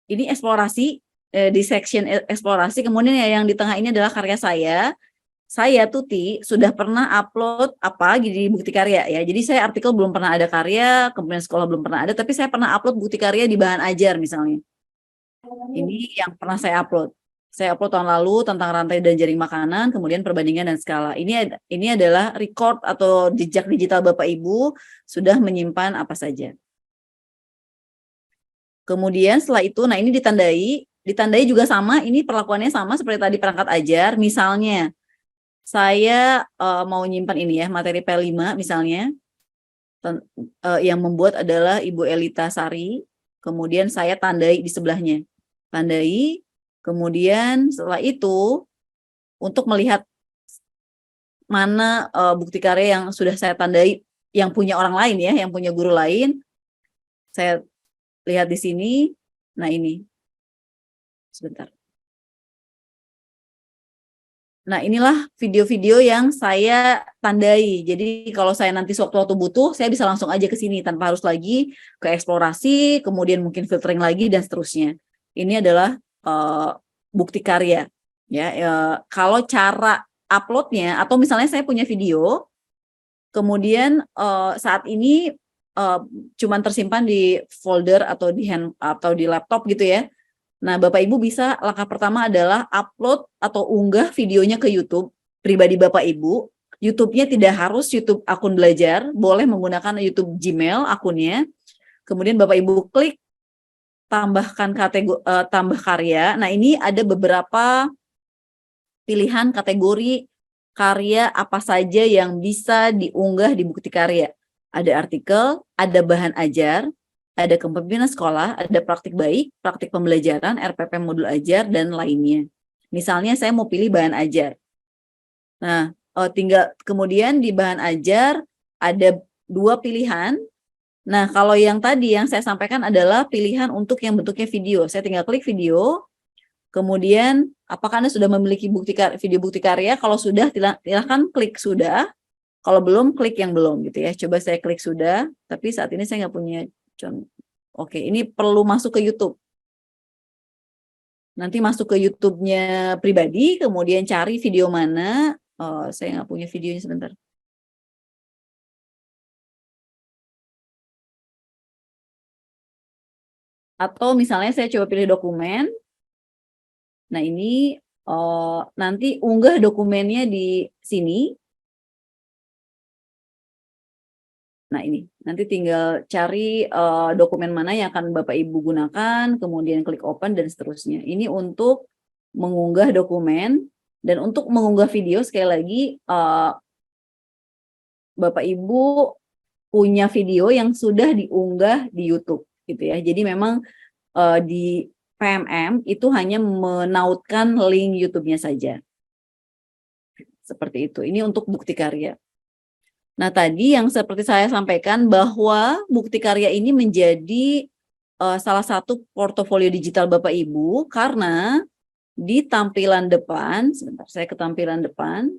eksplorasi. Di section eksplorasi, kemudian yang di tengah ini adalah karya saya Tuti sudah pernah upload apa di bukti karya ya. Jadi saya artikel belum pernah ada karya, kemudian sekolah belum pernah ada, tapi saya pernah upload bukti karya di bahan ajar misalnya. Ini yang pernah saya upload. Saya upload tahun lalu tentang rantai dan jaring makanan, kemudian perbandingan dan skala. Ini adalah record atau jejak digital Bapak Ibu sudah menyimpan apa saja. Kemudian setelah itu, nah ini ditandai juga sama, ini perlakuannya sama seperti tadi perangkat ajar. Misalnya saya mau nyimpan ini ya, materi P5 misalnya, yang membuat adalah Ibu Elita Sari, kemudian saya tandai di sebelahnya. Tandai, kemudian setelah itu untuk melihat mana bukti karya yang sudah saya tandai, yang punya orang lain ya, yang punya guru lain. Saya lihat di sini. Nah ini, sebentar. Nah inilah video-video yang saya tandai. Jadi kalau saya nanti sewaktu-waktu butuh, saya bisa langsung aja ke sini tanpa harus lagi ke eksplorasi, kemudian mungkin filtering lagi dan seterusnya. Ini adalah bukti karya. Ya, kalau cara uploadnya, atau misalnya saya punya video, kemudian saat ini cuman tersimpan di folder atau di laptop gitu ya. Nah, Bapak Ibu bisa, langkah pertama adalah upload atau unggah videonya ke YouTube pribadi Bapak Ibu. YouTube-nya tidak harus YouTube akun belajar, boleh menggunakan YouTube Gmail akunnya. Kemudian Bapak Ibu klik tambahkan kategori tambah karya. Nah, ini ada beberapa pilihan kategori karya apa saja yang bisa diunggah di bukti karya. Ada artikel, ada bahan ajar, ada kepemimpinan sekolah, ada praktik baik, praktik pembelajaran, RPP modul ajar, dan lainnya. Misalnya saya mau pilih bahan ajar. Nah, tinggal kemudian di bahan ajar ada 2 pilihan. Nah, kalau yang tadi yang saya sampaikan adalah pilihan untuk yang bentuknya video. Saya tinggal klik video. Kemudian, apakah Anda sudah memiliki video bukti karya? Kalau sudah, silahkan klik sudah. Kalau belum, klik yang belum gitu ya. Coba saya klik sudah, tapi saat ini saya nggak punya contoh. Oke, ini perlu masuk ke YouTube. Nanti masuk ke YouTube-nya pribadi, kemudian cari video mana. Saya nggak punya videonya, sebentar. Atau misalnya saya coba pilih dokumen. Nah ini nanti unggah dokumennya di sini. Nah ini, nanti tinggal cari dokumen mana yang akan Bapak Ibu gunakan, kemudian klik open dan seterusnya. Ini untuk mengunggah dokumen, dan untuk mengunggah video sekali lagi Bapak Ibu punya video yang sudah diunggah di YouTube gitu ya. Jadi memang di PMM itu hanya menautkan link YouTube-nya saja. Seperti itu. Ini untuk bukti karya. Nah, tadi yang seperti saya sampaikan bahwa bukti karya ini menjadi salah satu portofolio digital Bapak Ibu, karena di tampilan depan, sebentar saya ke tampilan depan.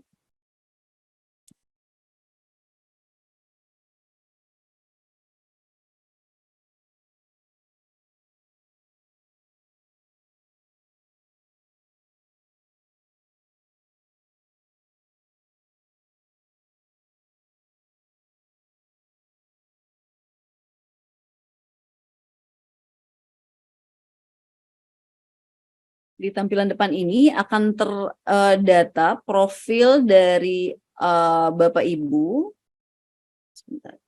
Di tampilan depan ini akan terdata profil dari Bapak Ibu. Sebentar.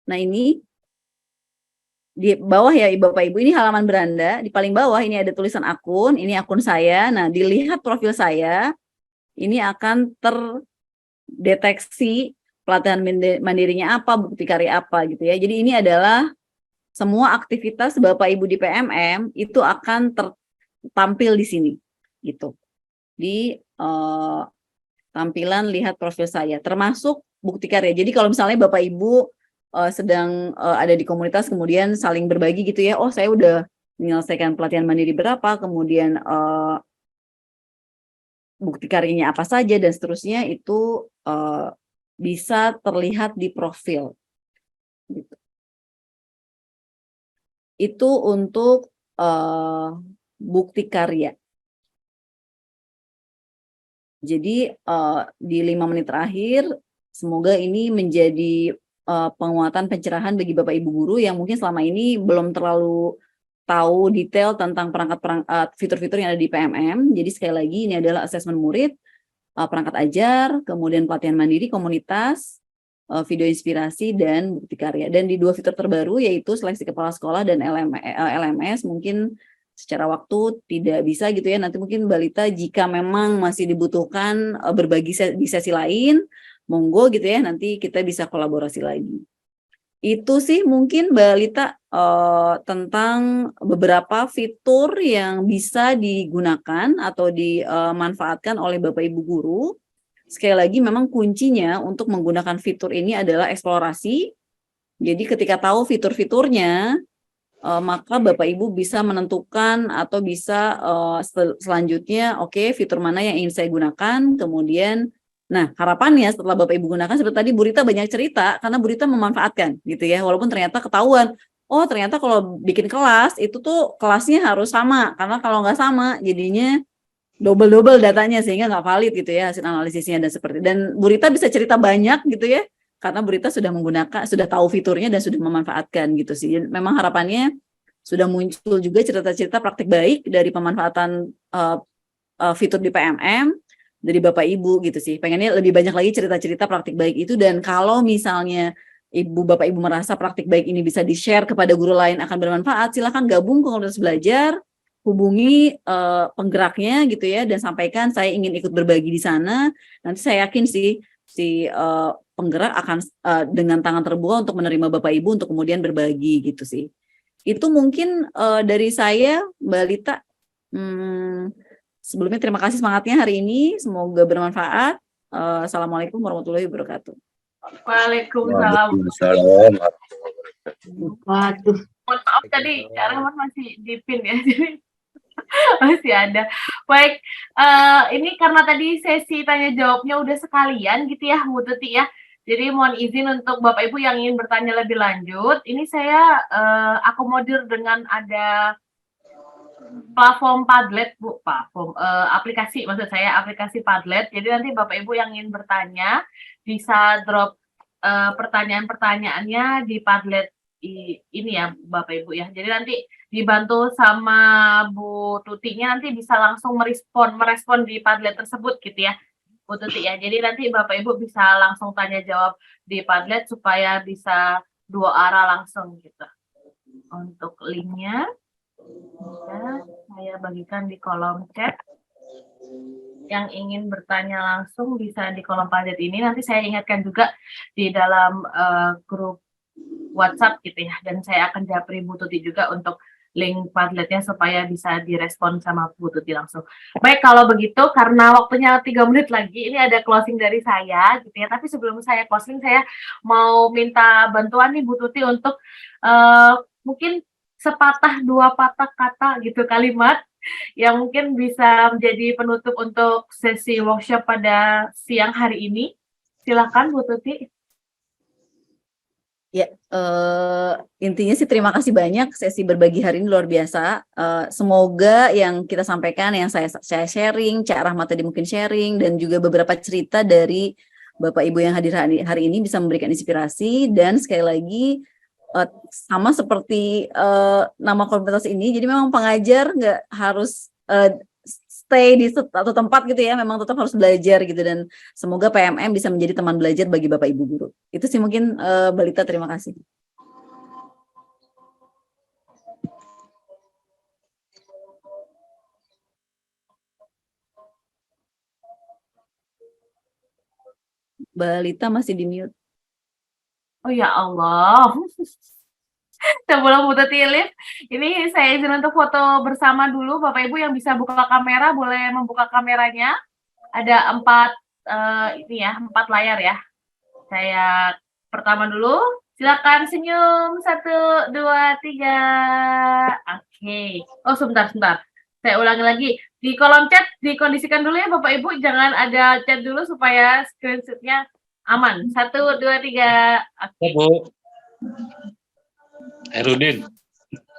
Nah ini di bawah ya Bapak Ibu, ini halaman beranda. Di paling bawah ini ada tulisan akun, ini akun saya. Nah dilihat profil saya, ini akan terdeteksi pelatihan mandirinya apa, bukti karya apa gitu ya. Jadi ini adalah semua aktivitas Bapak Ibu di PMM itu akan tampil di sini gitu. Di tampilan lihat profil saya, termasuk bukti karya. Jadi kalau misalnya Bapak Ibu sedang ada di komunitas kemudian saling berbagi gitu ya, oh saya udah menyelesaikan pelatihan mandiri berapa, kemudian bukti karyanya apa saja dan seterusnya, itu bisa terlihat di profil gitu. Itu untuk bukti karya. Jadi di 5 menit terakhir, semoga ini menjadi penguatan pencerahan bagi Bapak Ibu guru yang mungkin selama ini belum terlalu tahu detail tentang fitur-fitur yang ada di PMM. Jadi sekali lagi ini adalah asesmen murid, perangkat ajar, kemudian pelatihan mandiri, komunitas, video inspirasi, dan bukti karya. Dan di 2 fitur terbaru yaitu seleksi kepala sekolah dan LMS, mungkin secara waktu tidak bisa gitu ya. Nanti mungkin Mbak Lita jika memang masih dibutuhkan berbagi di sesi lain, monggo gitu ya, nanti kita bisa kolaborasi lagi. Itu sih mungkin Mbak Lita tentang beberapa fitur yang bisa digunakan atau dimanfaatkan oleh Bapak Ibu guru. Sekali lagi memang kuncinya untuk menggunakan fitur ini adalah eksplorasi. Jadi ketika tahu fitur-fiturnya, maka Bapak Ibu bisa menentukan atau bisa selanjutnya, oke, fitur mana yang ingin saya gunakan, kemudian, nah harapannya setelah Bapak Ibu gunakan, seperti tadi Bu Rita banyak cerita, karena Bu Rita memanfaatkan gitu ya, walaupun ternyata ketahuan, oh ternyata kalau bikin kelas, itu tuh kelasnya harus sama, karena kalau nggak sama, jadinya double-double datanya, sehingga nggak valid gitu ya, hasil analisisnya dan Bu Rita bisa cerita banyak gitu ya, karena Bu Rita sudah menggunakan, sudah tahu fiturnya dan sudah memanfaatkan gitu sih. Memang harapannya sudah muncul juga cerita-cerita praktik baik dari pemanfaatan fitur di PMM dari Bapak Ibu gitu sih. Pengennya lebih banyak lagi cerita-cerita praktik baik itu, dan kalau misalnya Bapak Ibu merasa praktik baik ini bisa di-share kepada guru lain akan bermanfaat, silakan gabung ke komunitas belajar, hubungi penggeraknya gitu ya, dan sampaikan saya ingin ikut berbagi di sana. Nanti saya yakin sih si penggerak akan dengan tangan terbuka untuk menerima Bapak Ibu untuk kemudian berbagi gitu sih. Itu mungkin dari saya, Mbak Lita. Sebelumnya terima kasih semangatnya hari ini, semoga bermanfaat. Assalamualaikum warahmatullahi wabarakatuh. Waalaikumsalam. Waalaikumsalam. Waduh. Mohon maaf tadi Kak Rahmat masih di pin ya, jadi masih ada. Baik, ini karena tadi sesi tanya jawabnya udah sekalian gitu ya Bu Tuti ya. Jadi mohon izin untuk Bapak Ibu yang ingin bertanya lebih lanjut. Ini saya akomodir dengan ada platform Padlet Bu, aplikasi maksud saya, aplikasi Padlet. Jadi nanti Bapak Ibu yang ingin bertanya bisa drop pertanyaan-pertanyaannya di Padlet ini ya Bapak Ibu ya. Jadi nanti dibantu sama Bu Tutinya, nanti bisa langsung merespon di Padlet tersebut gitu ya Bu Tuti ya. Jadi nanti Bapak Ibu bisa langsung tanya jawab di Padlet supaya bisa dua arah langsung gitu. Untuk linknya bisa saya bagikan di kolom chat. Yang ingin bertanya langsung bisa di kolom Padlet ini. Nanti saya ingatkan juga di dalam grup WhatsApp gitu ya, dan saya akan japri Bu Tuti juga untuk link Padletnya supaya bisa direspon sama Bu Tuti langsung. Baik, kalau begitu karena waktunya 3 menit lagi, ini ada closing dari saya gitu ya. Tapi sebelum saya closing, saya mau minta bantuan nih Bu Tuti untuk mungkin sepatah dua patah kata gitu, kalimat yang mungkin bisa menjadi penutup untuk sesi workshop pada siang hari ini. Silakan Bu Tuti. Ya, intinya sih terima kasih banyak, sesi berbagi hari ini luar biasa. Semoga yang kita sampaikan, yang saya sharing, Cak Rahmat tadi mungkin sharing, dan juga beberapa cerita dari Bapak Ibu yang hadir hari ini bisa memberikan inspirasi. Dan sekali lagi, sama seperti nama komunitas ini, jadi memang pengajar nggak harus stay di satu tempat gitu ya, memang tetap harus belajar gitu, dan semoga PMM bisa menjadi teman belajar bagi Bapak Ibu guru. Itu sih mungkin Mbak Lita, terima kasih. Mbak Lita masih di mute. Oh ya Allah. Sebelum Bu Tuti live, ini saya izin untuk foto bersama dulu. Bapak Ibu yang bisa buka kamera boleh membuka kameranya. Ada 4 layar ya. Saya pertama dulu, silakan senyum 1, 2, 3. Oke. Oh sebentar. Saya ulangi lagi. Di kolom chat dikondisikan dulu ya Bapak Ibu, jangan ada chat dulu supaya screenshotnya aman. 1, 2, 3. Oke. Bu. Herudin.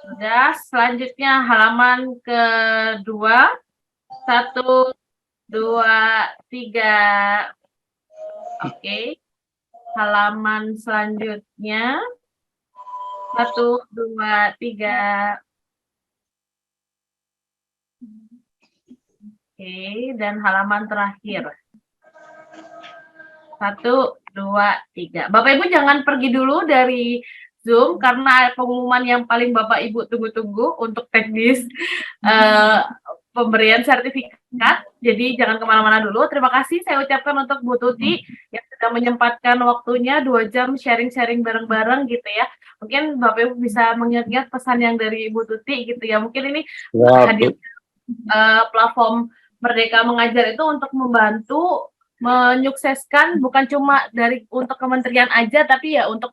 Sudah, selanjutnya halaman kedua. 1, 2, 3. Oke. Halaman selanjutnya. 1, 2, 3. Oke, dan halaman terakhir. 1, 2, 3. Bapak Ibu jangan pergi dulu dari Zoom karena pengumuman yang paling Bapak Ibu tunggu-tunggu untuk teknis pemberian sertifikat. Jadi jangan kemana-mana dulu. Terima kasih saya ucapkan untuk Bu Tuti yang sudah menyempatkan waktunya 2 jam sharing-sharing bareng-bareng gitu ya. Mungkin Bapak Ibu bisa mengingat pesan yang dari Ibu Tuti gitu ya. Mungkin ini hadir platform Merdeka Mengajar itu untuk membantu menyukseskan bukan cuma untuk kementerian aja, tapi ya untuk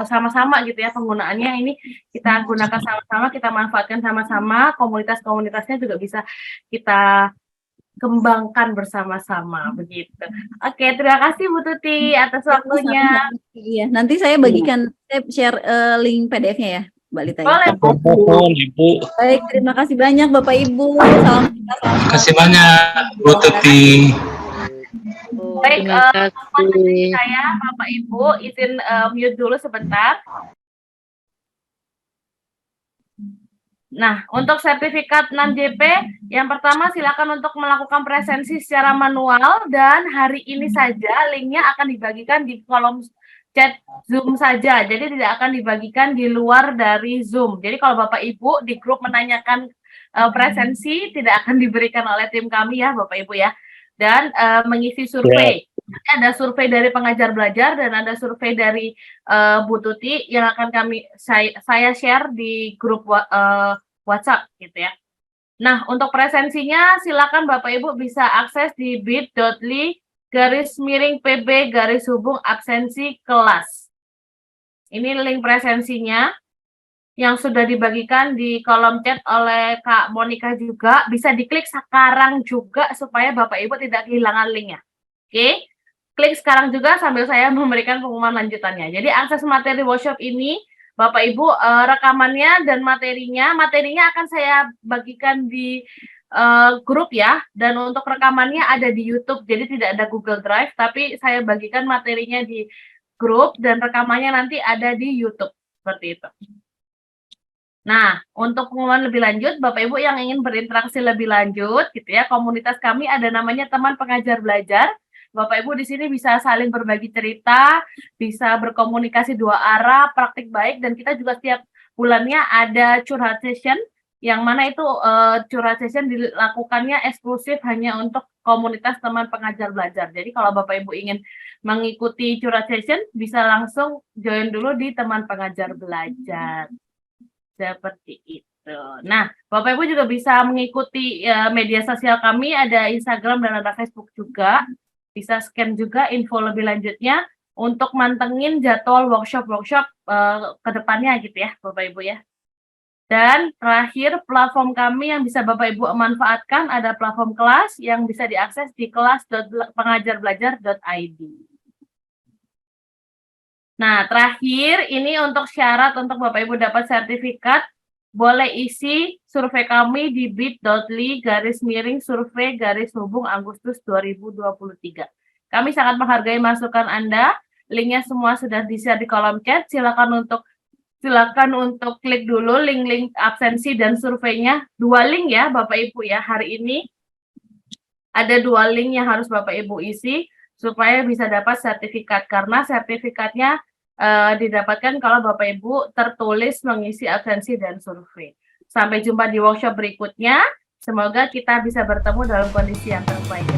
sama-sama gitu ya penggunaannya. Ini kita gunakan sama-sama, kita manfaatkan sama-sama, komunitas-komunitasnya juga bisa kita kembangkan bersama-sama begitu. Oke, terima kasih Bu Tuti atas waktunya. Iya, nanti saya bagikan, saya share link PDF-nya ya, Mbak Lita. Boleh. Mohon Ibu. Baik, terima kasih banyak Bapak Ibu. Salam sehat, salam Terima kasih banyak Bu Tuti. Baik, Terima kasih. saya Bapak Ibu izin mute dulu sebentar. Nah, untuk sertifikat 6JP, yang pertama silakan untuk melakukan presensi secara manual dan hari ini saja linknya akan dibagikan di kolom chat Zoom saja. Jadi tidak akan dibagikan di luar dari Zoom. Jadi kalau Bapak Ibu di grup menanyakan presensi tidak akan diberikan oleh tim kami ya Bapak Ibu ya. Dan mengisi survei. Nanti ada survei dari pengajar belajar dan ada survei dari Bu Tuti yang akan saya share di grup WhatsApp gitu ya. Nah, untuk presensinya silakan Bapak Ibu bisa akses di bit.ly/pb/absensi kelas. Ini link presensinya yang sudah dibagikan di kolom chat oleh Kak Monica juga. Bisa diklik sekarang juga supaya Bapak Ibu tidak kehilangan linknya. Oke, klik sekarang juga sambil saya memberikan pengumuman lanjutannya. Jadi akses materi workshop ini Bapak Ibu rekamannya dan materinya akan saya bagikan di grup ya, dan untuk rekamannya ada di YouTube, jadi tidak ada Google Drive, tapi saya bagikan materinya di grup dan rekamannya nanti ada di YouTube, seperti itu. Nah, untuk pengumuman lebih lanjut, Bapak Ibu yang ingin berinteraksi lebih lanjut, gitu ya, komunitas kami ada namanya Teman Pengajar Belajar. Bapak Ibu di sini bisa saling berbagi cerita, bisa berkomunikasi 2 arah, praktik baik, dan kita juga setiap bulannya ada curhat session, yang mana itu curhat session dilakukannya eksklusif hanya untuk komunitas Teman Pengajar Belajar. Jadi kalau Bapak Ibu ingin mengikuti curhat session, bisa langsung join dulu di Teman Pengajar Belajar. Seperti itu. Nah, Bapak Ibu juga bisa mengikuti media sosial kami, ada Instagram dan ada Facebook juga. Bisa scan juga info lebih lanjutnya untuk mantengin jadwal workshop-workshop ke depannya gitu ya, Bapak Ibu ya. Dan terakhir, platform kami yang bisa Bapak Ibu manfaatkan ada platform kelas yang bisa diakses di kelas.pengajarbelajar.id. Nah, terakhir ini untuk syarat untuk Bapak Ibu dapat sertifikat, boleh isi survei kami di bit.ly/survei/Agustus 2023. Kami sangat menghargai masukan Anda. Linknya semua sudah di-share di kolom chat. Silakan untuk klik dulu link-link absensi dan surveinya. 2 link ya Bapak Ibu ya. Hari ini ada 2 link yang harus Bapak Ibu isi supaya bisa dapat sertifikat, karena sertifikatnya didapatkan kalau Bapak Ibu tertulis mengisi absensi dan survei. Sampai jumpa di workshop berikutnya. Semoga kita bisa bertemu dalam kondisi yang terbaik.